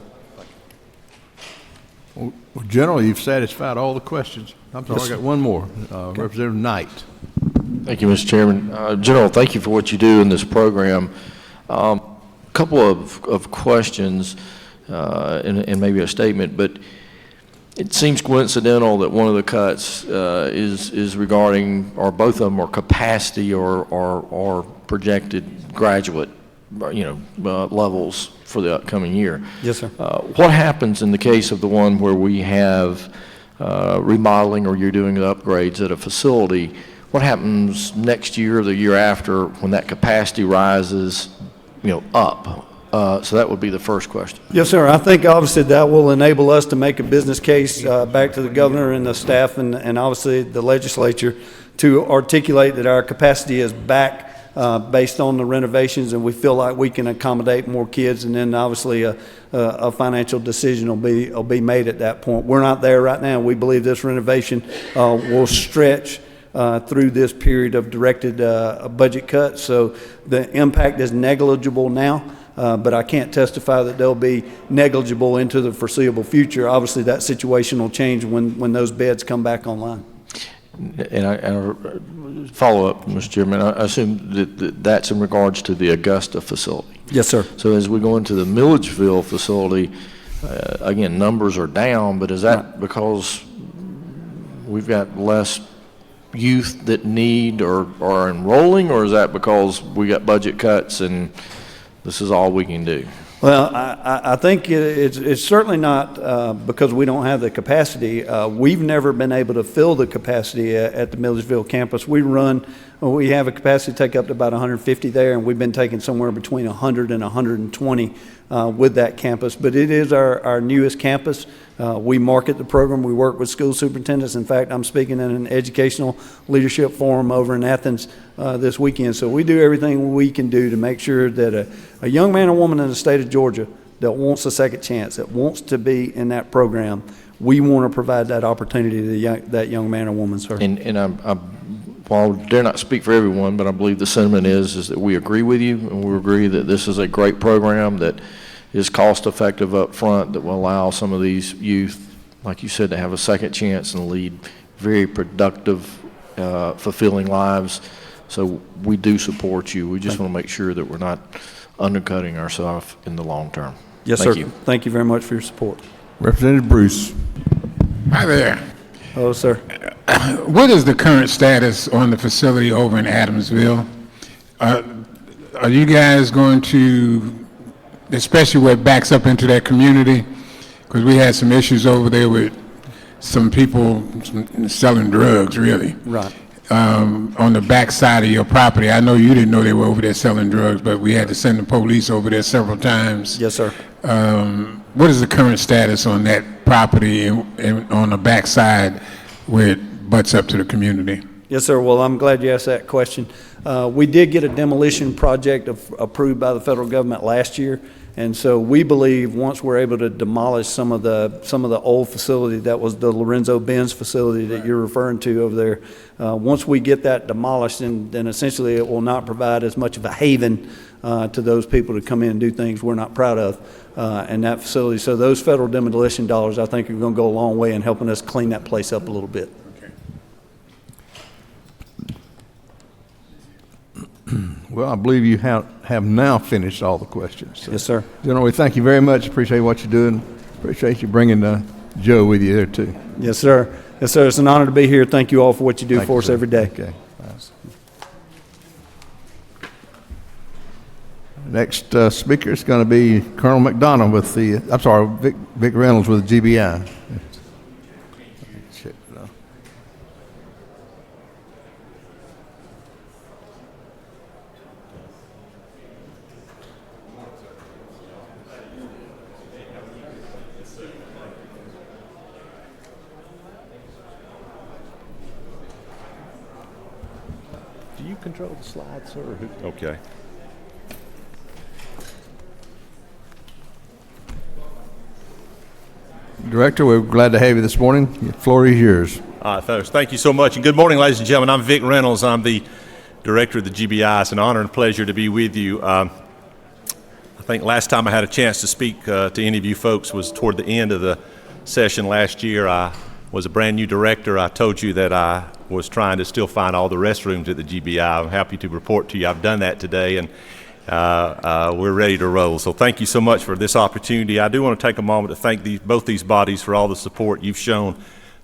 Well, General, you've satisfied all the questions. I'm sorry, I got one more. Okay. Representative Knight. Thank you, Mr. Chairman. General, thank you for what you do in this program. Couple of questions and maybe a statement, but It seems coincidental that one of the cuts is regarding, or both of them are capacity or projected graduate, levels for the upcoming year. Yes, sir. What happens in the case of the one where we have remodeling or you're doing the upgrades at a facility? What happens next year or the year after when that capacity rises, up? So that would be the first question. Yes, sir. I think obviously that will enable us to make a business case back to the governor and the staff and obviously the legislature to articulate that our capacity is back based on the renovations, and we feel like we can accommodate more kids, and then obviously a financial decision will be made at that point. We're not there right now. We believe this renovation will stretch through this period of directed budget cuts, so the impact is negligible now. But I can't testify that they'll be negligible into the foreseeable future. Obviously, that situation will change when those beds come back online. And I follow up, Mr. Chairman, I assume that that's in regards to the Augusta facility. Yes, sir. So as we go into the Milledgeville facility, again, numbers are down, but is that because we've got less youth that need or are enrolling, or is that because we got budget cuts and this is all we can do? Well, I think it's certainly not because we don't have the capacity. We've never been able to fill the capacity at the Milledgeville campus. We have a capacity to take up to about 150 there, and we've been taking somewhere between 100 and 120 with that campus. But it is our newest campus. We market the program. We work with school superintendents. In fact, I'm speaking in an educational leadership forum over in Athens this weekend. So we do everything we can do to make sure that a young man or woman in the state of Georgia that wants a second chance, that wants to be in that program, we want to provide that opportunity to that young man or woman, sir. And while I dare not speak for everyone, but I believe the sentiment is that we agree with you, and we agree that this is a great program that is cost-effective up front, that will allow some of these youth, like you said, to have a second chance and lead very productive, fulfilling lives. So we do support you. We just want to make sure that we're not undercutting ourselves in the long term. Yes, Thank sir. you. Thank you very much for your support. Representative Bruce. Hi there. Hello, sir. What is the current status on the facility over in Adamsville? Are you guys going to, especially where it backs up into that community, because we had some issues over there with some people selling drugs, really. Right. On the back side of your property. I know you didn't know they were over there selling drugs, but we had to send the police over there several times. Yes, sir. What is the current status on that property and on the back side where it butts up to the community? Yes, sir. Well, I'm glad you asked that question. We did get a demolition project approved by the federal government last year, and so we believe once we're able to demolish some of the old facility, that was the Lorenzo Benz facility that you're referring to over there. Once we get that demolished, then essentially it will not provide as much of a haven to those people to come in and do things we're not proud of in that facility. So those federal demolition dollars, I think, are going to go a long way in helping us clean that place up a little bit. Well, I believe you have now finished all the questions. So, yes, sir. General, we thank you very much. Appreciate what you're doing. Appreciate you bringing Joe with you there, too. Yes, sir. Yes, sir. It's an honor to be here. Thank you all for what you do for us every day. Okay. Next speaker is going to be Colonel McDonough with Vic Reynolds with the GBI. Do you control the slides, sir? Okay. Director, we're glad to have you this morning. The floor is yours. Folks, thank you so much. And good morning, ladies and gentlemen. I'm Vic Reynolds. I'm the director of the GBI. It's an honor and pleasure to be with you. I think last time I had a chance to speak to any of you folks was toward the end of the session last year. I was a brand new director. I told you that I was trying to still find all the restrooms at the GBI. I'm happy to report to you I've done that today. And we're ready to roll. So thank you so much for this opportunity. I do want to take a moment to thank both these bodies for all the support you've shown,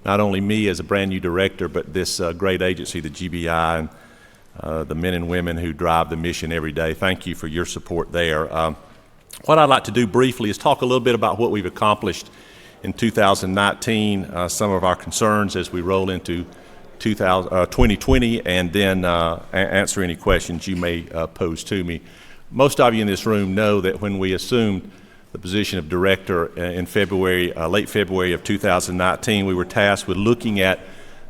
not only me as a brand new director, but this great agency, the GBI, and the men and women who drive the mission every day. Thank you for your support there. What I'd like to do briefly is talk a little bit about what we've accomplished in 2019, some of our concerns as we roll into 2020, and then answer any questions you may pose to me. Most of you in this room know that when we assumed the position of director in February, late February of 2019, we were tasked with looking at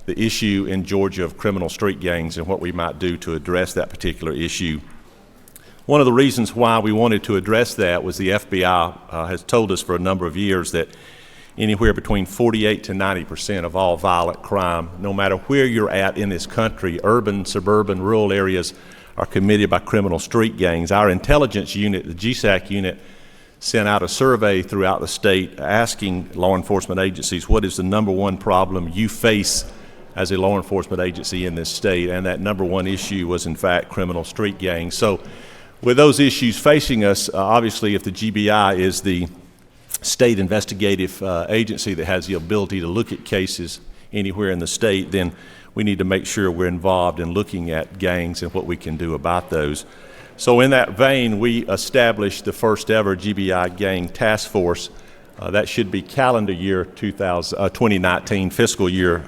the issue in Georgia of criminal street gangs and what we might do to address that particular issue. One of the reasons why we wanted to address that was the FBI has told us for a number of years that anywhere between 48 to 90% of all violent crime, no matter where you're at in this country, urban, suburban, rural areas, are committed by criminal street gangs. Our intelligence unit, the GSAC unit, sent out a survey throughout the state asking law enforcement agencies what is the number one problem you face as a law enforcement agency in this state, and that number one issue was in fact criminal street gangs. So with those issues facing us, obviously if the GBI is the state investigative agency that has the ability to look at cases anywhere in the state, then we need to make sure we're involved in looking at gangs and what we can do about those. So in that vein, we established the first ever GBI gang task force. That should be calendar year 2019, fiscal year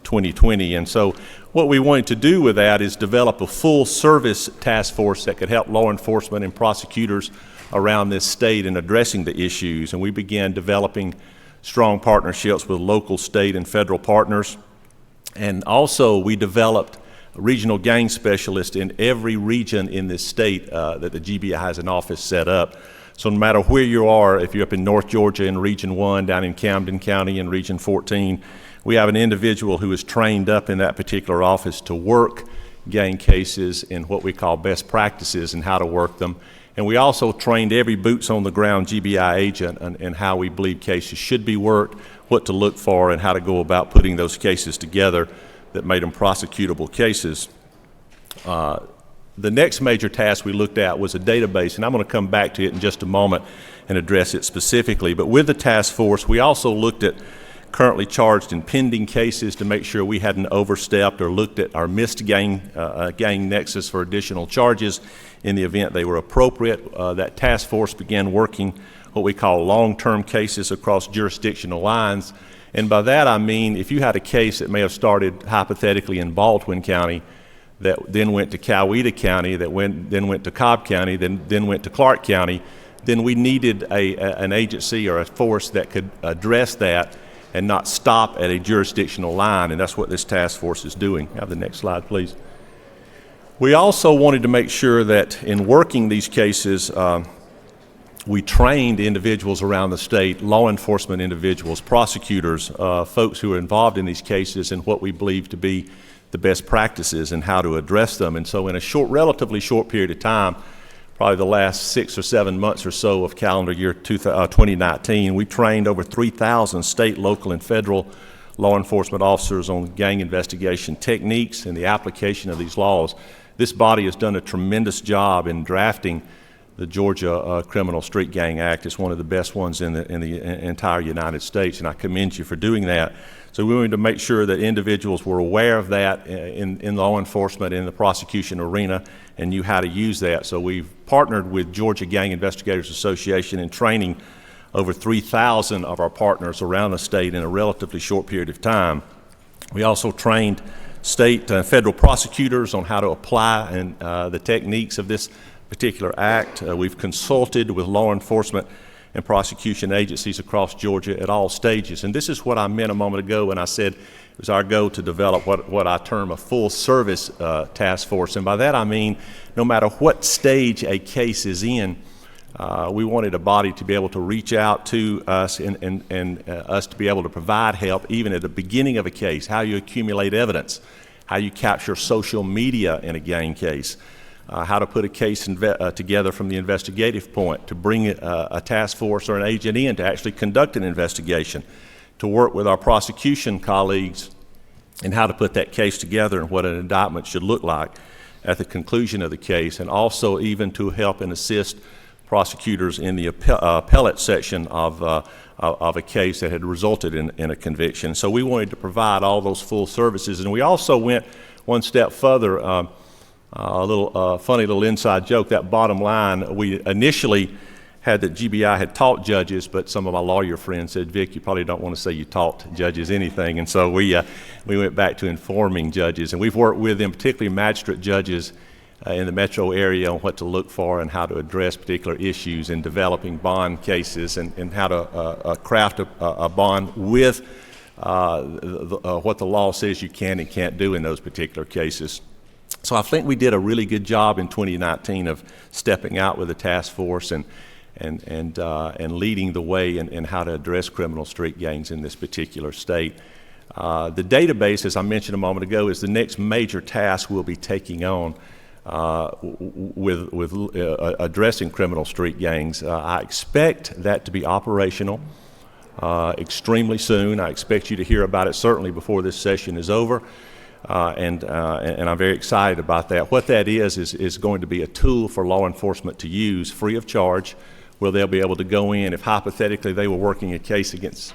2020. And so what we wanted to do with that is develop a full service task force that could help law enforcement and prosecutors around this state in addressing the issues. And we began developing strong partnerships with local, state, and federal partners. And also we developed regional gang specialists in every region in this state that the GBI has an office set up. So no matter where you are, if you're up in North Georgia in Region 1, down in Camden County in Region 14, we have an individual who is trained up in that particular office to work gang cases in what we call best practices and how to work them. And we also trained every boots on the ground GBI agent in how we believe cases should be worked, what to look for, and how to go about putting those cases together that made them prosecutable cases. The next major task we looked at was a database, and I'm going to come back to it in just a moment and address it specifically. But with the task force, we also looked at currently charged and pending cases to make sure we hadn't overstepped or looked at our missed gang nexus for additional charges in the event they were appropriate. That task force began working what we call long-term cases across jurisdictional lines. And by that I mean if you had a case that may have started hypothetically in Baldwin County, that then went to Coweta County, that then went to Cobb County, then went to Clark County, then we needed an agency or a force that could address that and not stop at a jurisdictional line, and that's what this task force is doing. Have the next slide, please. We also wanted to make sure that in working these cases, we trained individuals around the state, law enforcement individuals, prosecutors, folks who are involved in these cases in what we believe to be the best practices and how to address them. And so in a relatively short period of time, probably the last 6 or 7 months or so of calendar year 2019, we trained over 3,000 state, local, and federal law enforcement officers on gang investigation techniques and the application of these laws. This body has done a tremendous job in drafting the Georgia Criminal Street Gang Act. It's one of the best ones in the entire United States, and I commend you for doing that. So we wanted to make sure that individuals were aware of that in law enforcement, in the prosecution arena, and knew how to use that. So we've partnered with Georgia Gang Investigators Association in training over 3,000 of our partners around the state in a relatively short period of time. We also trained state and federal prosecutors on how to apply the techniques of this particular act. We've consulted with law enforcement and prosecution agencies across Georgia at all stages. And this is what I meant a moment ago when I said it was our goal to develop what I term a full service task force. And by that I mean no matter what stage a case is in, we wanted a body to be able to reach out to us and us to be able to provide help even at the beginning of a case, how you accumulate evidence, how you capture social media in a gang case, how to put a case together from the investigative point, to bring a task force or an agent in to actually conduct an investigation, to work with our prosecution colleagues and how to put that case together and what an indictment should look like. at the conclusion of the case, and also even to help and assist prosecutors in the appellate section of a case that had resulted in a conviction. So we wanted to provide all those full services, and we also went one step further. A little funny little inside joke, that bottom line, we initially had that GBI had taught judges, but some of my lawyer friends said, Vic, you probably don't want to say you taught judges anything. And so we went back to informing judges. And we've worked with them, particularly magistrate judges in the metro area, on what to look for and how to address particular issues in developing bond cases, and how to craft a bond with what the law says you can and can't do in those particular cases. So I think we did a really good job in 2019 of stepping out with a task force and leading the way in how to address criminal street gangs in this particular state. The database, as I mentioned a moment ago, is the next major task we'll be taking on with addressing criminal street gangs. I expect that to be operational extremely soon. I expect you to hear about it certainly before this session is over. And I'm very excited about that. What that is going to be a tool for law enforcement to use free of charge, where they'll be able to go in. If hypothetically they were working a case against,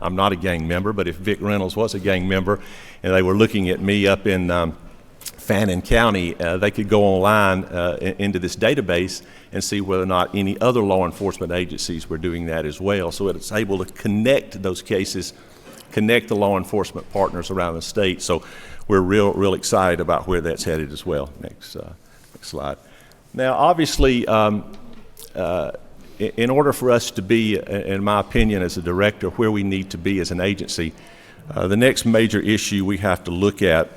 I'm not a gang member, but if Vic Reynolds was a gang member and they were looking at me up in Fannin County, they could go online into this database and see whether or not any other law enforcement agencies were doing that as well. So it's able to connect those cases, connect the law enforcement partners around the state. So we're real excited about where that's headed as well. Next slide. Now, obviously, in order for us to be, in my opinion, as a director, where we need to be as an agency, the next major issue we have to look at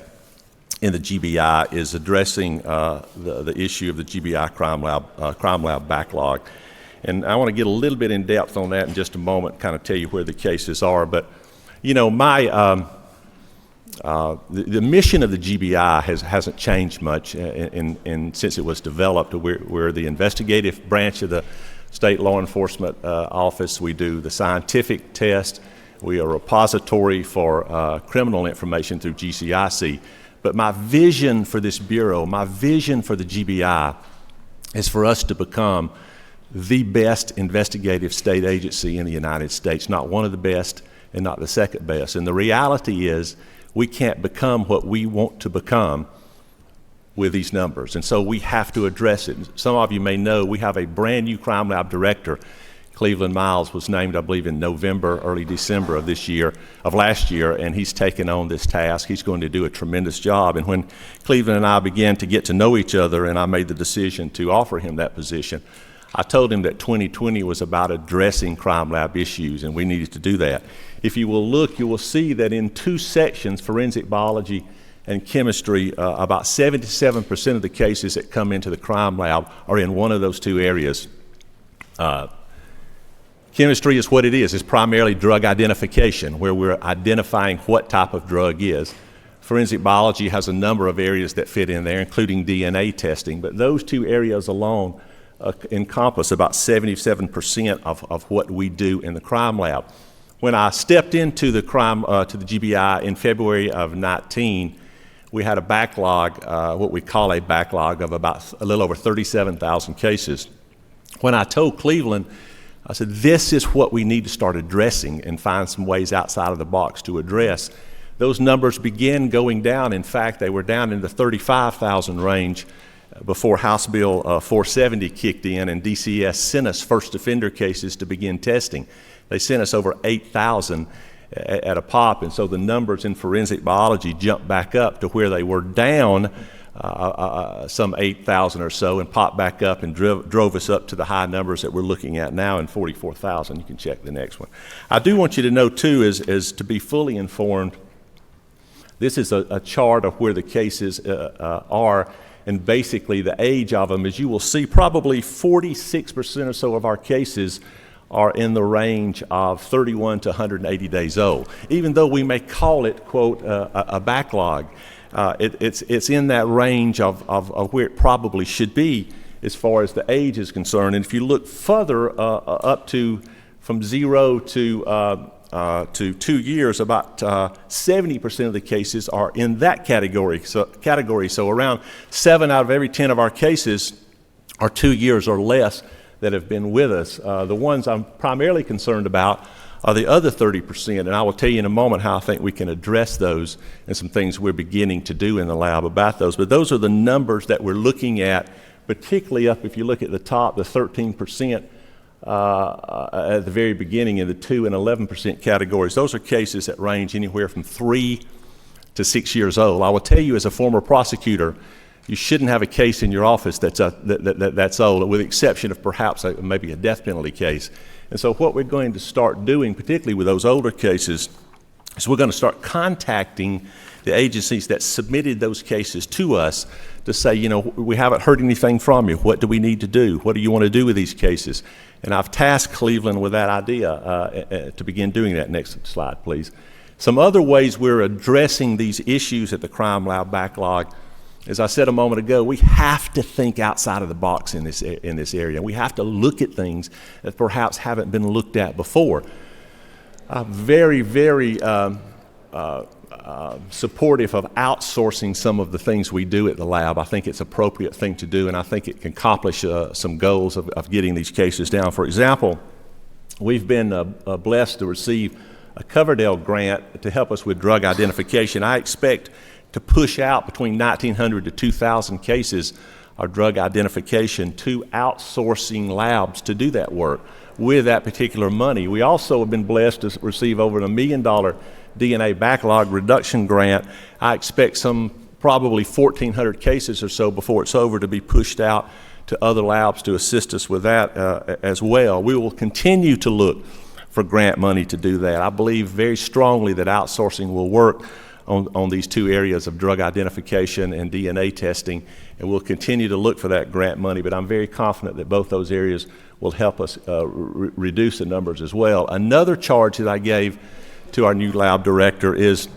in the GBI is addressing the issue of the GBI crime lab backlog. And I want to get a little bit in depth on that in just a moment, kind of tell you where the cases are. But you know, the mission of the GBI hasn't changed much since it was developed. We're the investigative branch of the state law enforcement office. We do the scientific test. We are a repository for criminal information through GCIC. But my vision for this bureau, my vision for the GBI, is for us to become the best investigative state agency in the United States, not one of the best and not the second best. And the reality is we can't become what we want to become with these numbers. And so we have to address it. Some of you may know we have a brand new crime lab director. Cleveland Miles was named, I believe, in November, early December of last year, and he's taken on this task. He's going to do a tremendous job. And when Cleveland and I began to get to know each other and I made the decision to offer him that position, I told him that 2020 was about addressing crime lab issues, and we needed to do that. If you will look, you will see that in two sections, forensic biology and chemistry, about 77% of the cases that come into the crime lab are in one of those two areas. Chemistry is what it is. It's primarily drug identification, where we're identifying what type of drug is. Forensic biology has a number of areas that fit in there, including DNA testing, but those two areas alone encompass about 77% of what we do in the crime lab. When I stepped into the GBI in February of 19, we had a backlog, what we call a backlog of about a little over 37,000 cases. When I told Cleveland, I said, this is what we need to start addressing and find some ways outside of the box to address. Those numbers began going down. In fact, they were down in the 35,000 range before House Bill 470 kicked in and DCS sent us first offender cases to begin testing. They sent us over 8,000 at a pop, and so the numbers in forensic biology jumped back up to where they were down some 8,000 or so and popped back up and drove us up to the high numbers that we're looking at now in 44,000. You can check the next one. I do want you to know too, is to be fully informed, this is a chart of where the cases are, and basically the age of them. As you will see, probably 46% or so of our cases are in the range of 31 to 180 days old. Even though we may call it, quote, a backlog, it's in that range of where it probably should be as far as the age is concerned. And if you look further up to from 0 to to 2 years, about 70% of the cases are in that category. So around 7 out of every 10 of our cases are 2 years or less that have been with us. The ones I'm primarily concerned about are the other 30%, and I will tell you in a moment how I think we can address those and some things we're beginning to do in the lab about those. But those are the numbers that we're looking at, particularly up, if you look at the top, the 13% at the very beginning in the 2 and 11% categories. Those are cases that range anywhere from 3 to 6 years old. I will tell you, as a former prosecutor, you shouldn't have a case in your office that's old, with the exception of perhaps maybe a death penalty case. And so what we're going to start doing, particularly with those older cases, is we're going to start contacting the agencies that submitted those cases to us to say, you know, we haven't heard anything from you. What do we need to do? What do you want to do with these cases? And I've tasked Cleveland with that idea to begin doing that. Next slide, please. Some other ways we're addressing these issues at the crime lab backlog. As I said a moment ago, we have to think outside of the box in this area. We have to look at things that perhaps haven't been looked at before. I'm very, very supportive of outsourcing some of the things we do at the lab. I think it's an appropriate thing to do, and I think it can accomplish some goals of getting these cases down. For example, we've been blessed to receive a Coverdell grant to help us with drug identification. I expect to push out between 1,900 to 2,000 cases of drug identification to outsourcing labs to do that work with that particular money. We also have been blessed to receive over $1 million DNA backlog reduction grant. I expect some probably 1,400 cases or so before it's over to be pushed out to other labs to assist us with that as well. We will continue to look for grant money to do that. I believe very strongly that outsourcing will work on these two areas of drug identification and DNA testing, and we'll continue to look for that grant money, but I'm very confident that both those areas will help us reduce the numbers as well. Another charge that I gave to our new lab director is,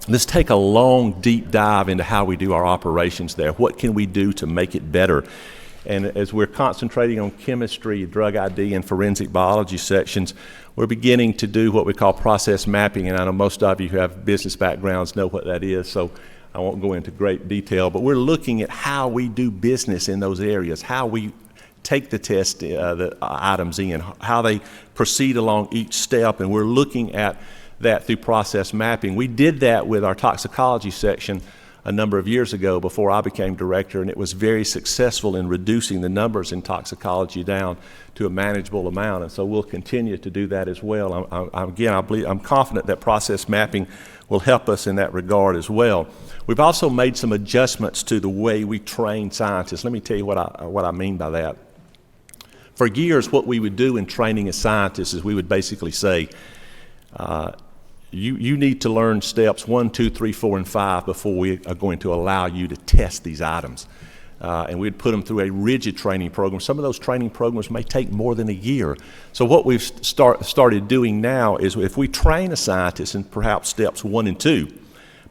let's take a long, deep dive into how we do our operations there. What can we do to make it better? And as we're concentrating on chemistry, drug ID, and forensic biology sections, we're beginning to do what we call process mapping, and I know most of you who have business backgrounds know what that is, so I won't go into great detail, but we're looking at how we do business in those areas, how we take the test the items in, how they proceed along each step, and we're looking at that through process mapping. We did that with our toxicology section a number of years ago before I became director, and it was very successful in reducing the numbers in toxicology down to a manageable amount, and so we'll continue to do that as well. I'm confident that process mapping will help us in that regard as well. We've also made some adjustments to the way we train scientists. Let me tell you what I mean by that. For years, what we would do in training a scientist is we would basically say, you need to learn steps 1, 2, 3, 4, and 5 before we are going to allow you to test these items. And we'd put them through a rigid training program. Some of those training programs may take more than a year. So what we've started doing now is if we train a scientist in perhaps steps 1 and 2,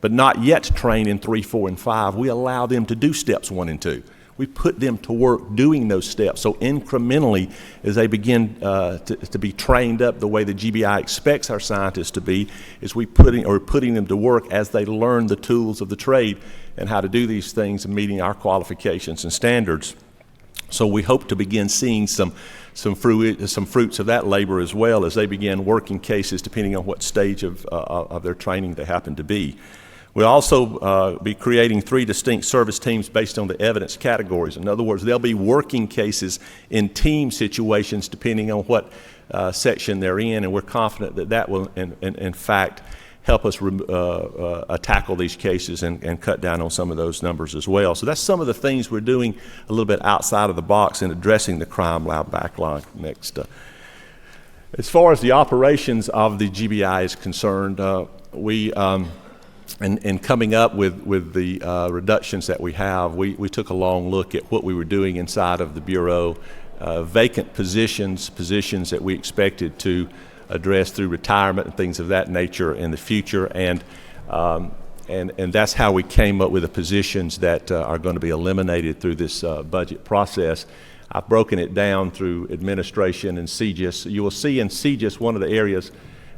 but not yet trained in 3, 4, and 5, we allow them to do steps 1 and 2. We put them to work doing those steps. So incrementally, as they begin to be trained up the way the GBI expects our scientists to be, is putting them to work as they learn the tools of the trade and how to do these things and meeting our qualifications and standards. So we hope to begin seeing some fruits of that labor as well as they begin working cases depending on what stage of their training they happen to be. We'll also be creating 3 distinct service teams based on the evidence categories. In other words, they'll be working cases in team situations depending on what section they're in, and we're confident that that will, in fact, help us tackle these cases and cut down on some of those numbers as well. So that's some of the things we're doing a little bit outside of the box in addressing the crime lab backlog. Next. As far as the operations of the GBI is concerned, and coming up with the reductions that we have, we took a long look at what we were doing inside of the Bureau, vacant positions that we expected to address through retirement and things of that nature in the future, and that's how we came up with the positions that are going to be eliminated through this budget process. I've broken it down through administration and CGIS. You will see in CGIS one of the areas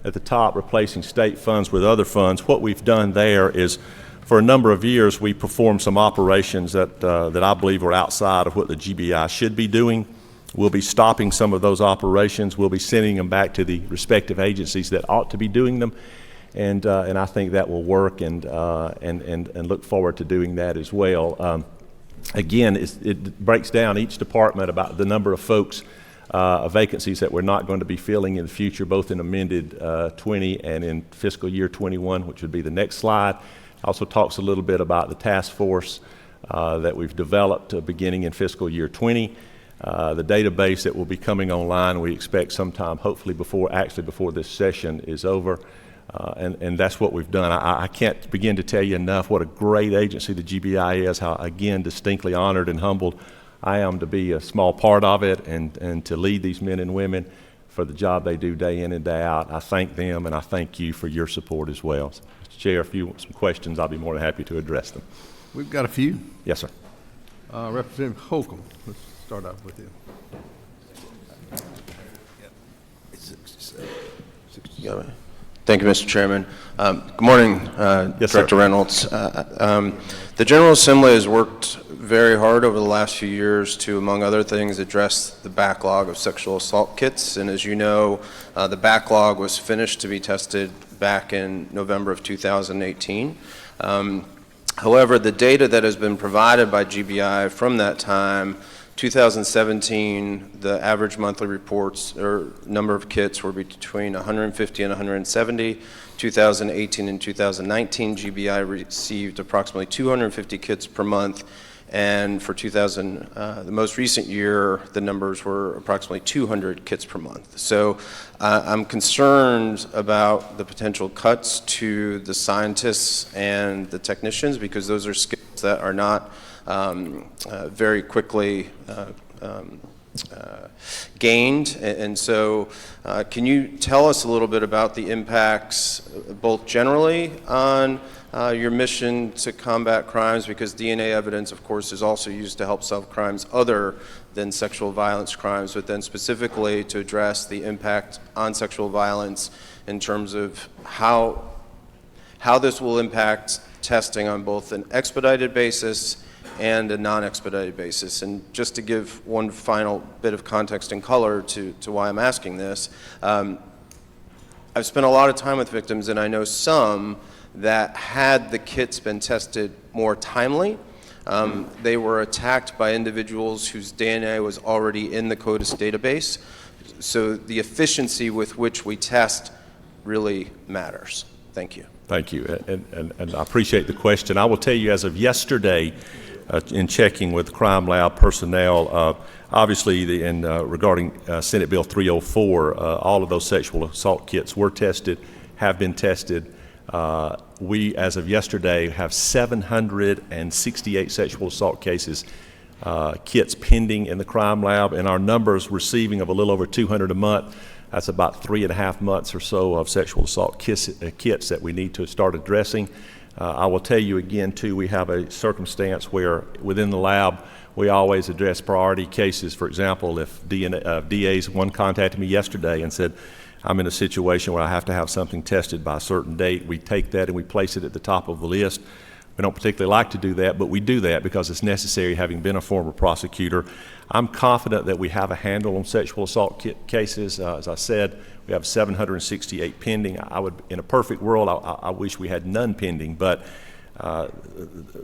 at the top, replacing state funds with other funds. What we've done there is, for a number of years, we performed some operations that I believe are outside of what the GBI should be doing. We'll be stopping some of those operations. We'll be sending them back to the respective agencies that ought to be doing them, and I think that will work, and look forward to doing that as well. Again, it breaks down each department about the number of folks, vacancies that we're not going to be filling in the future, both in Amended 20 and in fiscal year 21, which would be the next slide. Also talks a little bit about the task force that we've developed beginning in fiscal year 20. The database that will be coming online, we expect sometime, hopefully before this session is over. And that's what we've done. I can't begin to tell you enough what a great agency the GBI is, how, again, distinctly honored and humbled I am to be a small part of it, and to lead these men and women for the job they do day in and day out. I thank them, and I thank you for your support as well. So, Mr. Chair, if you want some questions, I'll be more than happy to address them. We've got a few. Yes, sir. Representative Holcomb, let's start off with you. Thank you, Mr. Chairman. Good morning, Yes, Director sir. Reynolds. The General Assembly has worked very hard over the last few years to, among other things, address the backlog of sexual assault kits. And as you know, the backlog was finished to be tested back in November of 2018. However, the data that has been provided by GBI from that time, 2017, the average monthly reports or number of kits were between 150 and 170. 2018 and 2019, GBI received approximately 250 kits per month. And for the most recent year, the numbers were approximately 200 kits per month. So I'm concerned about the potential cuts to the scientists and the technicians, because those are skills that are not very quickly gained. And so can you tell us a little bit about the impacts, both generally on your mission to combat crimes, because DNA evidence, of course, is also used to help solve crimes other than sexual violence crimes, but then specifically to address the impact on sexual violence in terms of how this will impact testing on both an expedited basis and a non-expedited basis. And just to give one final bit of context and color to why I'm asking this, I've spent a lot of time with victims, and I know some that had the kits been tested more timely, they were attacked by individuals whose DNA was already in the CODIS database. So the efficiency with which we test really matters. Thank you. Thank you, and I appreciate the question. I will tell you, as of yesterday, in checking with crime lab personnel, obviously regarding Senate Bill 304, all of those sexual assault kits were tested, have been tested. We, as of yesterday, have 768 sexual assault cases, kits pending in the crime lab, and our numbers receiving of a little over 200 a month. That's about 3.5 months or so of sexual assault kits that we need to start addressing. I will tell you again, too, we have a circumstance where within the lab, we always address priority cases. For example, if DAs, one contacted me yesterday and said, I'm in a situation where I have to have something tested by a certain date, we take that and we place it at the top of the list. We don't particularly like to do that, but we do that because it's necessary, having been a former prosecutor. I'm confident that we have a handle on sexual assault cases. As I said, we have 768 pending. In a perfect world, I wish we had none pending, but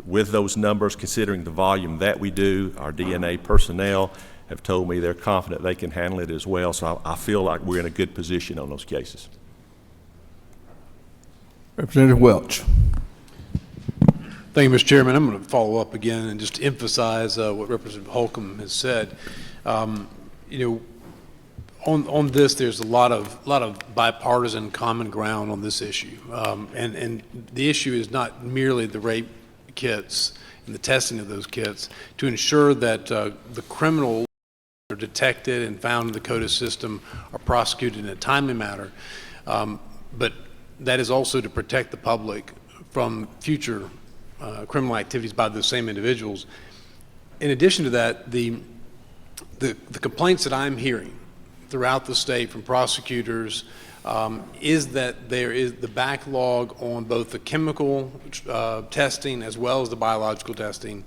with those numbers, considering the volume that we do, our DNA personnel have told me they're confident they can handle it as well, so I feel like we're in a good position on those cases. Representative Welch. Thank you, Mr. Chairman. I'm going to follow up again and just emphasize what Representative Holcomb has said. On this, there's a lot of bipartisan common ground on this issue, and the issue is not merely the rape kits and the testing of those kits to ensure that the criminals are detected and found in the CODIS system are prosecuted in a timely manner, but that is also to protect the public from future criminal activities by those same individuals. In addition to that, the complaints that I'm hearing throughout the state from prosecutors is that there is the backlog on both the chemical testing as well as the biological testing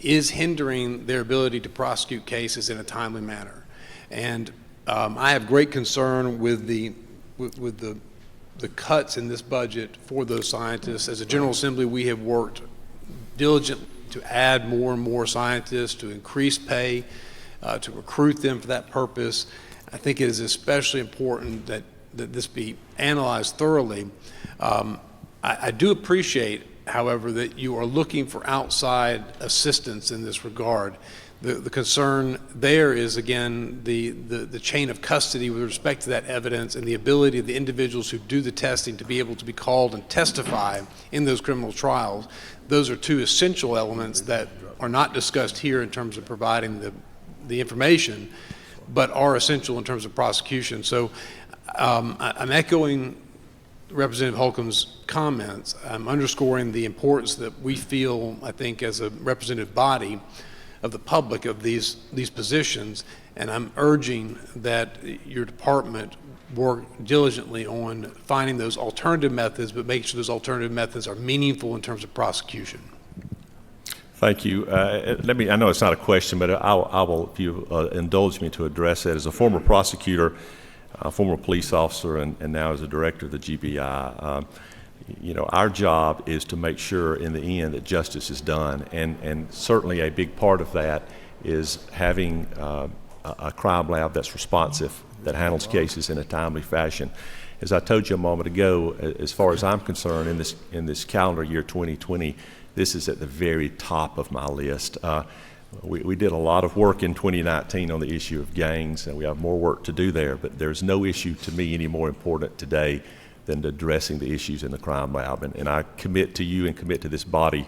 is hindering their ability to prosecute cases in a timely manner. And I have great concern with the cuts in this budget for those scientists. As a General Assembly, we have worked diligently to add more and more scientists, to increase pay, to recruit them for that purpose. I think it is especially important that this be analyzed thoroughly. I do appreciate, however, that you are looking for outside assistance in this regard. The concern there is, again, the chain of custody with respect to that evidence and the ability of the individuals who do the testing to be able to be called and testify in those criminal trials. Those are two essential elements that are not discussed here in terms of providing the information, but are essential in terms of prosecution. So I'm echoing Representative Holcomb's comments. I'm underscoring the importance that we feel, I think, as a representative body of the public of these positions, and I'm urging that your department work diligently on finding those alternative methods, but make sure those alternative methods are meaningful in terms of prosecution. Thank you. I know it's not a question, but I will, if you indulge me to address that. As a former prosecutor, a former police officer, and now as a director of the GBI, our job is to make sure in the end that justice is done, and certainly a big part of that is having a crime lab that's responsive, that handles cases in a timely fashion. As I told you a moment ago, as far as I'm concerned, in this calendar year 2020, this is at the very top of my list. We did a lot of work in 2019 on the issue of gangs, and we have more work to do there, but there's no issue to me any more important today than addressing the issues in the crime lab. And I commit to you and commit to this body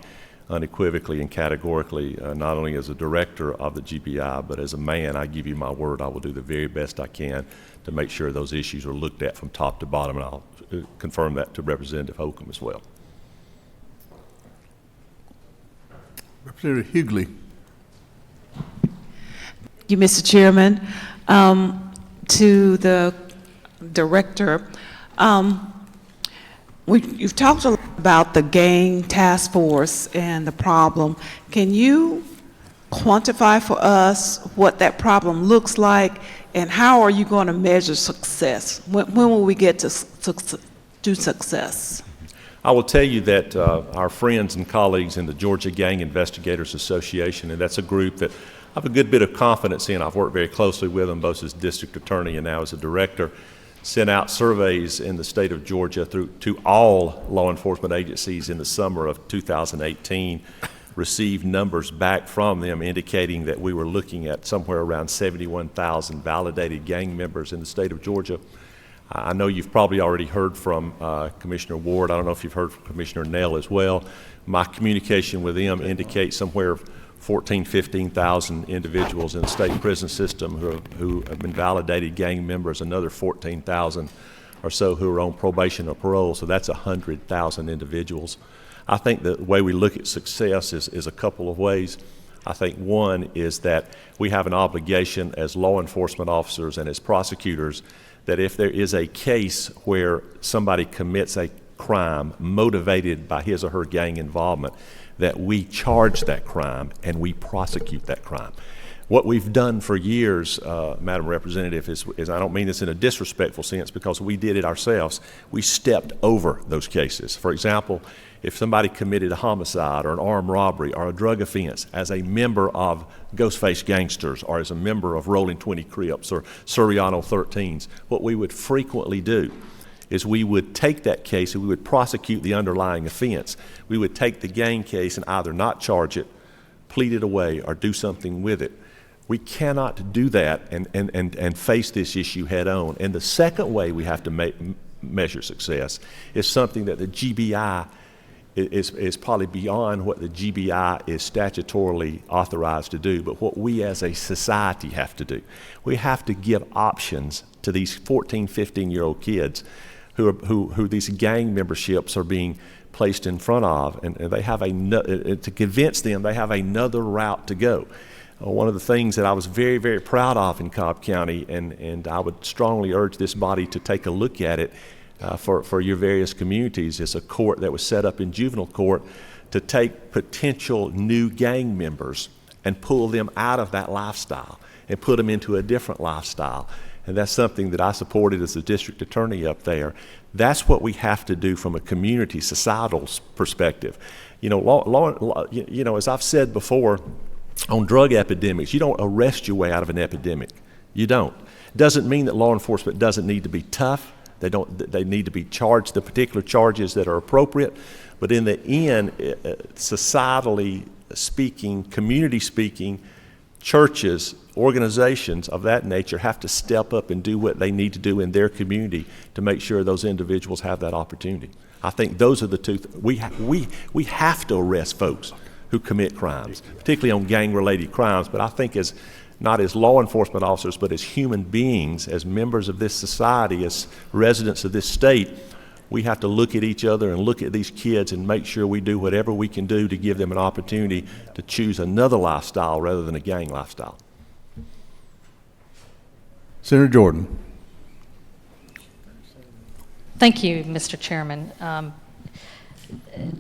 unequivocally and categorically, not only as a director of the GBI, but as a man, I give you my word, I will do the very best I can to make sure those issues are looked at from top to bottom, and I'll confirm that to Representative Holcomb as well. Representative Hughley. Thank you, Mr. Chairman. To the director, you've talked a lot about the gang task force and the problem. Can you quantify for us what that problem looks like, and how are you going to measure success? When will we get to success? I will tell you that our friends and colleagues in the Georgia Gang Investigators Association, and that's a group that I have a good bit of confidence in. I've worked very closely with them, both as district attorney and now as a director, sent out surveys in the state of Georgia to all law enforcement agencies in the summer of 2018, received numbers back from them indicating that we were looking at somewhere around 71,000 validated gang members in the state of Georgia. I know you've probably already heard from Commissioner Ward. I don't know if you've heard from Commissioner Nell as well. My communication with them indicates somewhere 14,000, 15,000 individuals in the state prison system who have been validated gang members, another 14,000 or so who are on probation or parole, so that's 100,000 individuals. I think the way we look at success is a couple of ways. I think one is that we have an obligation as law enforcement officers and as prosecutors that if there is a case where somebody commits a crime motivated by his or her gang involvement, that we charge that crime and we prosecute that crime. What we've done for years, Madam Representative, is I don't mean this in a disrespectful sense because we did it ourselves. We stepped over those cases. For example, if somebody committed a homicide or an armed robbery or a drug offense as a member of Ghostface Gangsters or as a member of Rolling 20 Crips or Suriano 13s, what we would frequently do is we would take that case and we would prosecute the underlying offense. We would take the gang case and either not charge it, plead it away, or do something with it. We cannot do that and face this issue head on. And the second way we have to measure success is something that the GBI is probably beyond what the GBI is statutorily authorized to do, but what we as a society have to do. We have to give options to these 14, 15-year-old kids who these gang memberships are being placed in front of, and they have to convince them they have another route to go. one of the things that I was very, very proud of in Cobb County, and I would strongly urge this body to take a look at it for your various communities, is a court that was set up in juvenile court to take potential new gang members and pull them out of that lifestyle and put them into a different lifestyle. And that's something that I supported as the district attorney up there. That's what we have to do from a community, societal perspective. As I've said before, on drug epidemics, you don't arrest your way out of an epidemic. You don't. Doesn't mean that law enforcement doesn't need to be tough. They need to be charged the particular charges that are appropriate. But in the end, societally speaking, community speaking, churches, organizations of that nature have to step up and do what they need to do in their community to make sure those individuals have that opportunity. I think those are the two. We have to arrest folks who commit crimes, particularly on gang-related crimes. But I think not as law enforcement officers, but as human beings, as members of this society, as residents of this state, we have to look at each other and look at these kids and make sure we do whatever we can do to give them an opportunity to choose another lifestyle rather than a gang lifestyle. Senator Jordan. Thank you, Mr. Chairman.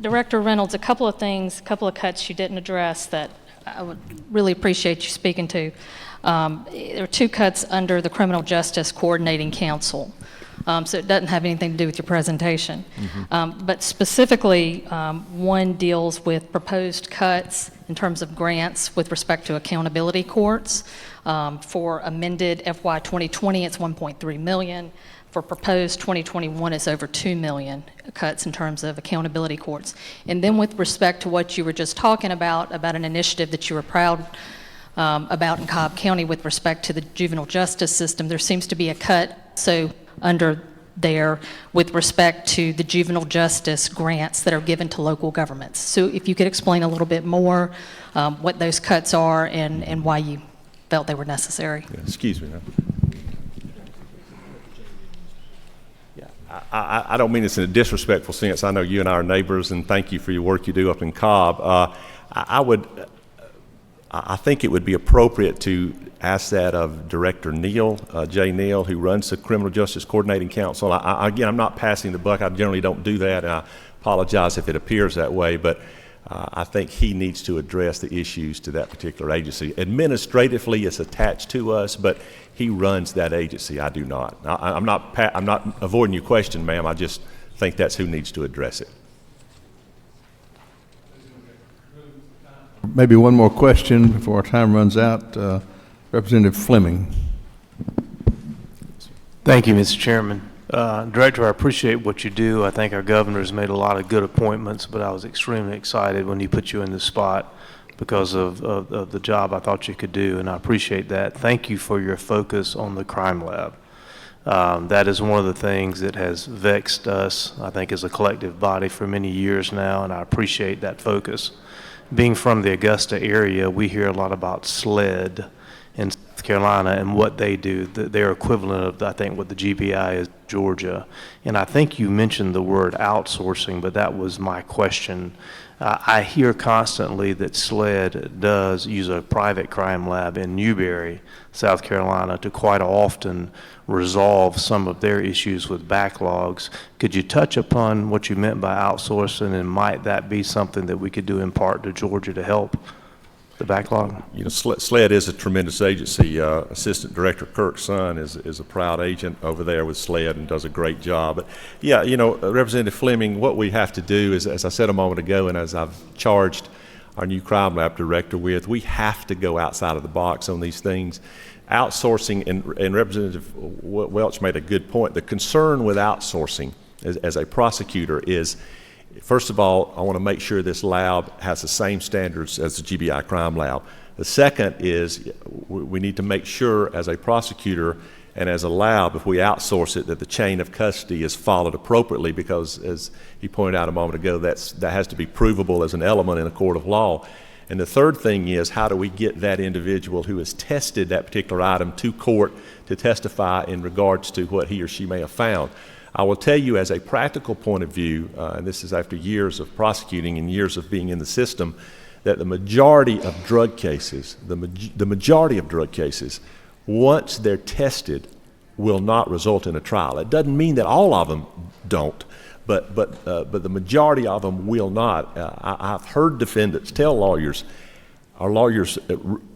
Director Reynolds, a couple of cuts you didn't address that I would really appreciate you speaking to. There are 2 cuts under the Criminal Justice Coordinating Council. So it doesn't have anything to do with your presentation. But specifically, one deals with proposed cuts in terms of grants with respect to accountability courts. For amended FY 2020, it's $1.3 million. For proposed 2021, it's over $2 million cuts in terms of accountability courts. And then with respect to what you were just talking about an initiative that you were proud about in Cobb County with respect to the juvenile justice system, there seems to be a cut under there with respect to the juvenile justice grants that are given to local governments. So if you could explain a little bit more what those cuts are and why you felt they were necessary. Yeah, excuse me. I don't mean this in a disrespectful sense. I know you and I are neighbors, and thank you for your work you do up in Cobb. I think it would be appropriate to ask that of Director Nell, Jay Nell, who runs the Criminal Justice Coordinating Council. Again, I'm not passing the buck. I generally don't do that, and I apologize if it appears that way, but I think he needs to address the issues to that particular agency. Administratively, it's attached to us, but he runs that agency. I do not. I'm not avoiding your question, ma'am. I just think that's who needs to address it. Maybe one more question before our time runs out. Representative Fleming. Thank you, Mr. Chairman. Director, I appreciate what you do. I think our governor's made a lot of good appointments, but I was extremely excited when he put you in the spot because of the job I thought you could do, and I appreciate that. Thank you for your focus on the crime lab. That is one of the things that has vexed us, I think, as a collective body for many years now, and I appreciate that focus. Being from the Augusta area, we hear a lot about SLED in South Carolina and what they do. Their equivalent of, I think, what the GBI is in Georgia. And I think you mentioned the word outsourcing, but that was my question. I hear constantly that SLED does use a private crime lab in Newberry, South Carolina, to quite often resolve some of their issues with backlogs. Could you touch upon what you meant by outsourcing, and might that be something that we could do in part to Georgia to help the backlog? You know, SLED is a tremendous agency. Assistant Director Kirk's son is a proud agent over there with SLED and does a great job. But yeah, you know, Representative Fleming, what we have to do is, as I said a moment ago, and as I've charged our new crime lab director with, we have to go outside of the box on these things. Outsourcing, and Representative Welch made a good point. The concern with outsourcing as a prosecutor is, first of all, I want to make sure this lab has the same standards as the GBI crime lab. The second is we need to make sure as a prosecutor and as a lab, if we outsource it, that the chain of custody is followed appropriately, because as he pointed out a moment ago, that has to be provable as an element in a court of law. And the third thing is, how do we get that individual who has tested that particular item to court to testify in regards to what he or she may have found? I will tell you, as a practical point of view, and this is after years of prosecuting and years of being in the system, that the majority of drug cases, the majority of drug cases, once they're tested, will not result in a trial. It doesn't mean that all of them don't, but the majority of them will not. I've heard defendants tell lawyers, our lawyers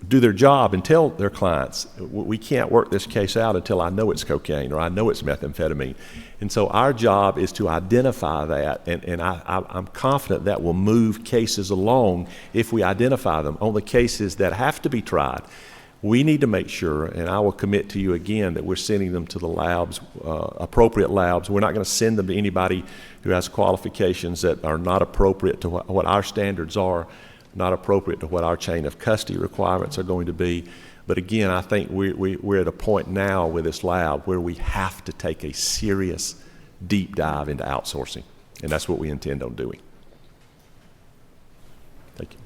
do their job and tell their clients, we can't work this case out until I know it's cocaine or I know it's methamphetamine. And so our job is to identify that, and I'm confident that will move cases along if we identify them. On the cases that have to be tried, we need to make sure, and I will commit to you again, that we're sending them to the labs, appropriate labs. We're not going to send them to anybody who has qualifications that are not appropriate to what our standards are, not appropriate to what our chain of custody requirements are going to be. But again, I think we're at a point now with this lab where we have to take a serious deep dive into outsourcing, and that's what we intend on doing. Thank you.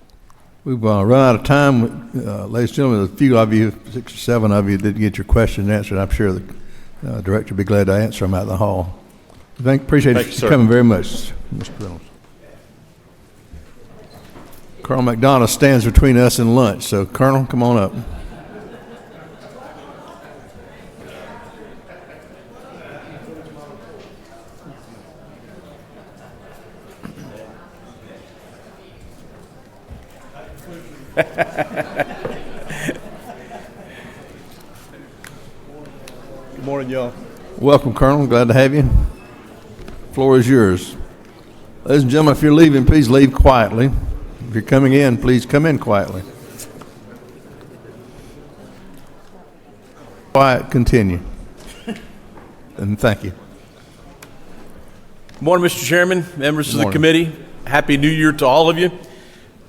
We've run out of time. Ladies and gentlemen, a few of you, 6 or 7 of you, didn't get your question answered. I'm sure the director will be glad to answer them out in the hall. Appreciate you coming very much, Mr. Reynolds. Colonel McDonough stands between us and lunch, so Colonel, come on up. Good morning, y'all. Welcome, Colonel. Glad to have you. The floor is yours. Ladies and gentlemen, if you're leaving, please leave quietly. If you're coming in, please come in quietly. Quiet, continue. And thank you. Good morning, Mr. Chairman, members of the committee. Happy New Year to all of you.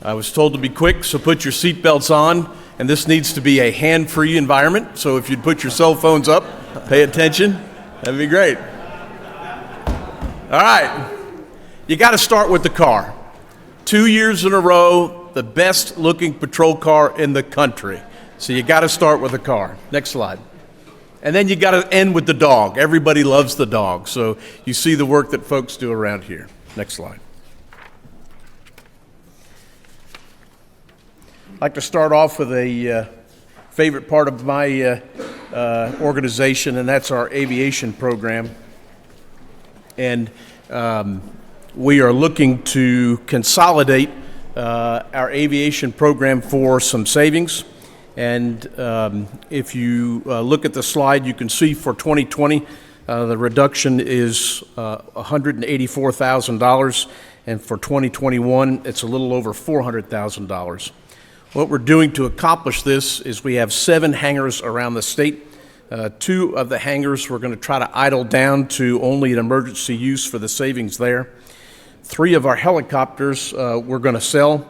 I was told to be quick, so put your seatbelts on. And this needs to be a hand-free environment, so if you'd put your cell phones up, pay attention, that'd be great. All right, you got to start with the car. 2 years in a row, the best-looking patrol car in the country. So you got to start with the car. Next slide. And then you got to end with the dog. Everybody loves the dog, so you see the work that folks do around here. Next slide. I'd like to start off with a favorite part of my organization, and that's our aviation program. And we are looking to consolidate our aviation program for some savings. And if you look at the slide, you can see for 2020, the reduction is $184,000, and for 2021, it's a little over $400,000. What we're doing to accomplish this is we have 7 hangars around the state. 2 of the hangars we're going to try to idle down to only an emergency use for the savings there. 3 of our helicopters we're going to sell.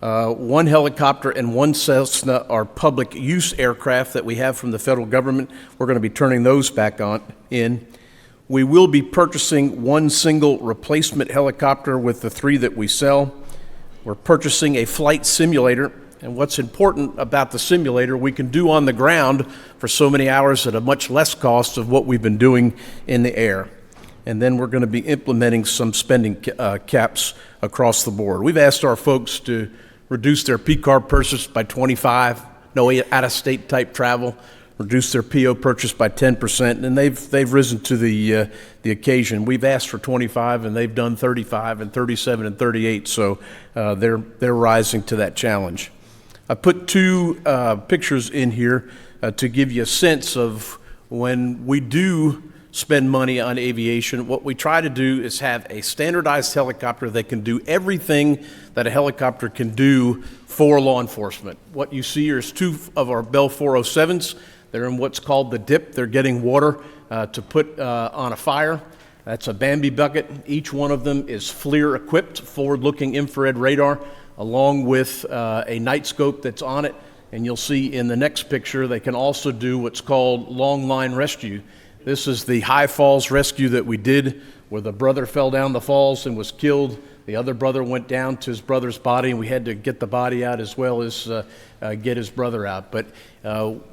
1 helicopter and 1 Cessna are public use aircraft that we have from the federal government. We're going to be turning those back in. We will be purchasing 1 single replacement helicopter with the 3 that we sell. We're purchasing a flight simulator. And what's important about the simulator, we can do on the ground for so many hours at a much less cost of what we've been doing in the air. And then we're going to be implementing some spending caps across the board. We've asked our folks to reduce their P-card purchase by 25, no out-of-state type travel, reduce their PO purchase by 10%, and they've risen to the occasion. We've asked for 25, and they've done 35 and 37 and 38, so they're rising to that challenge. I put 2 pictures in here to give you a sense of when we do spend money on aviation, what we try to do is have a standardized helicopter that can do everything that a helicopter can do for law enforcement. What you see here is 2 of our Bell 407s. They're in what's called the dip. They're getting water to put on a fire. That's a Bambi bucket. Each one of them is FLIR equipped, forward-looking infrared radar, along with a night scope that's on it. And you'll see in the next picture, they can also do what's called long line rescue. This is the High Falls rescue that we did, where the brother fell down the falls and was killed. The other brother went down to his brother's body, and we had to get the body out as well as get his brother out. But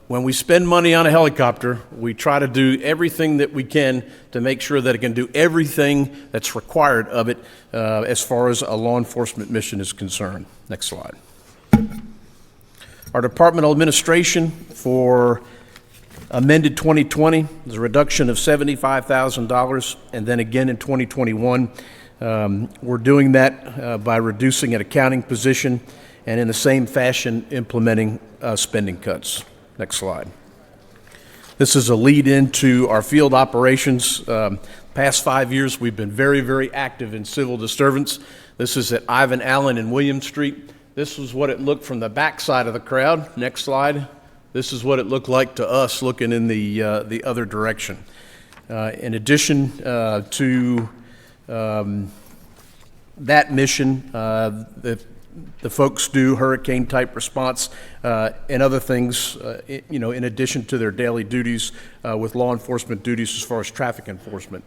when we spend money on a helicopter, we try to do everything that we can to make sure that it can do everything that's required of it as far as a law enforcement mission is concerned. Next slide. Our departmental administration for amended 2020 is a reduction of $75,000, and then again in 2021, we're doing that by reducing an accounting position and in the same fashion implementing spending cuts. Next slide. This is a lead into our field operations. Past 5 years, we've been very, very active in civil disturbance. This is at Ivan Allen and William Street. This was what it looked from the back side of the crowd. Next slide. This is what it looked like to us looking in the other direction. In addition to that mission, the folks do hurricane-type response and other things, in addition to their daily duties with law enforcement duties as far as traffic enforcement.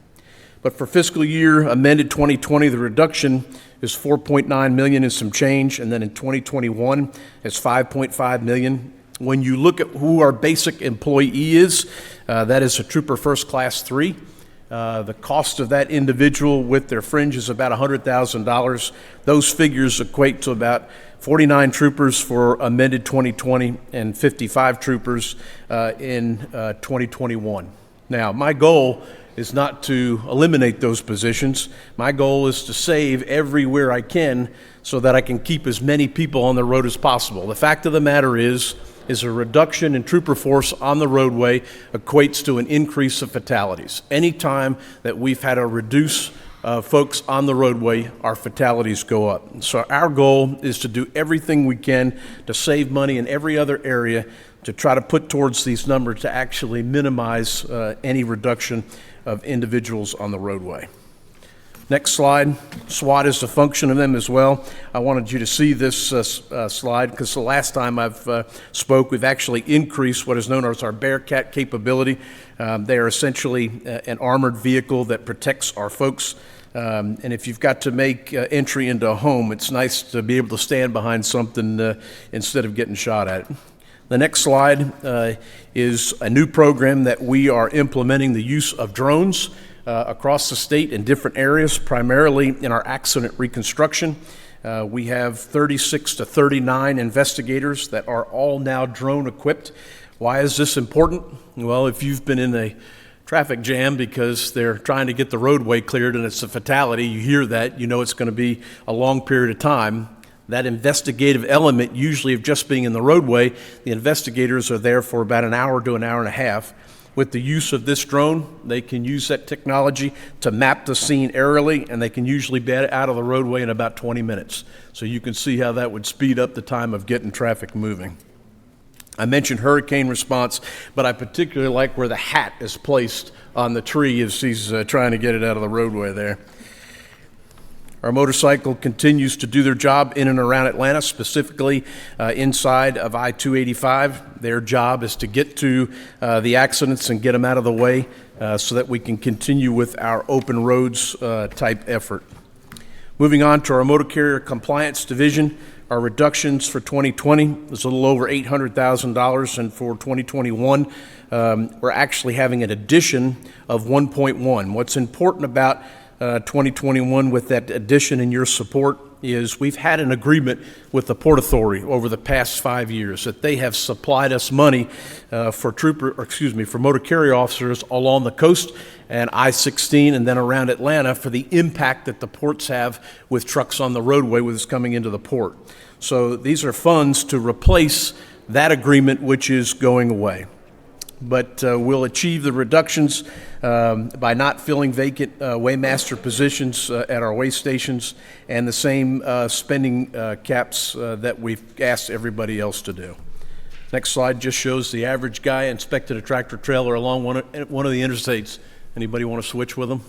But for fiscal year amended 2020, the reduction is $4.9 million and some change, and then in 2021, it's $5.5 million. When you look at who our basic employee is, that is a Trooper First Class 3. The cost of that individual with their fringe is about $100,000. Those figures equate to about 49 troopers for amended 2020 and 55 troopers in 2021. Now, my goal is not to eliminate those positions. My goal is to save everywhere I can so that I can keep as many people on the road as possible. The fact of the matter is a reduction in trooper force on the roadway equates to an increase of fatalities. Anytime that we've had to reduce folks on the roadway, our fatalities go up. So our goal is to do everything we can to save money in every other area to try to put towards these numbers to actually minimize any reduction of individuals on the roadway. Next slide. SWAT is a function of them as well. I wanted you to see this slide because the last time I've spoke, we've actually increased what is known as our Bearcat capability. They are essentially an armored vehicle that protects our folks. And if you've got to make entry into a home, it's nice to be able to stand behind something instead of getting shot at. The next slide is a new program that we are implementing, the use of drones across the state in different areas, primarily in our accident reconstruction. We have 36 to 39 investigators that are all now drone equipped. Why is this important? Well, if you've been in a traffic jam because they're trying to get the roadway cleared and it's a fatality, you hear that, you know it's going to be a long period of time. That investigative element, usually of just being in the roadway, the investigators are there for about an hour to an hour and a half. With the use of this drone, they can use that technology to map the scene aerially, and they can usually be out of the roadway in about 20 minutes. So you can see how that would speed up the time of getting traffic moving. I mentioned hurricane response, but I particularly like where the hat is placed on the tree as he's trying to get it out of the roadway there. Our motorcycle continues to do their job in and around Atlanta, specifically inside of I-285. Their job is to get to the accidents and get them out of the way so that we can continue with our open roads type effort. Moving on to our motor carrier compliance division, our reductions for 2020 was a little over $800,000, and for 2021, we're actually having an addition of 1.1. What's important about 2021 with that addition and your support is we've had an agreement with the Port Authority over the past 5 years that they have supplied us money for motor carrier officers along the coast and I-16 and then around Atlanta for the impact that the ports have with trucks on the roadway with us coming into the port. So these are funds to replace that agreement which is going away. But we'll achieve the reductions by not filling vacant weighmaster positions at our weigh stations and the same spending caps that we've asked everybody else to do. Next slide just shows the average guy inspected a tractor trailer along one of the interstates. Anybody want to switch with them?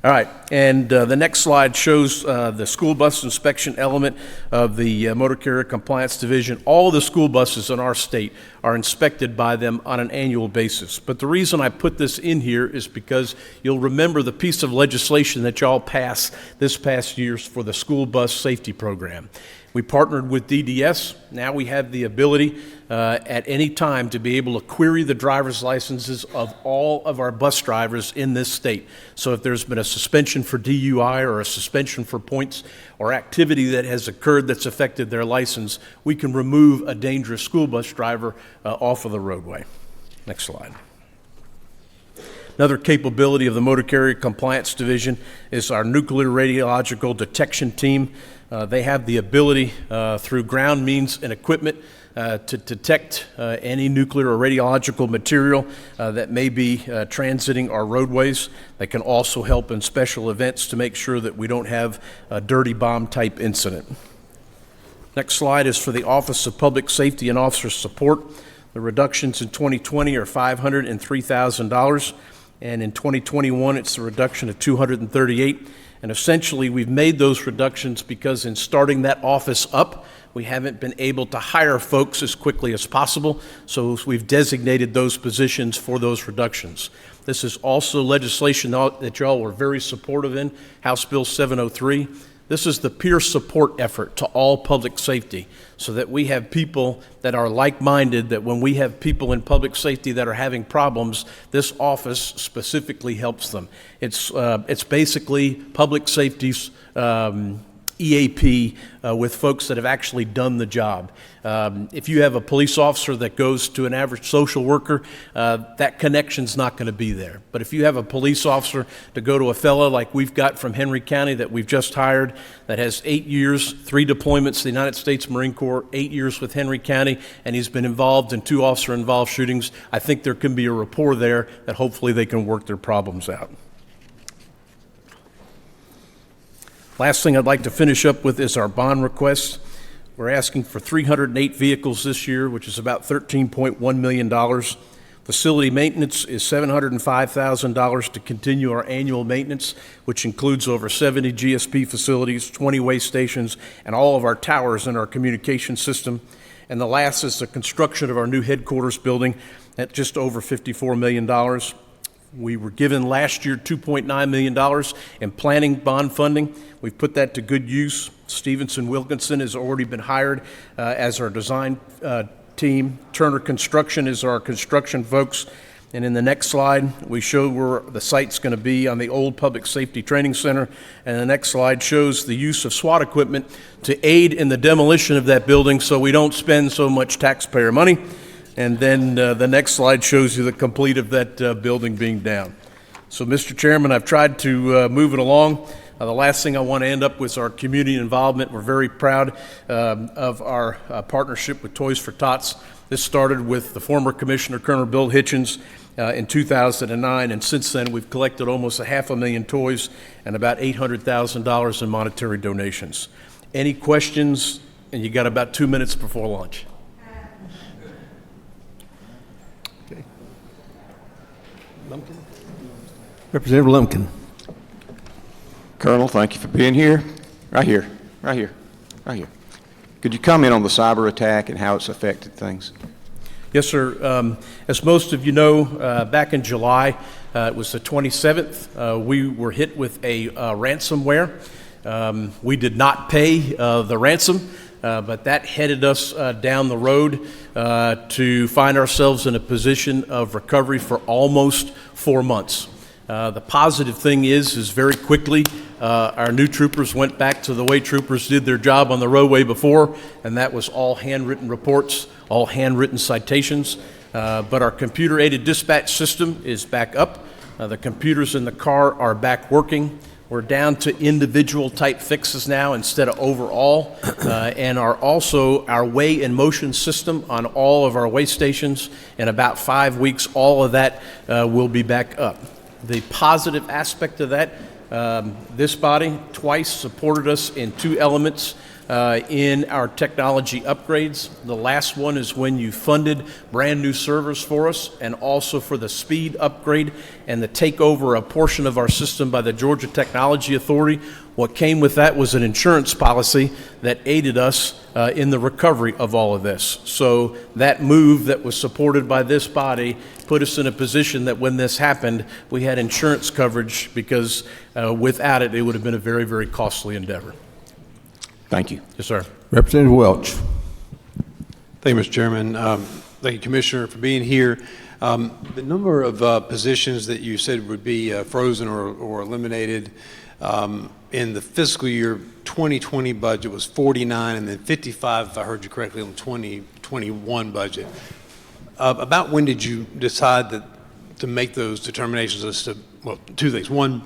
All right, and the next slide shows the school bus inspection element of the Motor Carrier Compliance Division. All of the school buses in our state are inspected by them on an annual basis. But the reason I put this in here is because you'll remember the piece of legislation that y'all passed this past year for the school bus safety program. We partnered with DDS. Now we have the ability at any time to be able to query the driver's licenses of all of our bus drivers in this state. So if there's been a suspension for DUI or a suspension for points or activity that has occurred that's affected their license, we can remove a dangerous school bus driver off of the roadway. Next slide. Another capability of the Motor Carrier Compliance Division is our nuclear radiological detection team. They have the ability through ground means and equipment to detect any nuclear or radiological material that may be transiting our roadways. They can also help in special events to make sure that we don't have a dirty bomb type incident. Next slide is for the Office of Public Safety and Officer Support. The reductions in 2020 are $503,000, and in 2021 it's a reduction of $238,000. And essentially, we've made those reductions because in starting that office up, we haven't been able to hire folks as quickly as possible, so we've designated those positions for those reductions. This is also legislation that y'all were very supportive in, House Bill 703. This is the peer support effort to all public safety, so that we have people that are like-minded, that when we have people in public safety that are having problems, this office specifically helps them. It's basically public safety's EAP with folks that have actually done the job. If you have a police officer that goes to an average social worker, that connection's not going to be there. But if you have a police officer to go to a fellow like we've got from Henry County that we've just hired, that has 8 years, 3 deployments to the United States Marine Corps, 8 years with Henry County, and he's been involved in 2 officer-involved shootings, I think there can be a rapport there that hopefully they can work their problems out. Last thing I'd like to finish up with is our bond requests. We're asking for 308 vehicles this year, which is about $13.1 million. Facility maintenance is $705,000 to continue our annual maintenance, which includes over 70 GSP facilities, 20 weigh stations, and all of our towers in our communication system. And the last is the construction of our new headquarters building at just over $54 million. We were given last year $2.9 million in planning bond funding. We've put that to good use. Stevenson Wilkinson has already been hired as our design team. Turner Construction is our construction folks. And in the next slide, we show where the site's going to be on the old Public Safety Training Center. And the next slide shows the use of SWAT equipment to aid in the demolition of that building so we don't spend so much taxpayer money. And then the next slide shows you the complete of that building being down. So, Mr. Chairman, I've tried to move it along. The last thing I want to end up with is our community involvement. We're very proud of our partnership with Toys for Tots. This started with the former Commissioner, Colonel Bill Hitchens, in 2009, and since then we've collected almost 500,000 toys and about $800,000 in monetary donations. Any questions? And you got about 2 minutes before lunch. Lumpkin. Representative Lumpkin. Colonel, thank you for being here. Right here. Could you comment on the cyber attack and how it's affected things? Yes, sir. As most of you know, back in July, it was the 27th, we were hit with a ransomware. We did not pay the ransom, but that headed us down the road to find ourselves in a position of recovery for almost 4 months. The positive thing is very quickly our new troopers went back to the way troopers did their job on the roadway before, and that was all handwritten reports, all handwritten citations. But our computer-aided dispatch system is back up. The computers in the car are back working. We're down to individual type fixes now instead of overall, and our weigh in motion system on all of our weigh stations. In about 5 weeks, all of that will be back up. The positive aspect of that, this body twice supported us in 2 elements in our technology upgrades. The last one is when you funded brand new servers for us, and also for the speed upgrade and the takeover a portion of our system by the Georgia Technology Authority. What came with that was an insurance policy that aided us in the recovery of all of this. So that move that was supported by this body put us in a position that when this happened, we had insurance coverage, because without it, it would have been a very, very costly endeavor. Thank you. Yes, sir. Representative Welch. Thank you, Mr. Chairman. Thank you, Commissioner, for being here. The number of positions that you said would be frozen or eliminated in the fiscal year 2020 budget was 49, and then 55, if I heard you correctly, on the 2021 budget. About when did you decide to make those determinations as to, well, two things. One,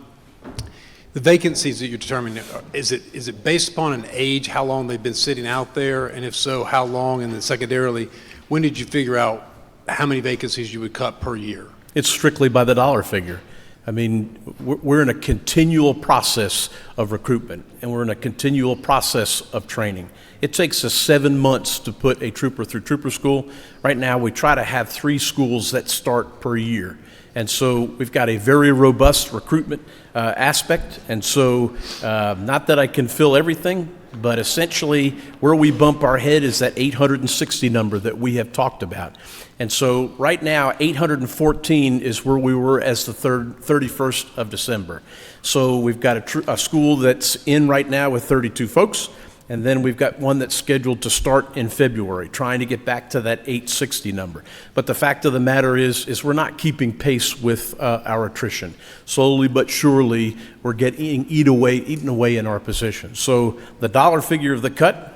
the vacancies that you're determining, is it based upon an age, how long they've been sitting out there, and if so, how long? And then secondarily, when did you figure out how many vacancies you would cut per year? It's strictly by the dollar figure. I mean, we're in a continual process of recruitment, and we're in a continual process of training. It takes us 7 months to put a trooper through trooper school. Right now, we try to have 3 schools that start per year. And so we've got a very robust recruitment aspect. And so not that I can fill everything, but essentially where we bump our head is that 860 number that we have talked about. And so right now, 814 is where we were as the 31st of December. So we've got a school that's in right now with 32 folks, and then we've got one that's scheduled to start in February, trying to get back to that 860 number. But the fact of the matter is we're not keeping pace with our attrition. Slowly but surely, we're getting eaten away in our position. So the dollar figure of the cut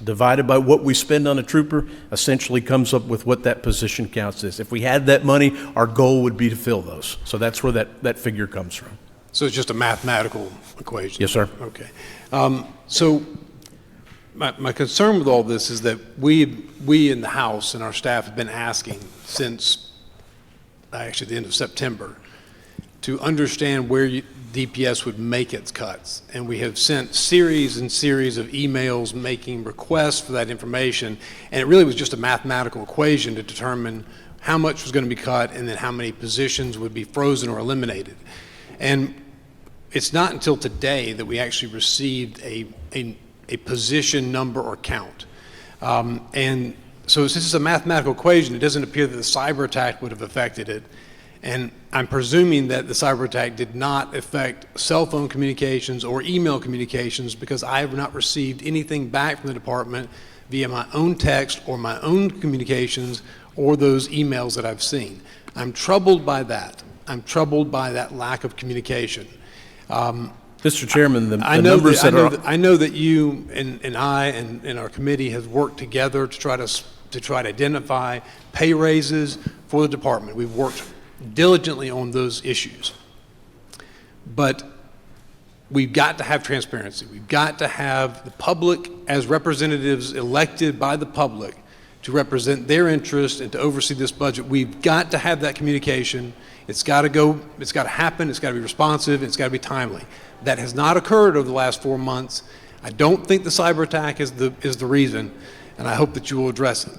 divided by what we spend on a trooper essentially comes up with what that position counts is. If we had that money, our goal would be to fill those. So that's where that figure comes from. So it's just a mathematical equation? Yes, sir. Okay. So my concern with all this is that we in the House and our staff have been asking since actually the end of September to understand where DPS would make its cuts. And we have sent series and series of emails making requests for that information. And it really was just a mathematical equation to determine how much was going to be cut and then how many positions would be frozen or eliminated. And it's not until today that we actually received a position number or count. And so since it's a mathematical equation, it doesn't appear that the cyber attack would have affected it. And I'm presuming that the cyber attack did not affect cell phone communications or email communications, because I have not received anything back from the department via my own text or my own communications or those emails that I've seen. I'm troubled by that. I'm troubled by that lack of communication. Mr. Chairman, I know that you and I and our committee has worked together to try to identify pay raises for the department. We've worked diligently on those issues. But we've got to have transparency. We've got to have the public as representatives elected by the public to represent their interest and to oversee this budget. We've got to have that communication. It's got to go, it's got to happen, it's got to be responsive, it's got to be timely. That has not occurred over the last 4 months. I don't think the cyber attack is the reason, and I hope that you will address it.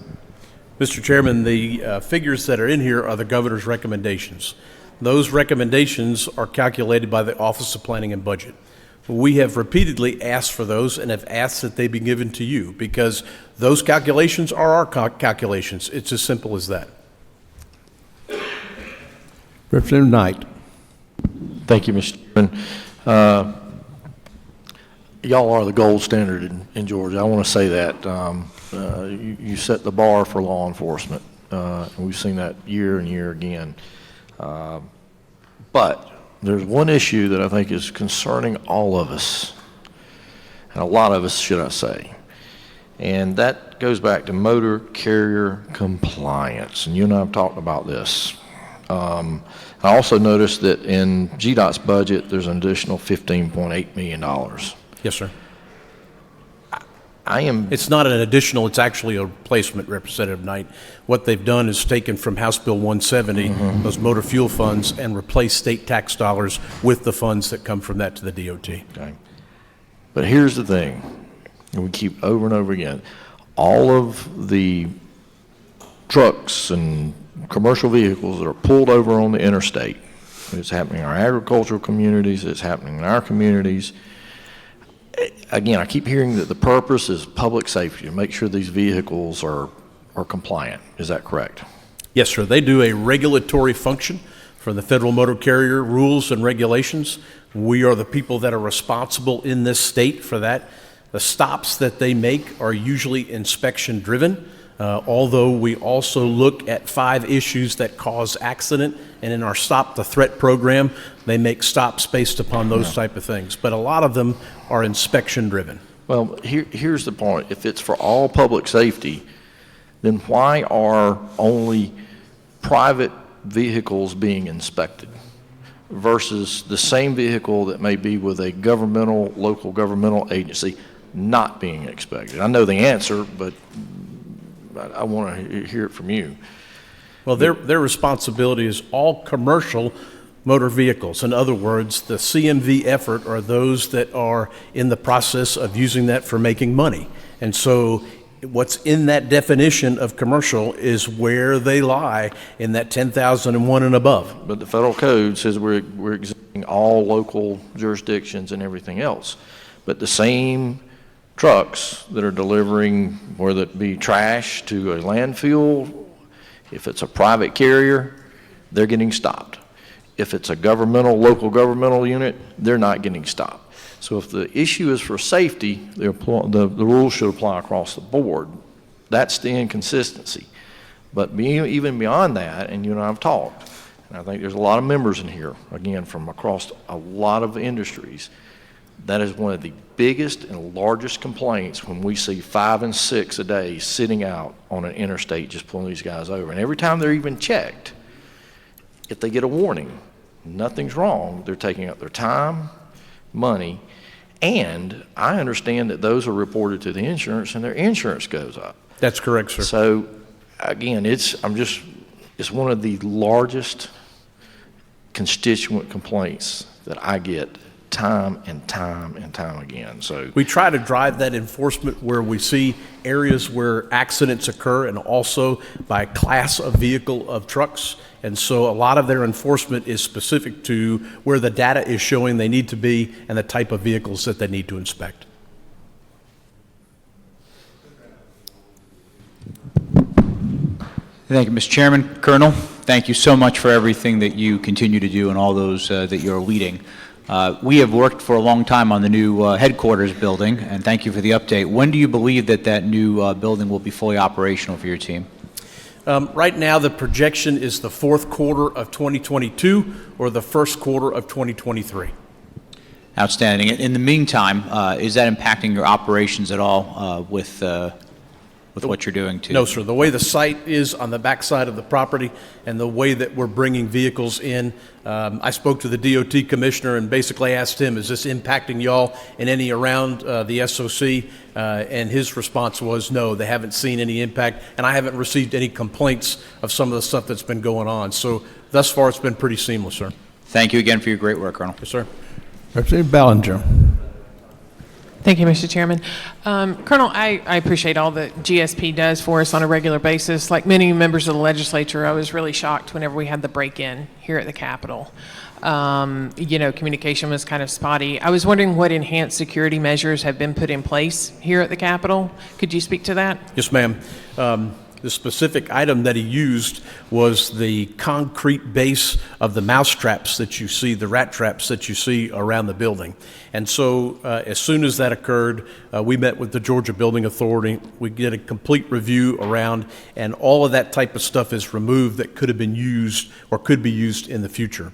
Mr. Chairman, the figures that are in here are the governor's recommendations. Those recommendations are calculated by the Office of Planning and Budget. We have repeatedly asked for those and have asked that they be given to you, because those calculations are our calculations. It's as simple as that. Representative Knight. Thank you, Mr. Chairman. Y'all are the gold standard in Georgia. I want to say that. You set the bar for law enforcement. And we've seen that year and year again. But there's one issue that I think is concerning all of us, and a lot of us, should I say, and that goes back to motor carrier compliance. And you and I have talked about this. I also noticed that in GDOT's budget, there's an additional $15.8 million. Yes, sir. It's not an additional, it's actually a replacement, Representative Knight. What they've done is taken from House Bill 170, those motor fuel funds, and replaced state tax dollars with the funds that come from that to the DOT. Okay. But here's the thing. and we keep over and over again, all of the trucks and commercial vehicles that are pulled over on the interstate, it's happening in our agricultural communities, it's happening in our communities. Again, I keep hearing that the purpose is public safety, to make sure these vehicles are compliant. Is that correct? Yes, sir. They do a regulatory function for the federal motor carrier rules and regulations. We are the people that are responsible in this state for that. The stops that they make are usually inspection driven, although we also look at 5 issues that cause accident, and in our Stop the Threat program, they make stops based upon those type of things. But a lot of them are inspection driven. Well, here's the point. If it's for all public safety, then why are only private vehicles being inspected versus the same vehicle that may be with a governmental, local governmental agency not being inspected? I know the answer, but I want to hear it from you. Well, their responsibility is all commercial motor vehicles. In other words, the CMV effort are those that are in the process of using that for making money. And so what's in that definition of commercial is where they lie in that 10,001 and above. But the federal code says we're exempting all local jurisdictions and everything else. But the same trucks that are delivering, whether it be trash to a landfill, if it's a private carrier, they're getting stopped. If it's a governmental, local governmental unit, they're not getting stopped. So if the issue is for safety, the rules should apply across the board. That's the inconsistency. But even beyond that, and you and I have talked, and I think there's a lot of members in here, again, from across a lot of industries, that is one of the biggest and largest complaints when we see 5 and 6 a day sitting out on an interstate just pulling these guys over. And every time they're even checked, if they get a warning, nothing's wrong, they're taking up their time, money, and I understand that those are reported to the insurance and their insurance goes up. That's correct, sir. So again, it's one of the largest constituent complaints that I get time and time and time again. So we try to drive that enforcement where we see areas where accidents occur and also by class of vehicle of trucks. And so a lot of their enforcement is specific to where the data is showing they need to be and the type of vehicles that they need to inspect. Thank you, Mr. Chairman. Colonel, thank you so much for everything that you continue to do and all those that you're leading. We have worked for a long time on the new headquarters building, and thank you for the update. When do you believe that new building will be fully operational for your team? Right now, the projection is the 4th quarter of 2022 or the 1st quarter of 2023. Outstanding. In the meantime, is that impacting your operations at all with what you're doing too? No, sir. The way the site is on the backside of the property and the way that we're bringing vehicles in, I spoke to the DOT commissioner and basically asked him, is this impacting y'all in any around the SOC? And his response was, no, they haven't seen any impact, and I haven't received any complaints of some of the stuff that's been going on. So thus far, it's been pretty seamless, sir. Thank you again for your great work, Colonel. Yes, sir. Representative Ballinger. Thank you, Mr. Chairman. Colonel, I appreciate all that GSP does for us on a regular basis. Like many members of the legislature, I was really shocked whenever we had the break-in here at the Capitol. Communication was kind of spotty. I was wondering what enhanced security measures have been put in place here at the Capitol. Could you speak to that? Yes, ma'am. The specific item that he used was the concrete base of the mouse traps that you see, the rat traps that you see around the building. And so as soon as that occurred, we met with the Georgia Building Authority. We did a complete review around, and all of that type of stuff is removed that could have been used or could be used in the future.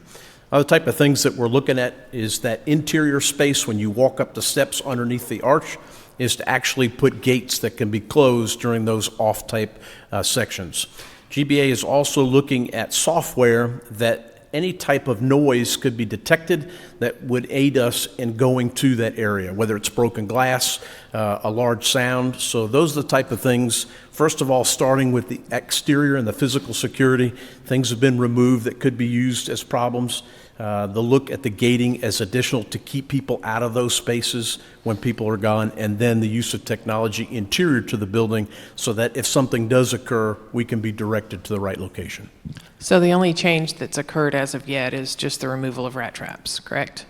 Other type of things that we're looking at is that interior space when you walk up the steps underneath the arch is to actually put gates that can be closed during those off-type sections. GBA is also looking at software that any type of noise could be detected that would aid us in going to that area, whether it's broken glass, a large sound. So those are the type of things, first of all, starting with the exterior and the physical security. Things have been removed that could be used as problems. The look at the gating as additional to keep people out of those spaces when people are gone, and then the use of technology interior to the building so that if something does occur, we can be directed to the right location. So the only change that's occurred as of yet is just the removal of rat traps, correct?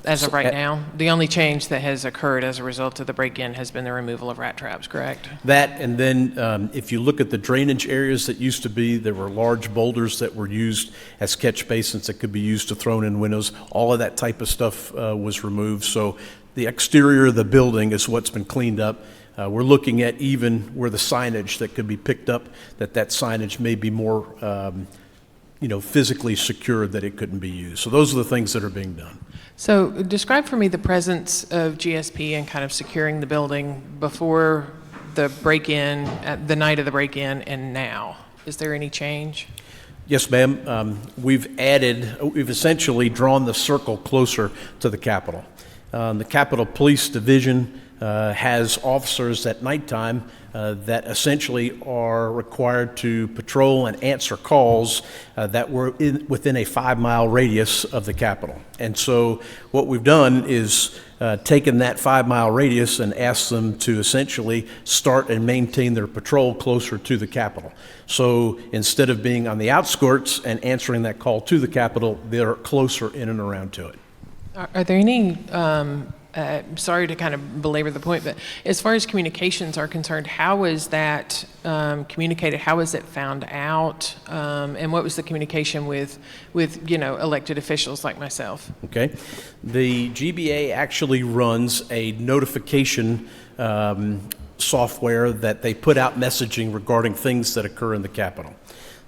As of right now, the only change that has occurred as a result of the break-in has been the removal of rat traps, correct? That, and then if you look at the drainage areas that used to be, there were large boulders that were used as catch basins that could be used to thrown in windows. All of that type of stuff was removed. So the exterior of the building is what's been cleaned up. We're looking at even where the signage that could be picked up, that signage may be more physically secured that it couldn't be used. So those are the things that are being done. So describe for me the presence of GSP and kind of securing the building before the break-in, at the night of the break-in, and now. Is there any change? Yes, ma'am. We've essentially drawn the circle closer to the Capitol. The Capitol Police Division has officers at nighttime that essentially are required to patrol and answer calls that were within a 5-mile radius of the Capitol. And so what we've done is taken that 5-mile radius and asked them to essentially start and maintain their patrol closer to the Capitol. So instead of being on the outskirts and answering that call to the Capitol, they're closer in and around to it. Are there any, sorry to kind of belabor the point, but as far as communications are concerned, how is that communicated? How is it found out? And what was the communication with elected officials like myself? Okay. The GBA actually runs a notification software that they put out messaging regarding things that occur in the Capitol.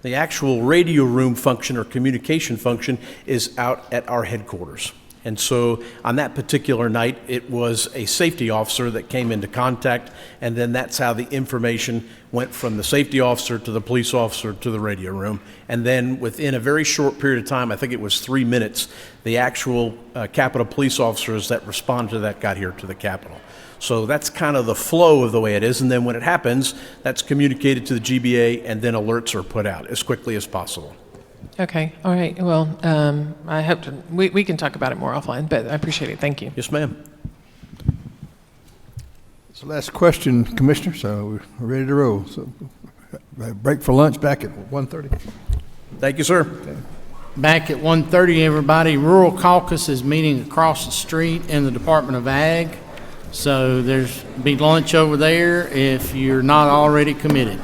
The actual radio room function or communication function is out at our headquarters. And so on that particular night, it was a safety officer that came into contact, and then that's how the information went from the safety officer to the police officer to the radio room. And then within a very short period of time, I think it was 3 minutes, the actual Capitol police officers that responded to that got here to the Capitol. So that's kind of the flow of the way it is. And then when it happens, that's communicated to the GBA, and then alerts are put out as quickly as possible. Okay, all right. Well, I hope we can talk about it more offline, but I appreciate it. Thank you. Yes, ma'am. It's the last question, Commissioner, so we're ready to roll. So break for lunch back at 1:30. Thank you, sir. Okay. Back at 1:30, everybody. Rural Caucus is meeting across the street in the Department of Ag. So there's be lunch over there if you're not already committed.